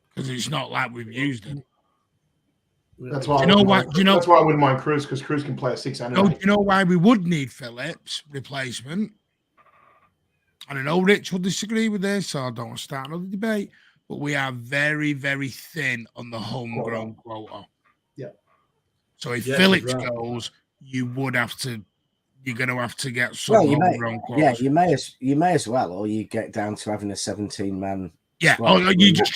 because it's not like we've used him. That's why. That's why I wouldn't mind Cruz, because Cruz can play a 6 and do you know why we would need Phillips replacement? And I know Rich will disagree with this, so I don't want to start another debate. But we are very, very thin on the homegrown quota. Yeah. So if Phillips goes, you're going to have to get some homegrown quota. Yeah, you may as well, or you get down to having a 17-man. Yeah, you just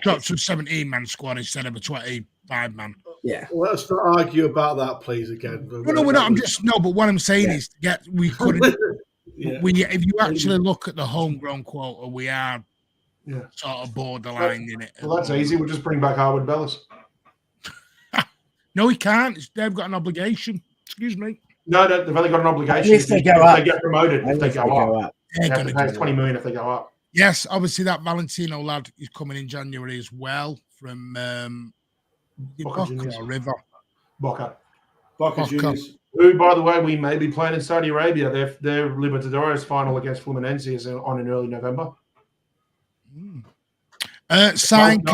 drop to a 17-man squad instead of a 25-man. Yeah. Well, let's not argue about that, please, again. No, we're not. But what I'm saying is, we couldn't. If you actually look at the homegrown quota, we are sort of borderline in it. Well, that's easy. We'll just bring back Harwood Bellis. No, he can't. They've got an obligation. Excuse me. No, they've only got an obligation if they get promoted. If they go up. They're going to pay 20 million if they go up. Yes, obviously that Valentino lad is coming in January as well from Boca or River. Boca Juniors. Who, by the way, we may be playing in Saudi Arabia. Their Libertadores final against Fluminense is on in early November. Signed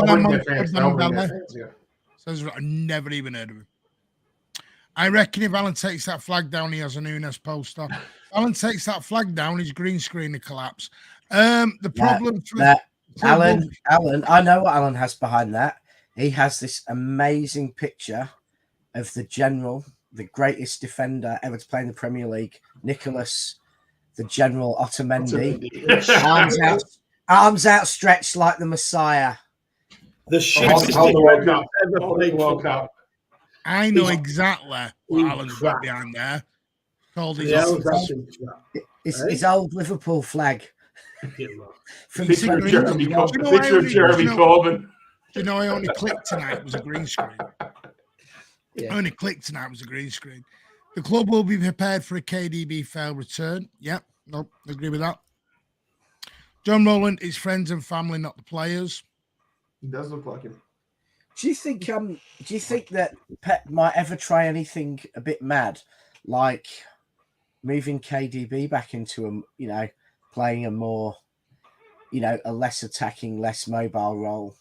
Says I never even heard of him. I reckon if Alan takes that flag down, he has a Nunes poster. Alan takes that flag down, his green screen will collapse. The problem Alan, I know what Alan has behind that. He has this amazing picture of the general, the greatest defender ever to play in the Premier League, Nicholas, the General Otamendi. Arms outstretched like the Messiah. The shittest World Cup. I know exactly what Alan's got behind there. Called his old Liverpool flag. From Picture of 20 Jeremy years ago. Corbyn. Picture of Jeremy Corbyn. Do you know I only clicked tonight was a green screen? Yeah. I only clicked tonight was a green screen. The club will be prepared for a KDB fail return. Yep, nope, agree with that. John Rowland is friends and family, not the players. He does look like him. Do you think that Pep might ever try anything a bit mad, like moving KDB back into playing a more, a less attacking, less mobile role?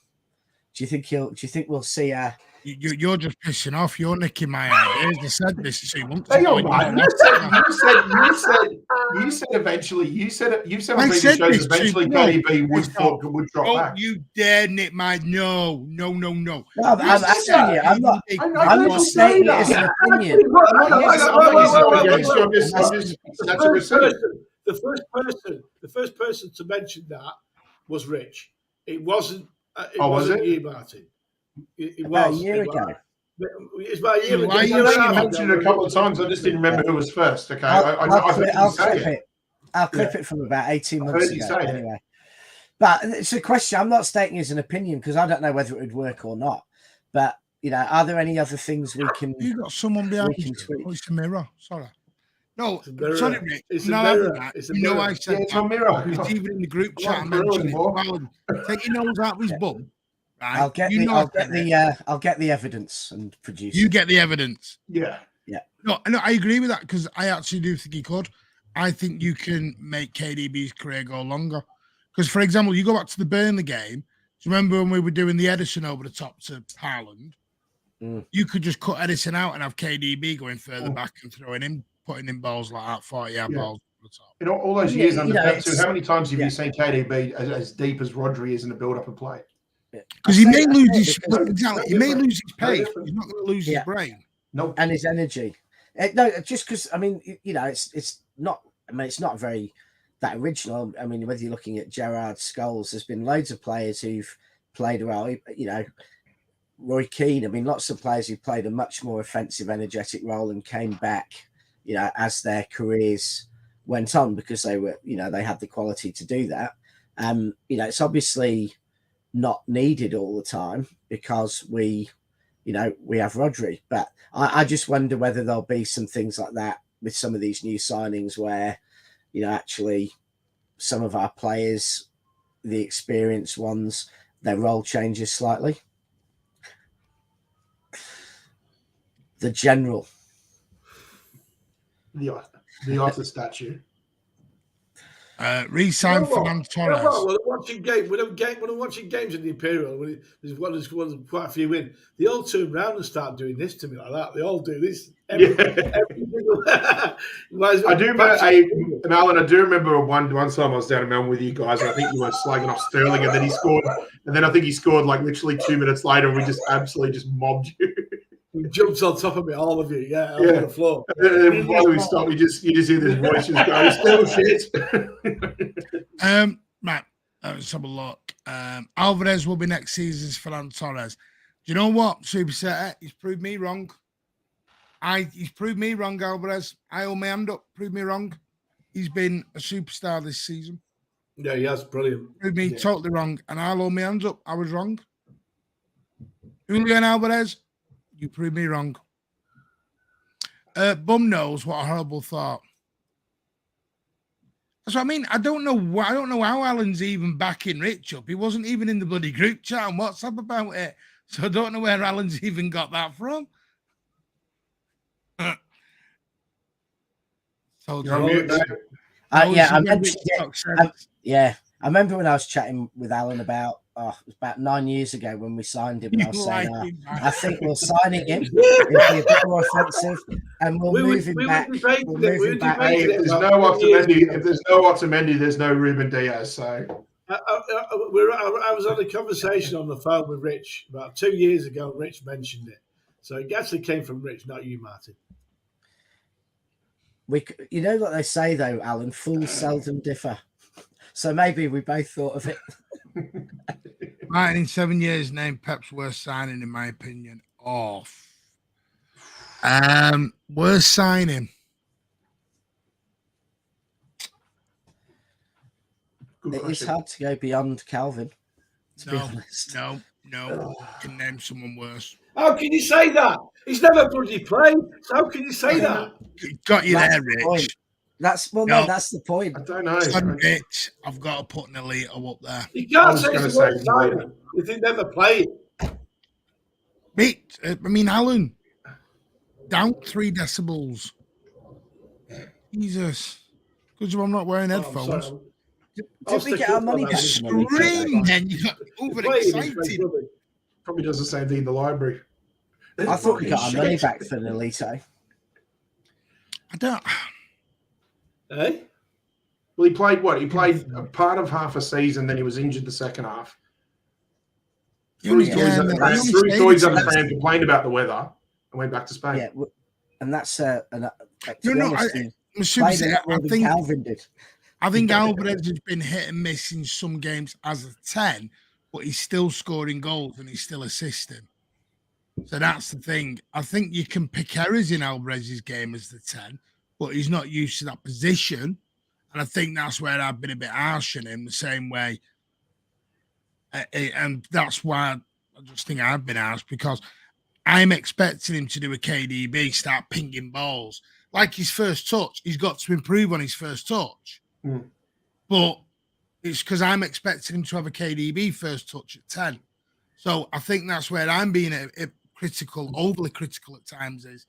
Do you think we'll see a? You're just pissing off. You're nicking my ideas. I said this 2 months Hang ago. on, man. You said eventually. You've said on previous shows eventually KDB would drop back. Don't you dare nick my no. No, I'm asking you. I'm not saying it as an opinion. The first person to mention that was Rich. It wasn't. Was it you, Martin? It About was a year ago. It's about a year ago. You mentioned it a couple of times. I just didn't remember who was first. Okay, I'll clip it. I'll clip it from about 18 months ago. Anyway, but it's a question. I'm not stating as an opinion because I don't know whether it would work or not. But are there any other things we can? You got someone behind you. Oh, it's a mirror. Sorry. No, sorry, Rick. It's a mirror. I said it's a mirror. It's even in the group chat. I mentioned it. Take your nose out of his bum. Right? I'll get the evidence and produce. You get the evidence. Yeah. No, I agree with that because I actually do think he could. I think you can make KDB's career go longer. Because, for example, you go back to the Burnley game. Do you remember when we were doing the Edison over the top to Haaland? You could just cut Edison out and have KDB going further back and putting in balls like that, 40-yard balls. In all those years under Pep too, how many times have you seen KDB as deep as Rodri is in the build-up and play? Because he may lose his pace. He's not going to lose his brain. No, and his energy. No, just because it's not. It's not very that original. I mean, whether you're looking at Gerrard, Scholes, there's been loads of players who've played well. Roy Keane. I mean, lots of players who played a much more offensive, energetic role and came back. As their careers went on because they were, they had the quality to do that. It's obviously not needed all the time because we have Rodri. But I just wonder whether there'll be some things like that with some of these new signings where, actually some of our players, the experienced ones, their role changes slightly. The general. The Otter statue. Re-sign Fernando Torres. When I'm watching games in the Imperial, there's quite a few in. They all turn around and start doing this to me like that. They all do this. I do remember, Alan. I do remember one time I was down in Melbourne with you guys, and I think you were slagging off Sterling, and then he scored, and then I think he scored like literally 2 minutes later, and we just absolutely just mobbed you. He jumps on top of me, all of you, on the floor. And then while we stop, you just hear this voice just go, "Still shit." Right, let's have a look. Alvarez will be next season's Ferran Torres. Do you know what, Superset? He's proved me wrong. He's proved me wrong, Alvarez. I hold my hand up. Proved me wrong. He's been a superstar this season. Yeah, he has. Brilliant. Proved me totally wrong, and I'll hold my hands up. I was wrong. Julian Alvarez, you proved me wrong. Bum knows what a horrible thought. That's what I mean. I don't know how Alan's even backing Rich up. He wasn't even in the bloody group chat and WhatsApp about it. So I don't know where Alan's even got that from. I remember when I was chatting with Alan about it was about 9 years ago when we signed him. And I was saying, I think we're signing him. He'll be a bit more offensive, and we'll move him back. We'll move him back. If there's no Otamendi, there's no Ruben Diaz. So I was on a conversation on the phone with Rich about 2 years ago. Rich mentioned it, so it actually came from Rich, not you, Martin. You know what they say though, Alan, fools seldom differ. So maybe we both thought of it. Martin, in 7 years, named Pep's worst signing, in my opinion. Worst signing. Good It is question. hard to go beyond Calvin, to be No, honest. no. Can name someone worse. How can you say that? He's never bloody played. So how can you say that? Got you That's there, the point. Rich. No, that's the point. I don't know. Son, Rich, I've got to put Nolito up there. You I can't was say gonna it's say a signing if he never played. Rich, Alan, down 3 decibels. Jesus. Because I'm not wearing headphones. Did we get our money back from Nolito? Scream, then you got overexcited. Probably does the same thing in the library. I thought we got our money back for Nolito. I don't. Eh? Well, he played what? He played a part of half a season, then he was injured the second half. Threw his toys out the pram, complained about the weather, and went back to Spain. Yeah, and that's to be No, honest, I think Calvin did. I think Alvarez has been hit and miss in some games as a 10, but he's still scoring goals and he's still assisting. So that's the thing. I think you can pick errors in Alvarez's game as the 10, but he's not used to that position. And I think that's where I've been a bit harsh on him, the same way. And that's why I just think I've been harsh, because I'm expecting him to do a KDB, start pinging balls. Like his first touch, he's got to improve on his first touch. But it's because I'm expecting him to have a KDB first touch at 10. So I think that's where I'm being critical, overly critical at times, is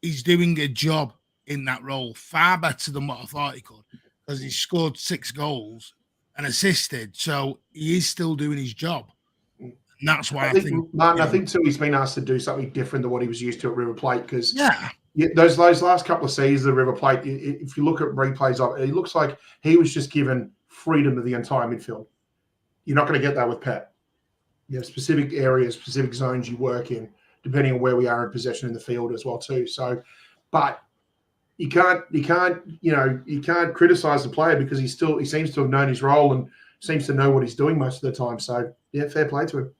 he's doing a job in that role far better than what I thought he could, because he scored 6 goals and assisted. So he is still doing his job. And that's why I think Martin, I think too, he's been asked to do something different than what he was used to at River Plate, because those last couple of seasons of River Plate, if you look at replays of it, it looks like he was just given freedom of the entire midfield. You're not going to get that with Pep. You have specific areas, specific zones you work in, depending on where we are in possession in the field as well too. So, but you can't criticize the player, because he seems to have known his role and seems to know what he's doing most of the time. So yeah, fair play to him.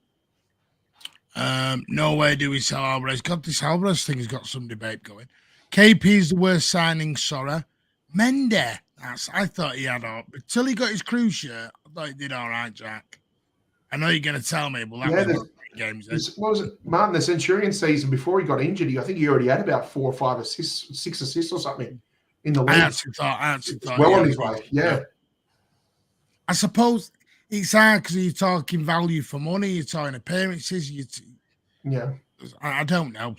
No way do we sell Alvarez. God, this Alvarez thing has got some debate going. KP is the worst signing, sorry. Mende, I thought he had all, but till he got his cruise shirt, I thought he did all right, Jack. I know you're going to tell me, but that was games. What was it, Martin? The Centurion season before he got injured, I think he already had about 4 or 5 assists, 6 assists or something in the league. I actually thought well on his way. Yeah. I suppose it's hard because you're talking value for money, you're talking appearances. I don't know.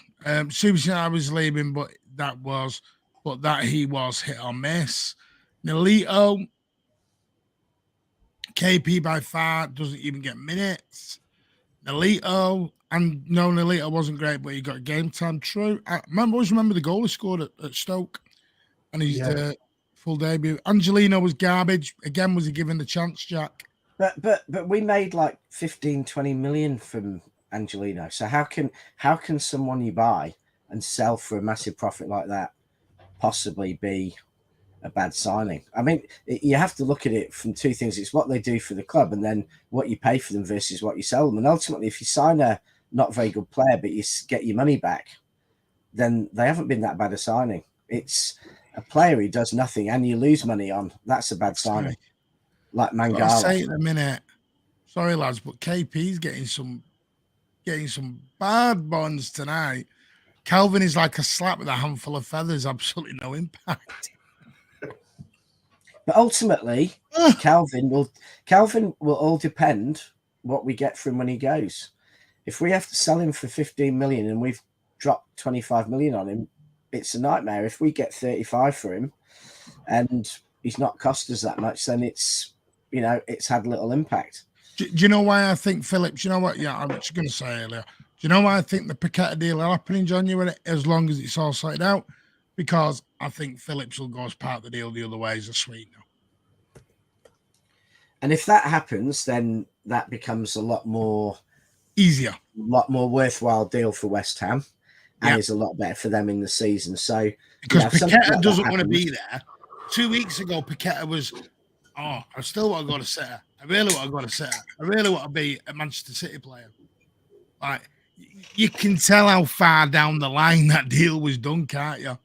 Super I was leaving, but that he was hit or miss. Nolito, KP by far doesn't even get minutes. Nolito wasn't great, but he got game time. True. I always remember the goal he scored at Stoke and his full debut. Angelino was garbage. Again, was he given the chance, Jack? But we made like 15, 20 million from Angelino. So how can someone you buy and sell for a massive profit like that possibly be a bad signing? I mean, you have to look at it from 2 things. It's what they do for the club, and then what you pay for them versus what you sell them. And ultimately, if you sign a not very good player, but you get your money back, then they haven't been that bad a signing. It's a player who does nothing and you lose money on. That's a bad signing. Like Mangala. I'll say it in a minute. Sorry, lads, but KP's getting some bad bonds tonight. Calvin is like a slap with a handful of feathers, absolutely no impact. But ultimately, Calvin will all depend what we get from when he goes. If we have to sell him for 15 million and we've dropped 25 million on him, it's a nightmare. If we get 35 for him and he's not cost us that much, then it's had little impact. Do you know why I think Phillips? You know what? Yeah, I was going to say earlier. Do you know why I think the Paqueta deal will happen in January, as long as it's all sorted out? Because I think Phillips will go as part of the deal the other way as a sweetener. And if that happens, then that becomes a lot more worthwhile deal for West Ham, and is a lot better for them in the season. So because Paqueta doesn't want to be there. 2 weeks ago, Paqueta was, I still want to go to City. I really want to go to City. I really want to be a Manchester City player. Like, you can tell how far down the line that deal was done, can't you?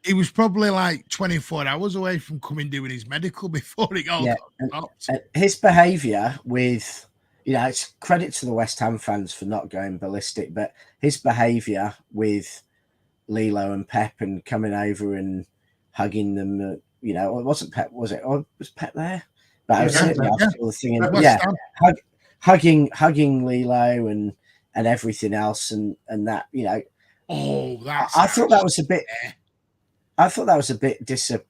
he was probably like 24 hours away from coming doing his medical before he got stopped. And his behaviour with, it's credit to the West Ham fans for not going ballistic, but his behaviour with Lilo and Pep and coming over and hugging them, it wasn't Pep, was it? Or was Pep there? But I was certainly still thinking, hugging Lilo and everything else, and that, I thought that was a bit. I thought that was a bit disappointing.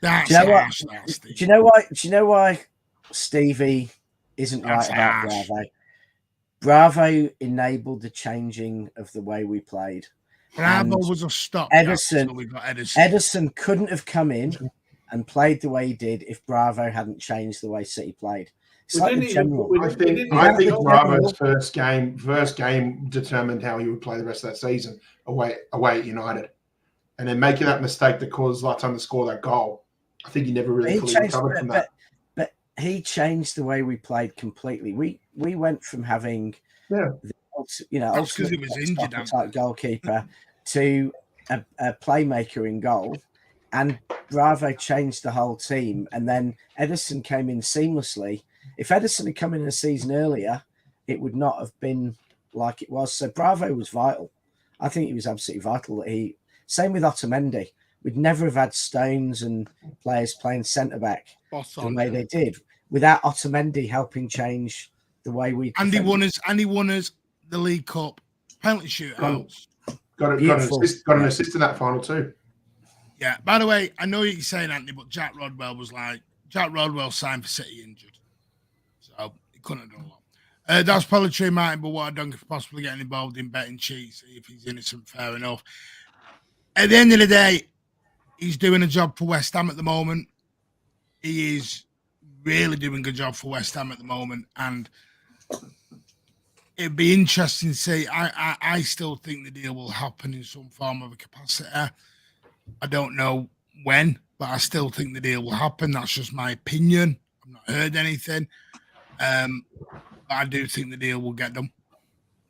That's do you know why? Do you know why Stevie isn't right about Bravo? Bravo enabled the changing of the way we played. Bravo was a stop. Edison couldn't have come in and played the way he did if Bravo hadn't changed the way City played. It's like the general. I think Bravo's first game determined how he would play the rest of that season away at United, and then making that mistake that caused Zlatan to score that goal. I think he never really fully recovered from that. But he changed the way we played completely. We went from having because he was injured type goalkeeper to a playmaker in goal, and Bravo changed the whole team, and then Edison came in seamlessly. If Edison had come in a season earlier, it would not have been like it was. So Bravo was vital. I think he was absolutely vital. Same with Otamendi. We'd never have had Stones and players playing centre back the way they did without Otamendi helping change the way we. And he won us the League Cup penalty shootouts. Got an assist in that final too. Yeah. By the way, I know you're saying, Anthony, but Jack Rodwell signed for City injured. So he couldn't have done a lot. That's probably true, Martin, but what I've done could possibly getting involved in betting cheats. If he's innocent, fair enough. At the end of the day, he's doing a job for West Ham at the moment. He is really doing a job for West Ham at the moment. And it'd be interesting to see. I still think the deal will happen in some form of a capacity. I don't know when, but I still think the deal will happen. That's just my opinion. I've not heard anything. But I do think the deal will get done.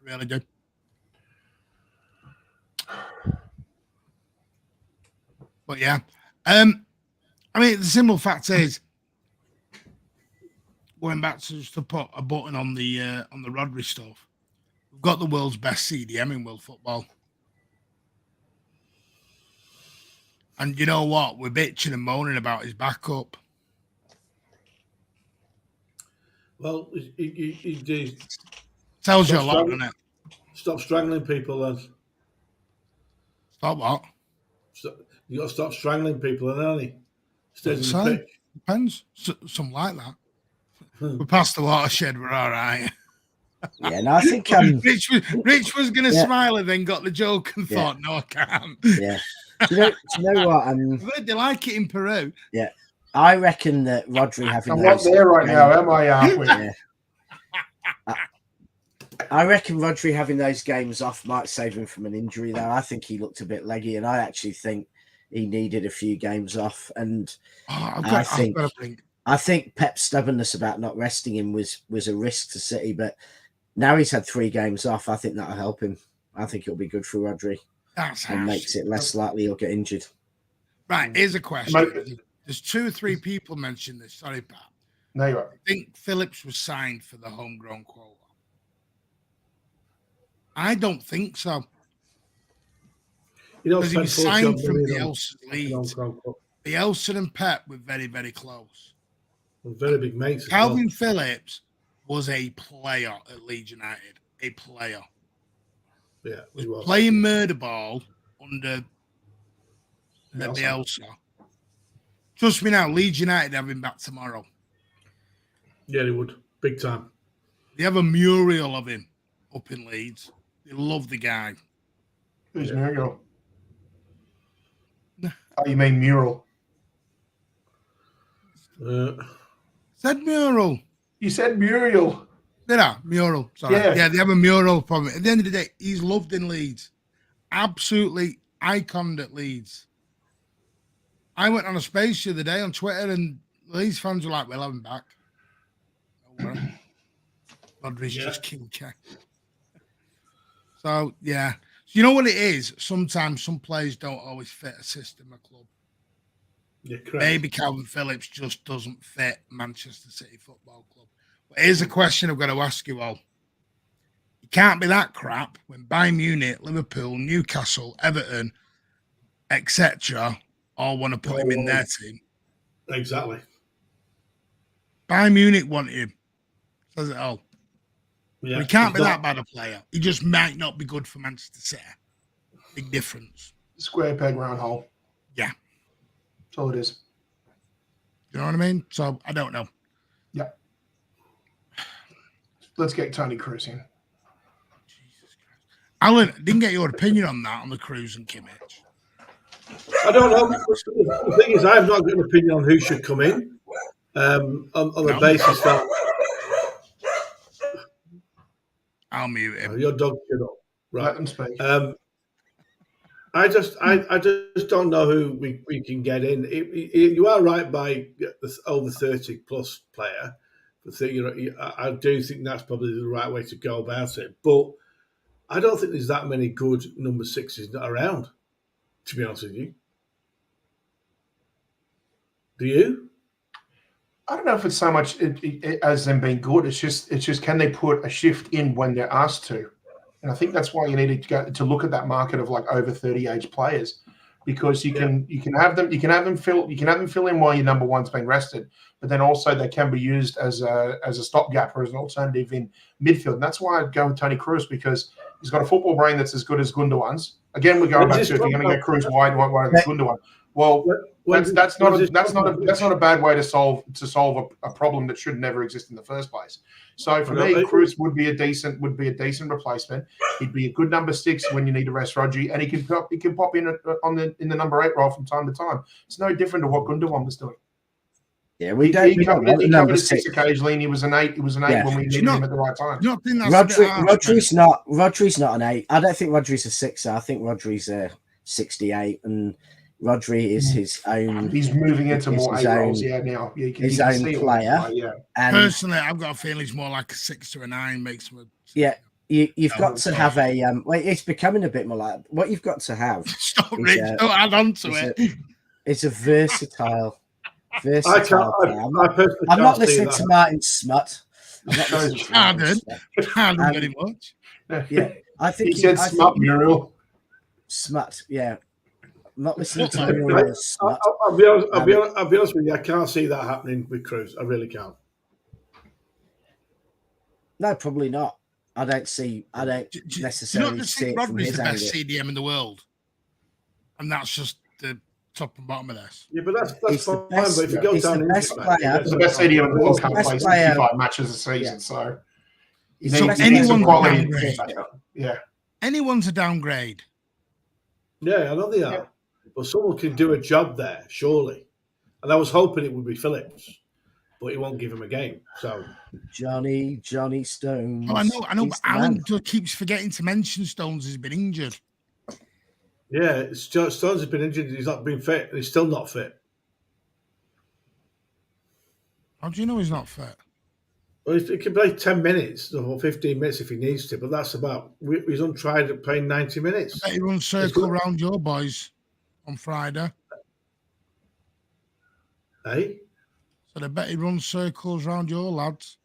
I really do. But yeah. I mean, the simple fact is, going back to just to put a button on the Rodri stuff, we've got the world's best CDM in world football. And you know what? We're bitching and moaning about his backup. Well, he tells you a lot, doesn't it? Stop strangling people, then. Stop what? You got to stop strangling people, then, he stays in the pitch. Depends. Something like that. We're past the watershed. We're all right. Yeah, no, I think Rich was going to smile and then got the joke and thought, no, I can't. Yeah. Do you know what? They like it in Peru. Yeah. I reckon that Rodri having I'm not there right now, am I? Yeah. I reckon Rodri having those games off might save him from an injury, though. I think he looked a bit leggy, and I actually think he needed a few games off. And I think Pep's stubbornness about not resting him was a risk to City, but now he's had 3 games off. I think that'll help him. I think it'll be good for Rodri. And makes it less likely he'll get injured. Right, here's a question. There's 2 or 3 people mentioned this. Sorry, Pat. No, you're right. I think Phillips was signed for the homegrown quota. I don't think so. Because he was signed from Bielsa's Leeds. Bielsa and Pep were very, very close. Very big mates. Calvin Phillips was a player at Leeds United. A player. Yeah, he was. Playing murder ball under Bielsa. Trust me now, Leeds United have him back tomorrow. Yeah, they would. Big time. They have a mural of him up in Leeds. They love the guy. Who's Muriel? Oh, you mean mural? Said mural. You said Muriel. Did I? Mural. Sorry. Yeah, they have a mural from it. At the end of the day, he's loved in Leeds. Absolutely iconed at Leeds. I went on a space the other day on Twitter, and Leeds fans were like, we'll have him back. Rodri's just king cat. So, yeah. You know what it is? Sometimes some players don't always fit a system or club. Yeah, correct. Maybe Calvin Phillips just doesn't fit Manchester City Football Club. But here's a question I've got to ask you all. You can't be that crap when Bayern Munich, Liverpool, Newcastle, Everton, etc. all want to put him in their team. Exactly. Bayern Munich want him. Says it all. Yeah, But he can't be that bad a player. He just might not be good for Manchester City. Big difference. Square peg, round hole. Yeah. That's all it is. You know what I mean? So I don't know. Yeah. Let's get Tony Cruz in. Alan, didn't get your opinion on that, on the Cruz and Kimmich. I don't know. The thing is, I have not got an opinion on who should come in on the basis that I'll mute him. Your dog should up. Right. Let them speak. I just don't know who we can get in. You are right by the over 30 plus player. I do think that's probably the right way to go about it. But I don't think there's that many good number sixes around, to be honest with you. Do you? I don't know if it's so much as them being good. It's just can they put a shift in when they're asked to? And I think that's why you need to go to look at that market of like over 30 age players, because you can have them fill in while your number one's been rested, but then also they can be used as a stopgap or as an alternative in midfield. And that's why I'd go with Tony Cruz, because he's got a football brain that's as good as Gundogan's. Again, we're going back to if you're going to get Cruz wide than Gundogan. Well, that's not a bad way to solve a problem that should never exist in the first place. So for me, Cruz would be a decent replacement. He'd be a good number 6 when you need to rest Rodri, and he can pop in in the number 8 role from time to time. It's no different to what Gundogan was doing. Yeah, he covered a 6 occasionally, and he was an 8. He was an 8 when we needed him at the right time. Rodri's not an 8. I don't think Rodri's a 6. I think Rodri's a 68, and Rodri is his own. He's moving into more 8 roles, now. Yeah, his own player. And personally, I've got a feeling he's more like a 6 or a 9. Makes me. Yeah, you've got to have a. It's becoming a bit more like what you've got to have. Stop, Rich. Don't add on to it. It's a versatile. I'm not listening to Martin Smut. Pardon very much. Yeah, I think he said Smut Muriel. Smut, yeah. I'm not listening to Muriel Smut. I'll be honest with you. I can't see that happening with Cruz. I really can't. No, probably not. I don't necessarily see it from his the angle. best CDM in the world, and that's just the top and bottom of this. Yeah, but that's fine. But if you go down the best player, the best CDM in the world can't play 65 matches a season. So anyone's a downgrade. Yeah, I know they are. Yeah. But someone can do a job there, surely. And I was hoping it would be Phillips, but he won't give him a game. So Johnny Stones. Oh, I know, but Alan keeps forgetting to mention Stones has been injured. Yeah, Stones has been injured. He's not been fit. He's still not fit. How do you know he's not fit? Well, he can play 10 minutes or 15 minutes if he needs to, but that's about. He's untried at playing 90 minutes. I bet he runs circle around your boys on Friday. Hey? So I bet he runs circles around your lads.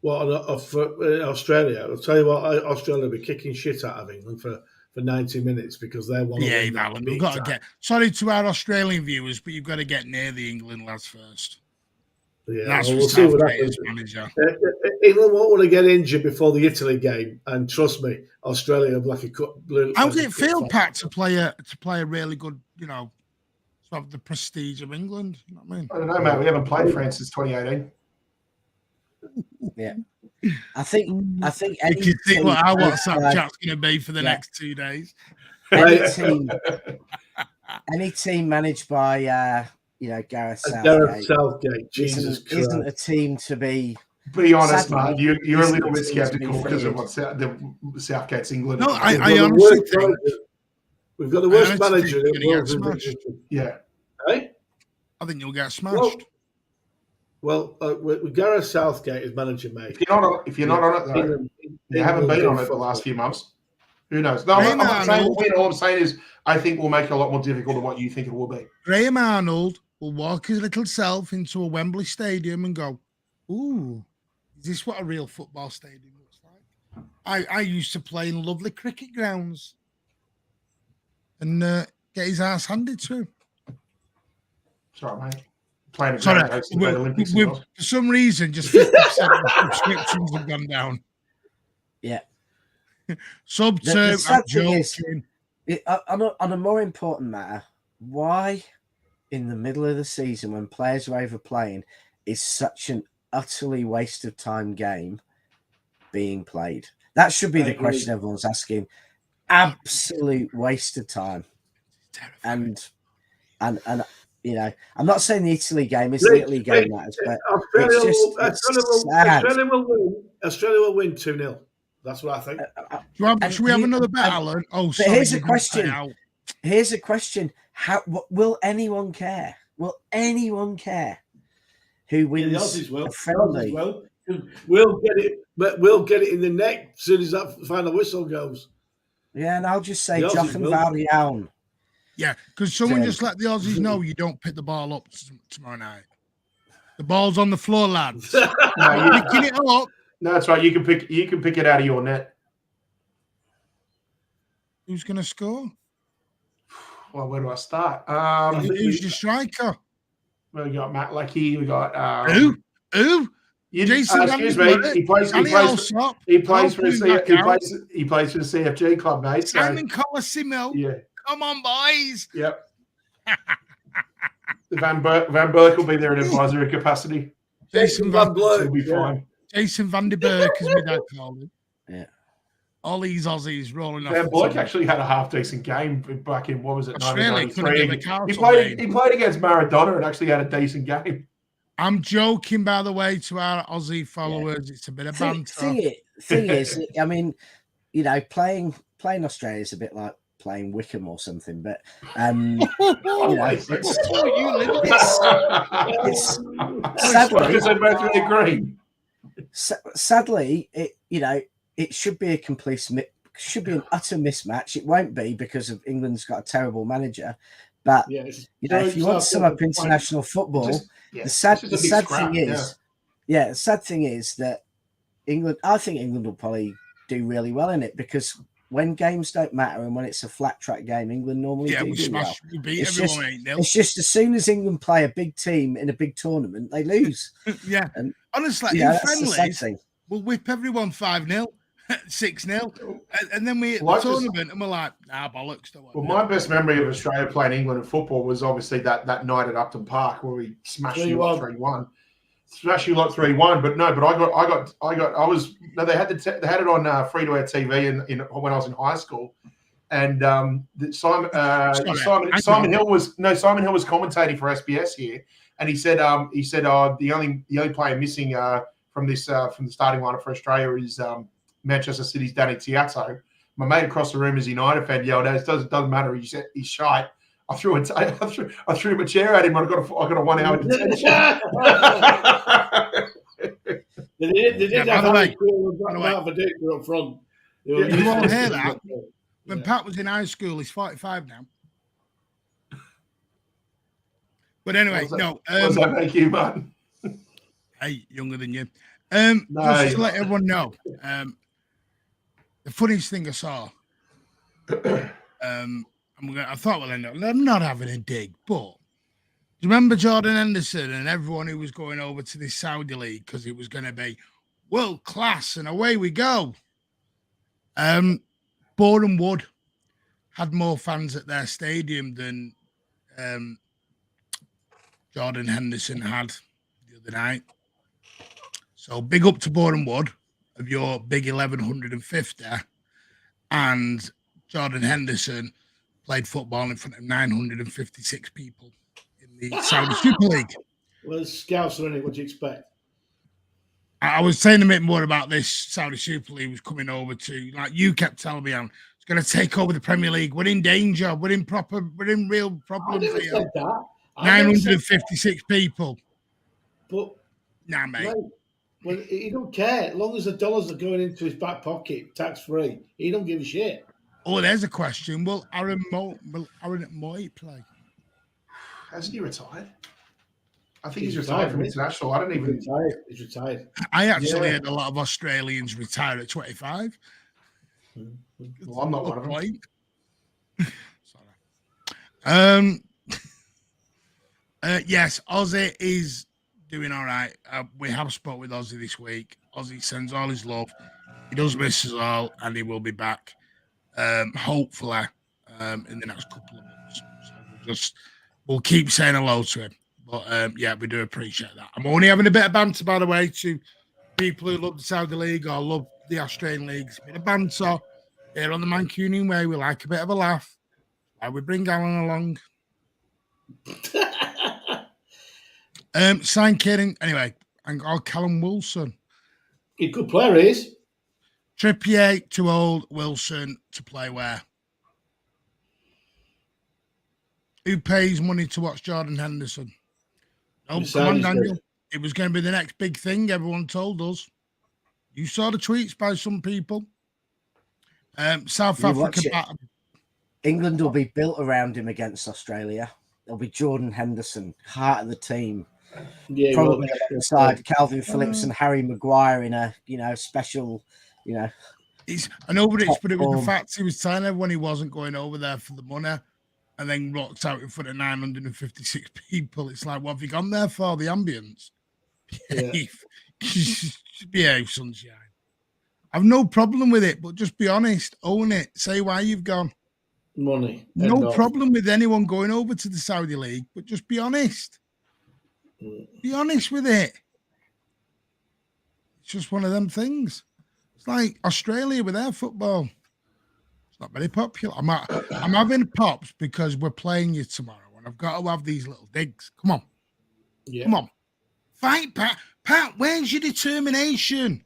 Well, in Australia, I'll tell you what, Australia will be kicking shit out of England for 90 minutes because they're one of them. Yeah, Alan, we've got to get. Sorry to our Australian viewers, but you've got to get near the England lads first. Yeah, that's we'll see what happens. England won't want to get injured before the Italy game, and trust me, Australia will black a blue. How does it feel, Pat, to play a really good, sort of the prestige of England? You know what I mean? I don't know, mate. We haven't played France since 2018. Yeah, I think. You can see what our WhatsApp chat's going to be for the next 2 days. Any team managed by Gareth Southgate, Jesus Christ, isn't a team to be. Be honest, man. You're a little bit skeptical because of what Southgate's England. No, I honestly think we've got the worst manager in the world. Yeah, hey, I think you'll get smashed. Well, with Gareth Southgate as manager, mate. If you're not on it, though, you haven't been on it the last few months. Who knows? No, I'm not saying Arnold. we'll win. All I'm saying is I think we'll make it a lot more difficult than what you think it will be. Graham Arnold will walk his little self into a Wembley stadium and go, "Ooh, is this what a real football stadium looks like? I used to play in lovely cricket grounds," and get his ass handed to him. Sorry, mate. Playing a Sorry, ground host in the Olympics. for some reason, just 50% of the subscriptions have gone down. Yeah. Sub The 2, I'm sad thing is, joking. on a more important matter, why in the middle of the season when players are overplaying is such an utterly waste of time game being played? That should be the question everyone's asking. Absolute waste of time. And you know, I'm not saying the Italy game is the Italy game matters, but Australia will win 2-0. That's what I think. Should we have another bet, Alan? Oh, but here's a question. Here's a question. Will anyone care? Will anyone care who wins a friendly? We'll get it, but we'll get it in the neck as soon as that final whistle goes. Yeah, and I'll just say Jochen Valdiaun. Yeah, because someone just let the Aussies know you don't pick the ball up tomorrow night. The ball's on the floor, lads. Picking it up. No, that's right. You can pick it out of your net. Who's going to score? Well, where do I start? Who's your striker? Well, we got Matt Leckie. We got Who? Jason excuse me. He plays for the CFG club, mate. So, Simon Colosimo. Yeah. Come on, boys. Yep. Van Berk will be there in advisory capacity. Jason Van Berk will be fine. Jason Van der Berg, as my dad called him. Yeah. All these Aussies rolling off. Van Berk actually had a half decent game back in, what was it, Australia 1993. He played against Maradona and actually had a decent game. I'm joking, by the way, to our Aussie followers. Yeah. It's a bit of banter. Thing is, I mean, you know, playing Australia is a bit like playing Wickham or something, but you know, it's sadly, it should be an utter mismatch. It won't be because of England's got a terrible manager, but if you want to sum up international football, the sad thing is that England. I think England will probably do really well in it because when games don't matter and when it's a flat track game, England normally do well. We beat everyone 8-0. It's just as soon as England play a big team in a big tournament, they lose. Yeah. And honestly, in friendlies, we'll whip everyone 5-0, 6-0. And then we hit the tournament and we're like, nah, bollocks. Well, my best memory of Australia playing England in football was obviously that night at Upton Park where we smashed you lot 3-1. Smash you lot 3-1, but they had it on free-to-air TV when I was in high school, and Simon Hill was commentating for SBS here, and he said the only player missing from the starting lineup for Australia is Manchester City's Danny Tiazzo. My mate across the room is a United fan yelled out, "It doesn't matter. He's shite." I threw him a chair at him. I got a 1 hour detention. They did have a up front. You won't hear that. When Pat was in high school, he's 45 now. But anyway, no. What's that make you, man? Hey, younger than you. Just to let everyone know, the funniest thing I saw. I thought we'll end up. I'm not having a dig, but do you remember Jordan Henderson and everyone who was going over to this Saudi league because it was going to be world class and away we go? Boreham Wood had more fans at their stadium than Jordan Henderson had the other night. So big up to Boreham Wood of your big 1150 and Jordan Henderson played football in front of 956 people in the Saudi Super League. Well, there's scouts on it. What do you expect? I was saying a bit more about this Saudi Super League was coming over to, like you kept telling me, it's going to take over the Premier League. We're in danger. We're in real problems here. 956 people. But nah, mate. Well, he don't care. As long as the dollars are going into his back pocket, tax free, he don't give a shit. Oh, there's a question. Will Aaron Moy play? Hasn't he retired? I think He's he's retired from retired, international. I don't He's even. retired. He's retired. I actually Yeah. had a lot of Australians retire at 25. Well, I'm not No one of them. point. Sorry. Yes, Ozzy is doing all right. We have spoke with Ozzy this week. Ozzy sends all his love. He does miss us all, and he will be back, hopefully, in the next couple of months. So we'll keep saying hello to him. But yeah, we do appreciate that. I'm only having a bit of banter, by the way, to people who love the Saudi League or love the Australian leagues. A bit of banter here on the Mancunian way. We like a bit of a laugh. We bring Alan along. Sign Kieran. Anyway, and Callum Wilson. He's a good player, he is. Trippier too old, Wilson to play where? Who pays money to watch Jordan Henderson? Oh, come on, Daniel. It was going to be the next big thing, everyone told us. You saw the tweets by some people. South Africa. England will be built around him against Australia. There'll be Jordan Henderson, heart of the team. Yeah, probably alongside Calvin Phillips and Harry Maguire in a special, I know, but it was the fact he was telling everyone he wasn't going over there for the money, and then rocked out in front of 956 people. It's like, what have you gone there for? The ambience? Behave, behave, sunshine. I've no problem with it, but just be honest, own it, say why you've gone. Money. No problem with anyone going over to the Saudi League, but just be honest. Be honest with it. It's just one of them things. It's like Australia with their football. It's not very popular. I'm having pops because we're playing you tomorrow, and I've got to have these little digs. Come on. Yeah. Come on. Fight, Pat. Pat, where's your determination?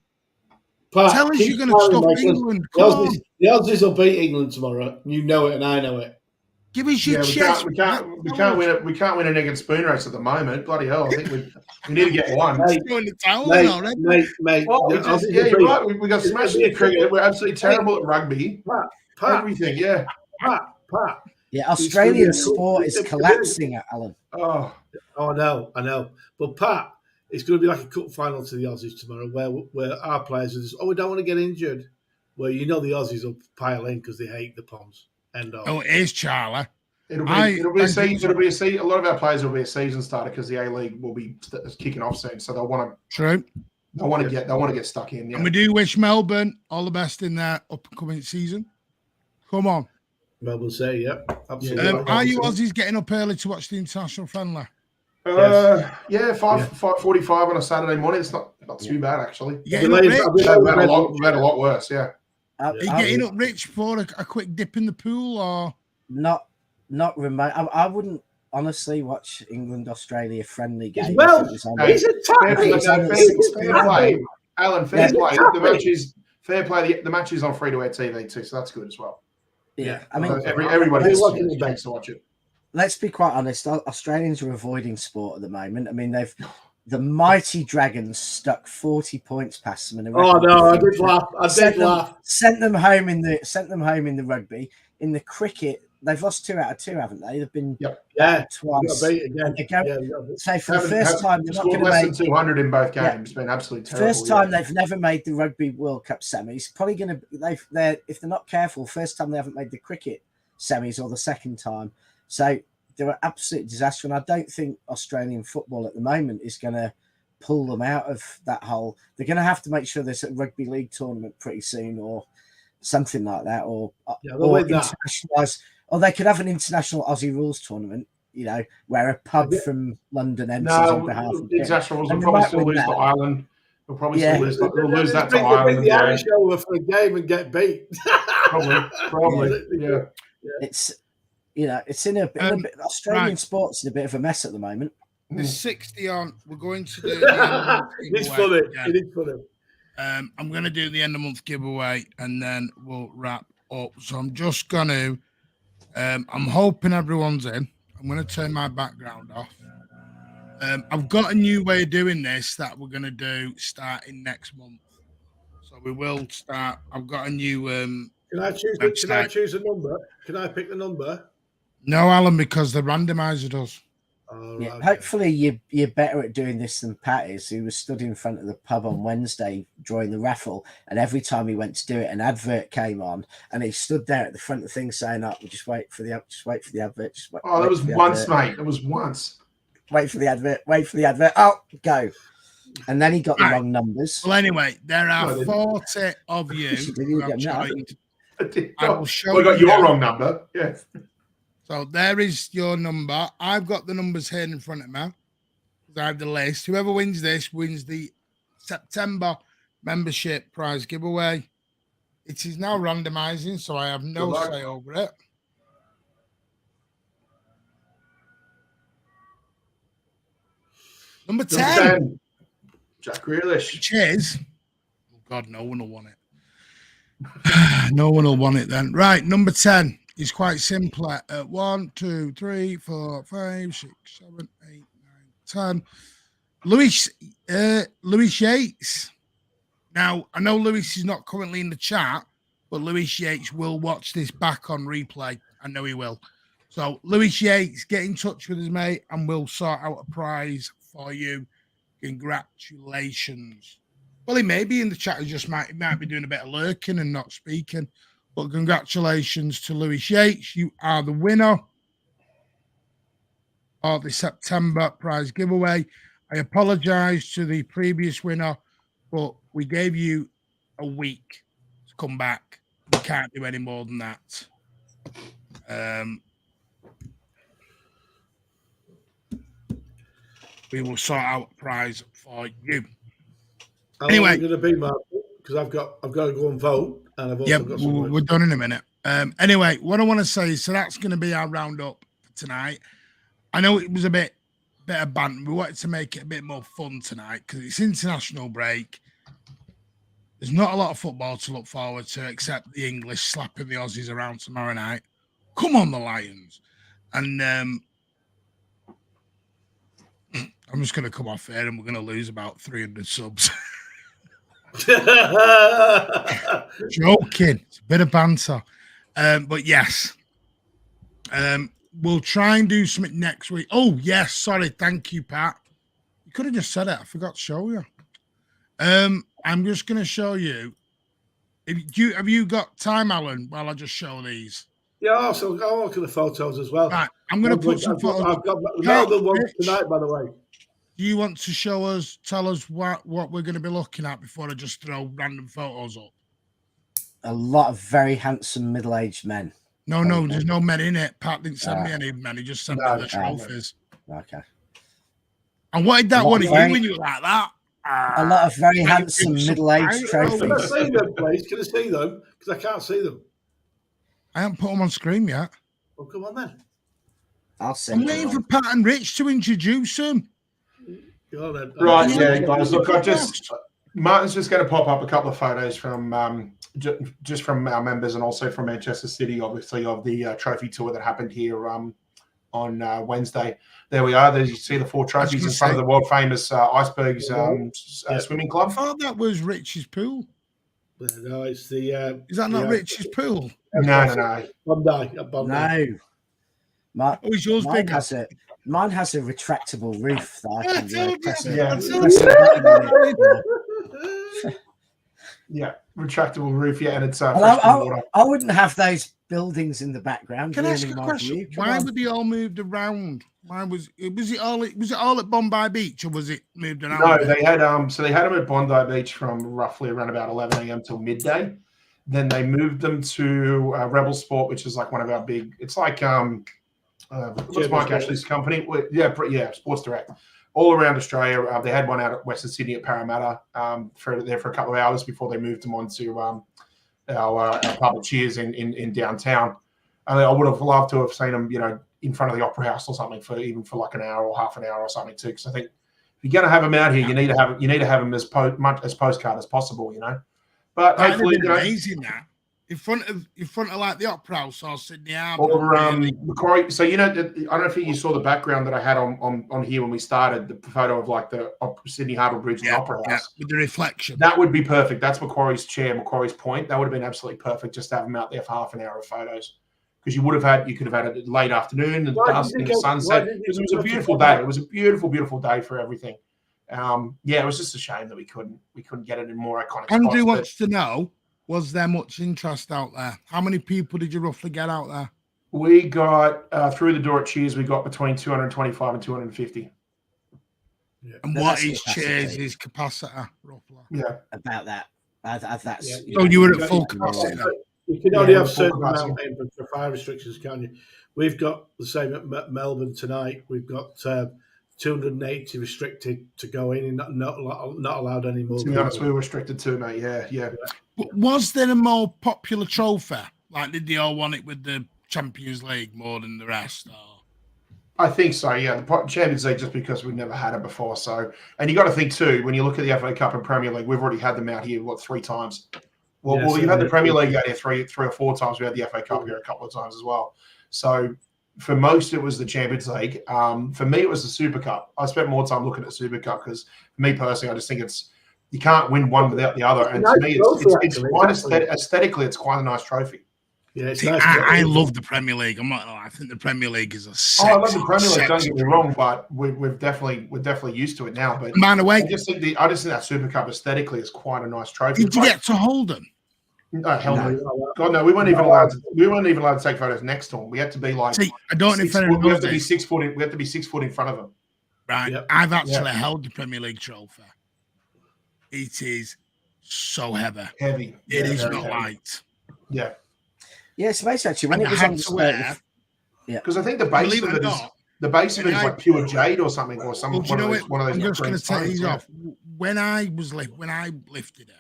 Pat, tell us you're going to stop England. The Aussies will beat England tomorrow. You know it, and I know it. Give us your chest. We can't win an egg and spoon race at the moment. Bloody hell! I think we need to get one. Mate, you're right. We got smashed in cricket. We're absolutely terrible at rugby. Pat, everything. Yeah. Pat. Yeah, Australian sport is collapsing, Alan. Oh, I know. But Pat, it's going to be like a cup final to the Aussies tomorrow, where our players are just, we don't want to get injured. Well, the Aussies will pile in because they hate the Poms. Oh, it is, Charlie. It'll be a season. A lot of our players will be a season starter because the A-League will be kicking off soon. So they'll want to. True. They want to get stuck in. Yeah. And we do wish Melbourne all the best in their upcoming season. Come on. Melbourne say, yeah, absolutely. Are you Aussies getting up early to watch the international friendly? Yeah, 5:45 on a Saturday morning. It's not too bad actually. We've had a lot worse. Yeah. Are you getting up, Rich, for a quick dip in the pool, or not remote? I wouldn't honestly watch England-Australia friendly game. Well, he's a fair play. Alan, fair play. The match is fair play. The match is on free-to-air TV too, so that's good as well. Yeah, I mean, everybody gets to watch it. Let's be quite honest. Australians are avoiding sport at the moment. I mean, the mighty Dragons stuck 40 points past them. I did laugh. Sent them home in the rugby. In the cricket, they've lost 2 out of 2, haven't they? They've been twice. So for the first time, they're not going to less than 200 in both games. It's been absolutely terrible. First time they've never made the Rugby World Cup semis. Probably going to. If they're not careful, first time they haven't made the cricket semis, or the second time. So they're an absolute disaster, and I don't think Australian football at the moment is going to pull them out of that hole. They're going to have to make sure there's a rugby league tournament pretty soon, or something like that, or internationalise. Or they could have an international Aussie rules tournament, where a pub from London enters on behalf of international rules. Will probably still lose to Ireland. We'll probably still lose. We'll lose that to Ireland. Bring the Irish over for a game and get beat. Probably. Yeah. It's it's in a bit. Australian sports in a bit of a mess at the moment. There's 60 on. We're going to do. It's funny. It is funny. I'm going to do the end of month giveaway, and then we'll wrap up. So I'm just going to. I'm hoping everyone's in. I'm going to turn my background off. I've got a new way of doing this that we're going to do starting next month. So we will start. I've got a new Can I choose? website. Can I choose a number? Can I pick the number? No, Alan, because the randomizer does. Oh, Yeah, okay. hopefully you're better at doing this than Pat is, who was stood in front of the pub on Wednesday during the raffle, and every time he went to do it, an advert came on, and he stood there at the front of the thing saying, "Oh, just wait for the advert, just wait, Oh, there was once, mate. It was once. Wait for the advert, wait for the advert. Oh, go!" And then he got the wrong numbers. Well, anyway, there are 40 of you who have joined. I will show you. I got your wrong number. Yeah. So there is your number. I've got the numbers here in front of me. I have the list. Whoever wins this wins the September membership prize giveaway. It is now randomizing, so I have no say over it. Number 10. Jack Grealish. Which is, oh God, no one will want it. No one will want it then. Right, number 10 is quite simple. 1, 2, 3, 4, 5, 6, 7, 8, 9, 10. Lewis Yates. Now, I know Lewis is not currently in the chat, but Lewis Yates will watch this back on replay. I know he will. So, Lewis Yates, get in touch with us, mate, and we'll sort out a prize for you. Congratulations. Well, he may be in the chat. He might be doing a bit of lurking and not speaking. But congratulations to Lewis Yates. You are the winner of the September prize giveaway. I apologize to the previous winner, but we gave you a week to come back. We can't do any more than that. We will sort out a prize for you. Anyway, going to be, Mark, because I've got to go and vote, and I've also got some. We're done in a minute. Anyway, what I want to say is, so that's going to be our roundup for tonight. I know it was a bit of banter. We wanted to make it a bit more fun tonight because it's international break. There's not a lot of football to look forward to except the English slapping the Aussies around tomorrow night. Come on, the Lions. And I'm just going to come off here and we're going to lose about 300 subs. Joking. It's a bit of banter. But yes. We'll try and do something next week. Oh, yes. Sorry. Thank you, Pat. You could have just said it. I forgot to show you. I'm just going to show you. Have you got time, Alan, while I just show these? Yeah, I'll look at the photos as well. Right. I'm going to put some photos. I've got the one tonight, by the way. Do you want to tell us what we're going to be looking at before I just throw random photos up? A lot of very handsome middle-aged men. No, there's no men in it. Pat didn't send me any men. He just sent me the trophies. Okay. And what did that one of you when you were like that? A lot of very handsome middle-aged trophies. Can I see them, please? Can I see them? Because I can't see them. I haven't put them on screen yet. Well, come on then. I'll send I'm waiting for Pat and Rich to introduce them. Right, yeah, guys. Look, Martin's just going to pop up a couple of photos from just from our members and also from Manchester City, obviously, of the trophy tour that happened here on Wednesday. There we are. There you see the 4 trophies in front of the world famous Icebergs swimming club. I thought that was Rich's pool. No, it's the. Is that not Rich's pool? No. Bondi. No. Is yours bigger? Mine has a retractable roof that I can press Yeah, retractable roof. Yeah, and it's. I wouldn't have those buildings in the background. Can I ask a question? Why were they all moved around? Why was it all at Bondi Beach, or was it moved around? No, they had they had them at Bondi Beach from roughly around about 11 a.m. till midday. Then they moved them to Rebel Sport, which is like one of our big. It's like what's Mike Ashley's company? Yeah, Sports Direct. All around Australia. They had one out at Western Sydney at Parramatta for a couple of hours before they moved them on to our public cheers in downtown. And I would have loved to have seen them, in front of the Opera House or something for like an hour or half an hour or something too. Because I think if you're going to have them out here, you need to have them as much as postcard as possible, But hopefully, amazing that in front of like the Opera House or Sydney Harbour. Or Macquarie. So I don't know if you saw the background that I had on here when we started, the photo of like the Sydney Harbour Bridge and the Opera House with the reflection. That would be perfect. That's Macquarie's chair, Macquarie's Point. That would have been absolutely perfect just to have them out there for half an hour of photos. Because you could have had it late afternoon and dusk and the sunset. Because it was a beautiful day. It was a beautiful, beautiful day for everything. It was just a shame that we couldn't get it in more iconic Andrew spots, wants to know, was there much interest out there? How many people did you roughly get out there? We got through the door at Cheers, we got between 225 and 250. Yeah. And what is Cheers' capacity, roughly? Yeah. About that. That's So you were at full capacity then? You can only have certain amount for fire restrictions, can't you? We've got the same at Melbourne tonight. We've got 280 restricted to go in, and not allowed anymore. To be honest, we were restricted too, mate. Yeah. But was there a more popular trophy? Like, did they all want it with the Champions League more than the rest? Or? I think so, yeah. The Champions League, just because we've never had it before. So, and you got to think too, when you look at the FA Cup and Premier League, we've already had them out here, 3 times? Well, you had the Premier League out here three or four times. We had the FA Cup here a couple of times as well. So, for most, it was the Champions League. For me, it was the Super Cup. I spent more time looking at Super Cup because, for me personally, I just think you can't win one without the other. And to me, it's quite aesthetically, it's quite a nice trophy. Yeah, see, nice. I love the Premier League. I think the Premier League is a sexy, I love the Premier League. Don't get me wrong, but we're definitely used to it now. But man, away. I just think that Super Cup aesthetically is quite a nice trophy. Did you get to hold them? Hell no. God no, we weren't even allowed to take photos next to them. We had to be like, see, I don't know if anyone knows we have to be 6 foot. We have to be 6 foot in front of them. Right. Yep. I've actually held the Premier League trophy. It is so heavy. Heavy. It is not light. Yeah. Yeah, it's amazing actually. When it was on display, because I think the base of it is like pure jade or something, or some one of those. I'm just going to take these off. When I lifted it,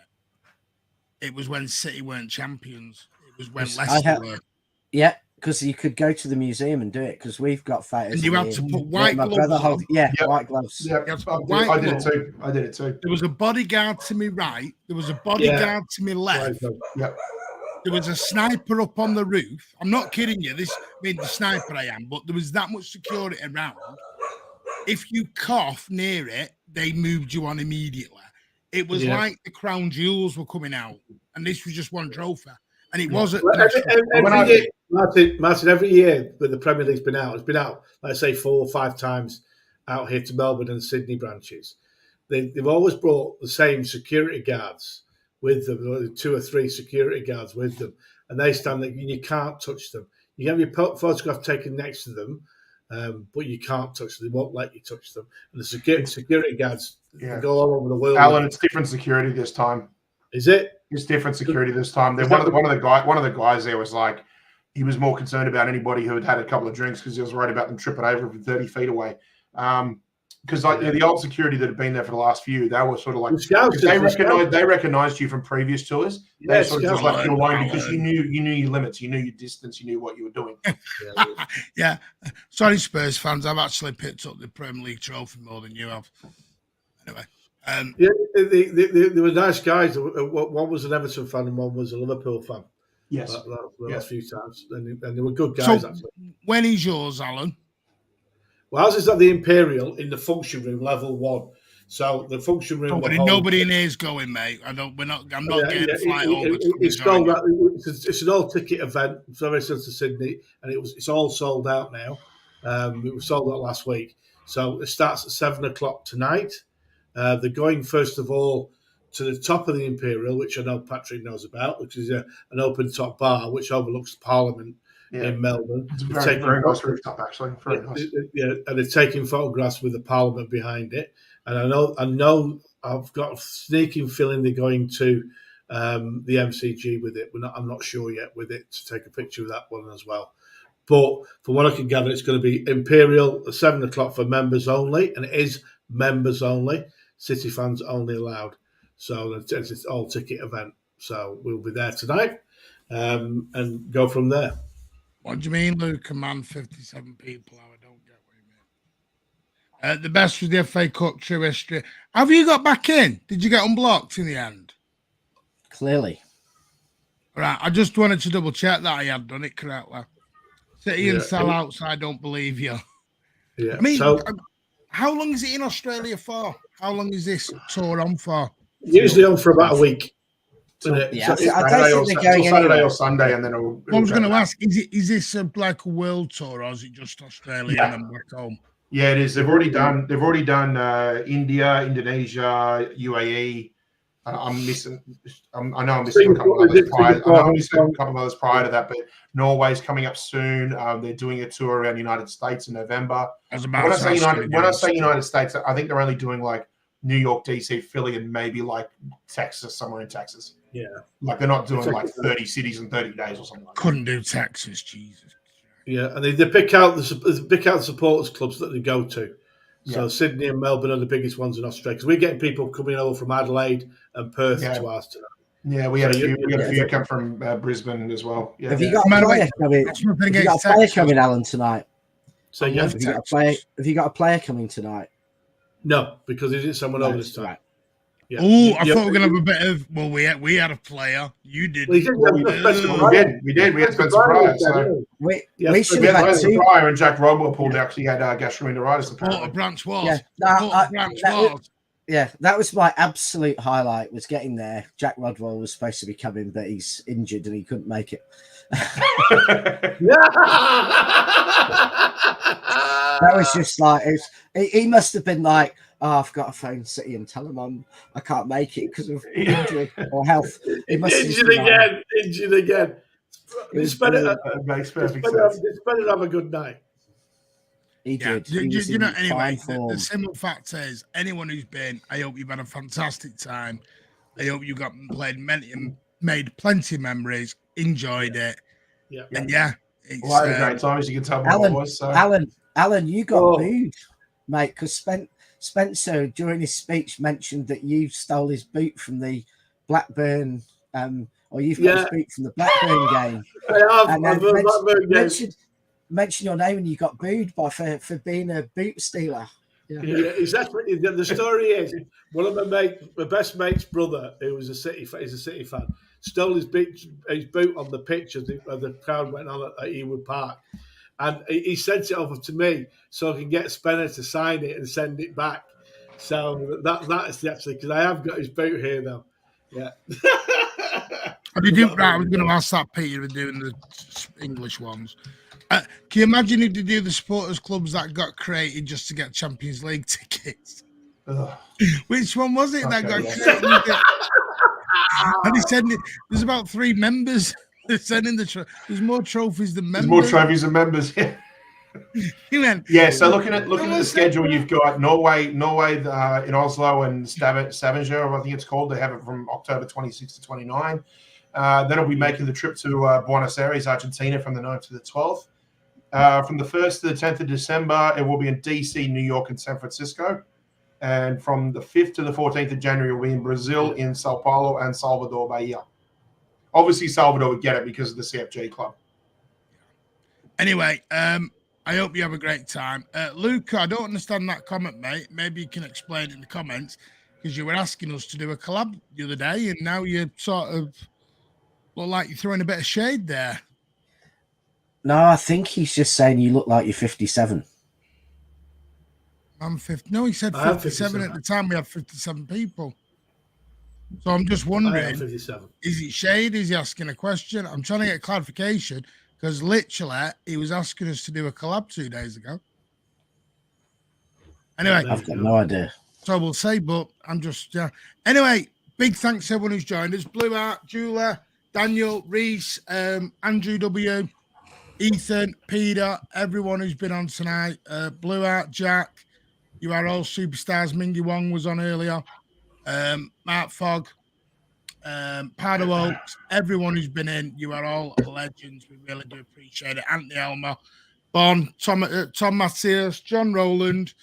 it was when City weren't champions. It was when Leicester were. Yeah, because you could go to the museum and do it because we've got fighters. And you had to put white gloves on. White gloves. Yeah, I did it too. There was a bodyguard to my right. There was a bodyguard to my left. Yeah. There was a sniper up on the roof. I'm not kidding you. The sniper I am, but there was that much security around. If you cough near it, they moved you on immediately. It was like the crown jewels were coming out, and this was just one trophy. And it wasn't. Martin, every year that the Premier League's been out, it's been out, let's say 4 or 5 times out here to Melbourne and Sydney branches. They've always brought the same security guards with them, 2 or 3 security guards with them, and they stand there, and you can't touch them. You have your photograph taken next to them, but you can't touch them. They won't let you touch them. And the security guards go all over the world. Alan, it's different security this time. Is it? It's different security this time. One of the guys there was like, he was more concerned about anybody who had a couple of drinks because he was worried about them tripping over from 30 feet away. Because the old security that had been there for the last few, they were sort of like they recognized you from previous tours. They sort of just left you alone because you knew your limits, you knew your distance, you knew what you were doing. Yeah. Sorry, Spurs fans, I've actually picked up the Premier League trophy more than you have. Anyway. There were nice guys. One was an Everton fan and one was a Liverpool fan. Yes. The last few times, and they were good guys. So actually. When is yours, Alan? Well, ours is at the Imperial in the function room, level 1. So the function room. Nobody in here is going, mate. I'm not getting a flight over. It's an all-ticket event from Everton to Sydney, and it's all sold out now. It was sold out last week, so it starts at 7:00 tonight. They're going first of all to the top of the Imperial, which I know Patrick knows about, which is an open-top bar which overlooks Parliament. In Melbourne. It's very nice rooftop, actually. Very nice. And they're taking photographs with the Parliament behind it. And I know I've got a sneaking feeling they're going to the MCG with it. I'm not sure yet with it to take a picture of that one as well. But from what I can gather, it's going to be Imperial at 7:00 for members only, and it is members only. City fans only allowed. So it's an all-ticket event. So we'll be there tonight and go from there. What do you mean, Luke? A man, 57 people. I don't get what you mean. The best was the FA Cup, true history. Have you got back in? Did you get unblocked in the end? Clearly. Right, I just wanted to double check that I had done it correctly. City and sellouts, I don't believe you. Yeah. I mean, so how long is it in Australia for? How long is this tour on for? usually on for about a week. Yeah, So I don't think they're going Saturday anywhere. or Sunday, and then it'll I was go going to back. ask, is this like a world tour, or is it just Australia Yeah. and then back home? Yeah, it is. They've already done India, Indonesia, UAE. I'm missing. I know I'm missing a couple of others prior. I know I'm missing a couple of others prior to that, but Norway's coming up soon. They're doing a tour around the United States in November. When I say United States, I think they're only doing like New York, DC, Philly, and maybe like Texas, somewhere in Texas. Yeah, like they're not doing like 30 cities in 30 days or something like that. Couldn't do Texas, Jesus. Yeah, and they pick out the supporters clubs that they go to. So Sydney and Melbourne are the biggest ones in Australia because we're getting people coming over from Adelaide and Perth to ours tonight. Yeah, we had a few come from Brisbane as well. Yeah. Have you got a player coming? Have you got a player coming, Alan, tonight? So have you got a player coming tonight? No, because there isn't someone over this time. Right. Yeah. Oh, I thought we were gonna have a bit of. Well, we had a player. You did. We did. We had Spencer Pryor. So we should have had Spencer Pryor and Jack Rodwell actually had gastroenteritis. Porter Branch was. Yeah, that was my absolute highlight. Was getting there. Jack Rodwell was supposed to be coming, but he's injured and he couldn't make it. That was just like he must have been like, oh, I've got to phone City and tell them I can't make it because of injury or health. Injured again. It's better have a good night. He did. Anyway, the simple fact is, anyone who's been, I hope you've had a fantastic time. I hope you made plenty of memories, enjoyed it. Yeah. And it's I had a great time, as you can tell by my voice. So. Alan, you got booed, mate, because Spencer during his speech mentioned that you stole his boot from the Blackburn, or you've got his boot from the Blackburn game. I have. Mention your name and you got booed for being a boot stealer. Yeah, exactly. The story is one of my best mate's brother, who was is a City fan, stole his boot on the pitch as the crowd went on at Ewood Park, and he sent it over to me so I can get Spencer to sign it and send it back. So that is actually because I have got his boot here though. Yeah. I was going to ask that, Peter, doing the English ones. Can you imagine if they do the supporters clubs that got created just to get Champions League tickets? Which one was it that got created? And he said there's about 3 members. They're sending there's more trophies than members. There's more trophies than members. Yeah. So looking at the schedule, you've got Norway in Oslo and Stavanger, I think it's called. They have it from October 26 to 29. Then we'll be making the trip to Buenos Aires, Argentina, from the 9th to the 12th. From the 1st to the 10th of December, it will be in DC, New York, and San Francisco. And from the 5th to the 14th of January, we'll be in Brazil, in Sao Paulo, and Salvador Bahia. Obviously, Salvador would get it because of the CFG club. Anyway, I hope you have a great time. Luca, I don't understand that comment, mate. Maybe you can explain it in the comments, because you were asking us to do a collab the other day, and now you're sort of look like you're throwing a bit of shade there. No, I think he's just saying you look like you're 57. I'm 50. No, he said 57 at the time. We had 57 people. So I'm just wondering, is it shade? Is he asking a question? I'm trying to get clarification because literally he was asking us to do a collab 2 days ago. Anyway, I've got no idea. So we'll say, but I'm just anyway. Big thanks to everyone who's joined us: Blue Art, Julia, Daniel, Reese, Andrew W, Ethan, Peter, everyone who's been on tonight. Blue Art, Jack, you are all superstars. Mingy Wong was on earlier. Mark Fogg, Pardo Oaks, everyone who's been in, you are all legends. We really do appreciate it. Anthony Elmer, Bon, Tom Matthias, John Rowland,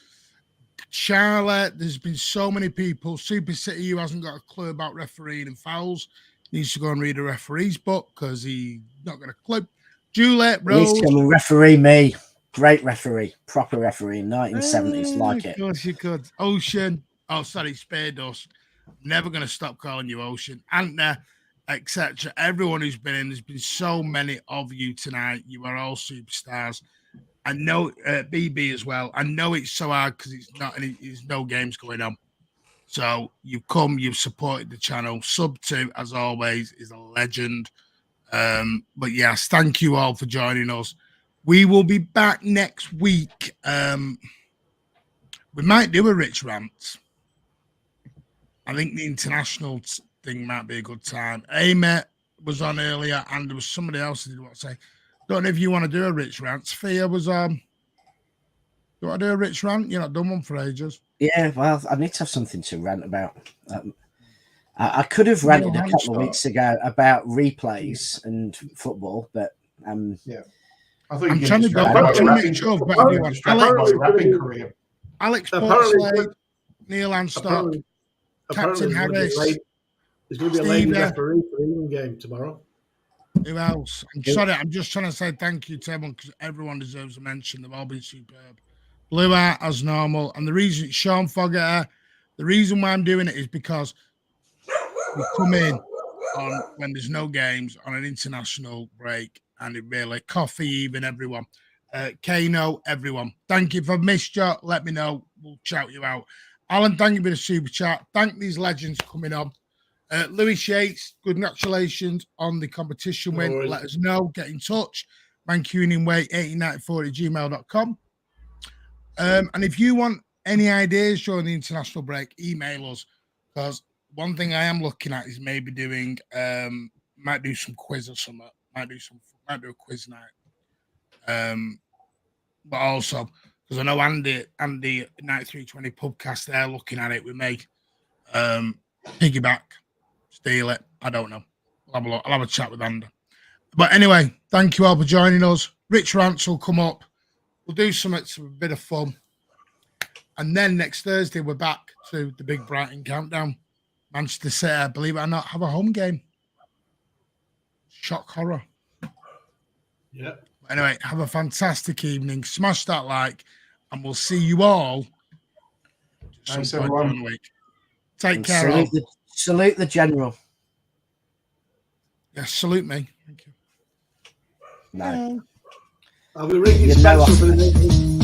Charlotte. There's been so many people. Super City, who hasn't got a clue about refereeing and fouls, needs to go and read a referee's book because he's not got a clue. Juliet Rose. He's going to referee me. Great referee. Proper referee. 1970s. Like it. Of course you could. Ocean. Oh, sorry. Spare Dust. Never going to stop calling you Ocean. Antna. etc. Everyone who's been in, there's been so many of you tonight. You are all superstars. I know BB as well. I know it's so hard because there's no games going on. So you've come, you've supported the channel. Sub2, as always, is a legend. But yes, thank you all for joining us. We will be back next week. We might do a Rich rant. I think the international thing might be a good time. Amy was on earlier, and there was somebody else who did what say. Don't know if you want to do a Rich rant. Sophia was you want to do a Rich rant? You're not done one for ages. Yeah, well, I need to have something to rant about. I could have ranted a couple of weeks ago about replays and football, but yeah. I think I'm trying to go. Alex Portslade, Neil Anstock, Captain Harris. There's going to be a lady referee for the England game tomorrow. Who else? I'm sorry, I'm just trying to say thank you to everyone because everyone deserves a mention. They've all been superb. Blue Art as normal. And the reason, Sean Fogarty, the reason why I'm doing it is because we come in on when there's no games on an international break, and it really coffee even everyone. Kano, everyone. Thank you. If I've missed you, let me know. We'll shout you out. Alan, thank you for the super chat. Thank these legends coming on. Lewis Yates, congratulations on the competition win. Let us know. Get in touch. Mancunian Way 1894@gmail.com. And if you want any ideas during the international break, email us, because one thing I am looking at is maybe doing might do some quiz or something. Might do a quiz night. But also because I know Andy 9320 Pubcast, they're looking at it with me. Piggyback, steal it. I don't know. I'll have a chat with Andy. But anyway, thank you all for joining us. Rich rants will come up. We'll do something, a bit of fun. And then next Thursday, we're back to the big Brighton countdown. Manchester City, believe it or not, have a home game. Shock horror. Yeah. Anyway, have a fantastic evening. Smash that like, and we'll see you all. Thanks, everyone. Take care. Salute the general. Yes, salute me. Thank you. No. I'll be ringing Spencer for the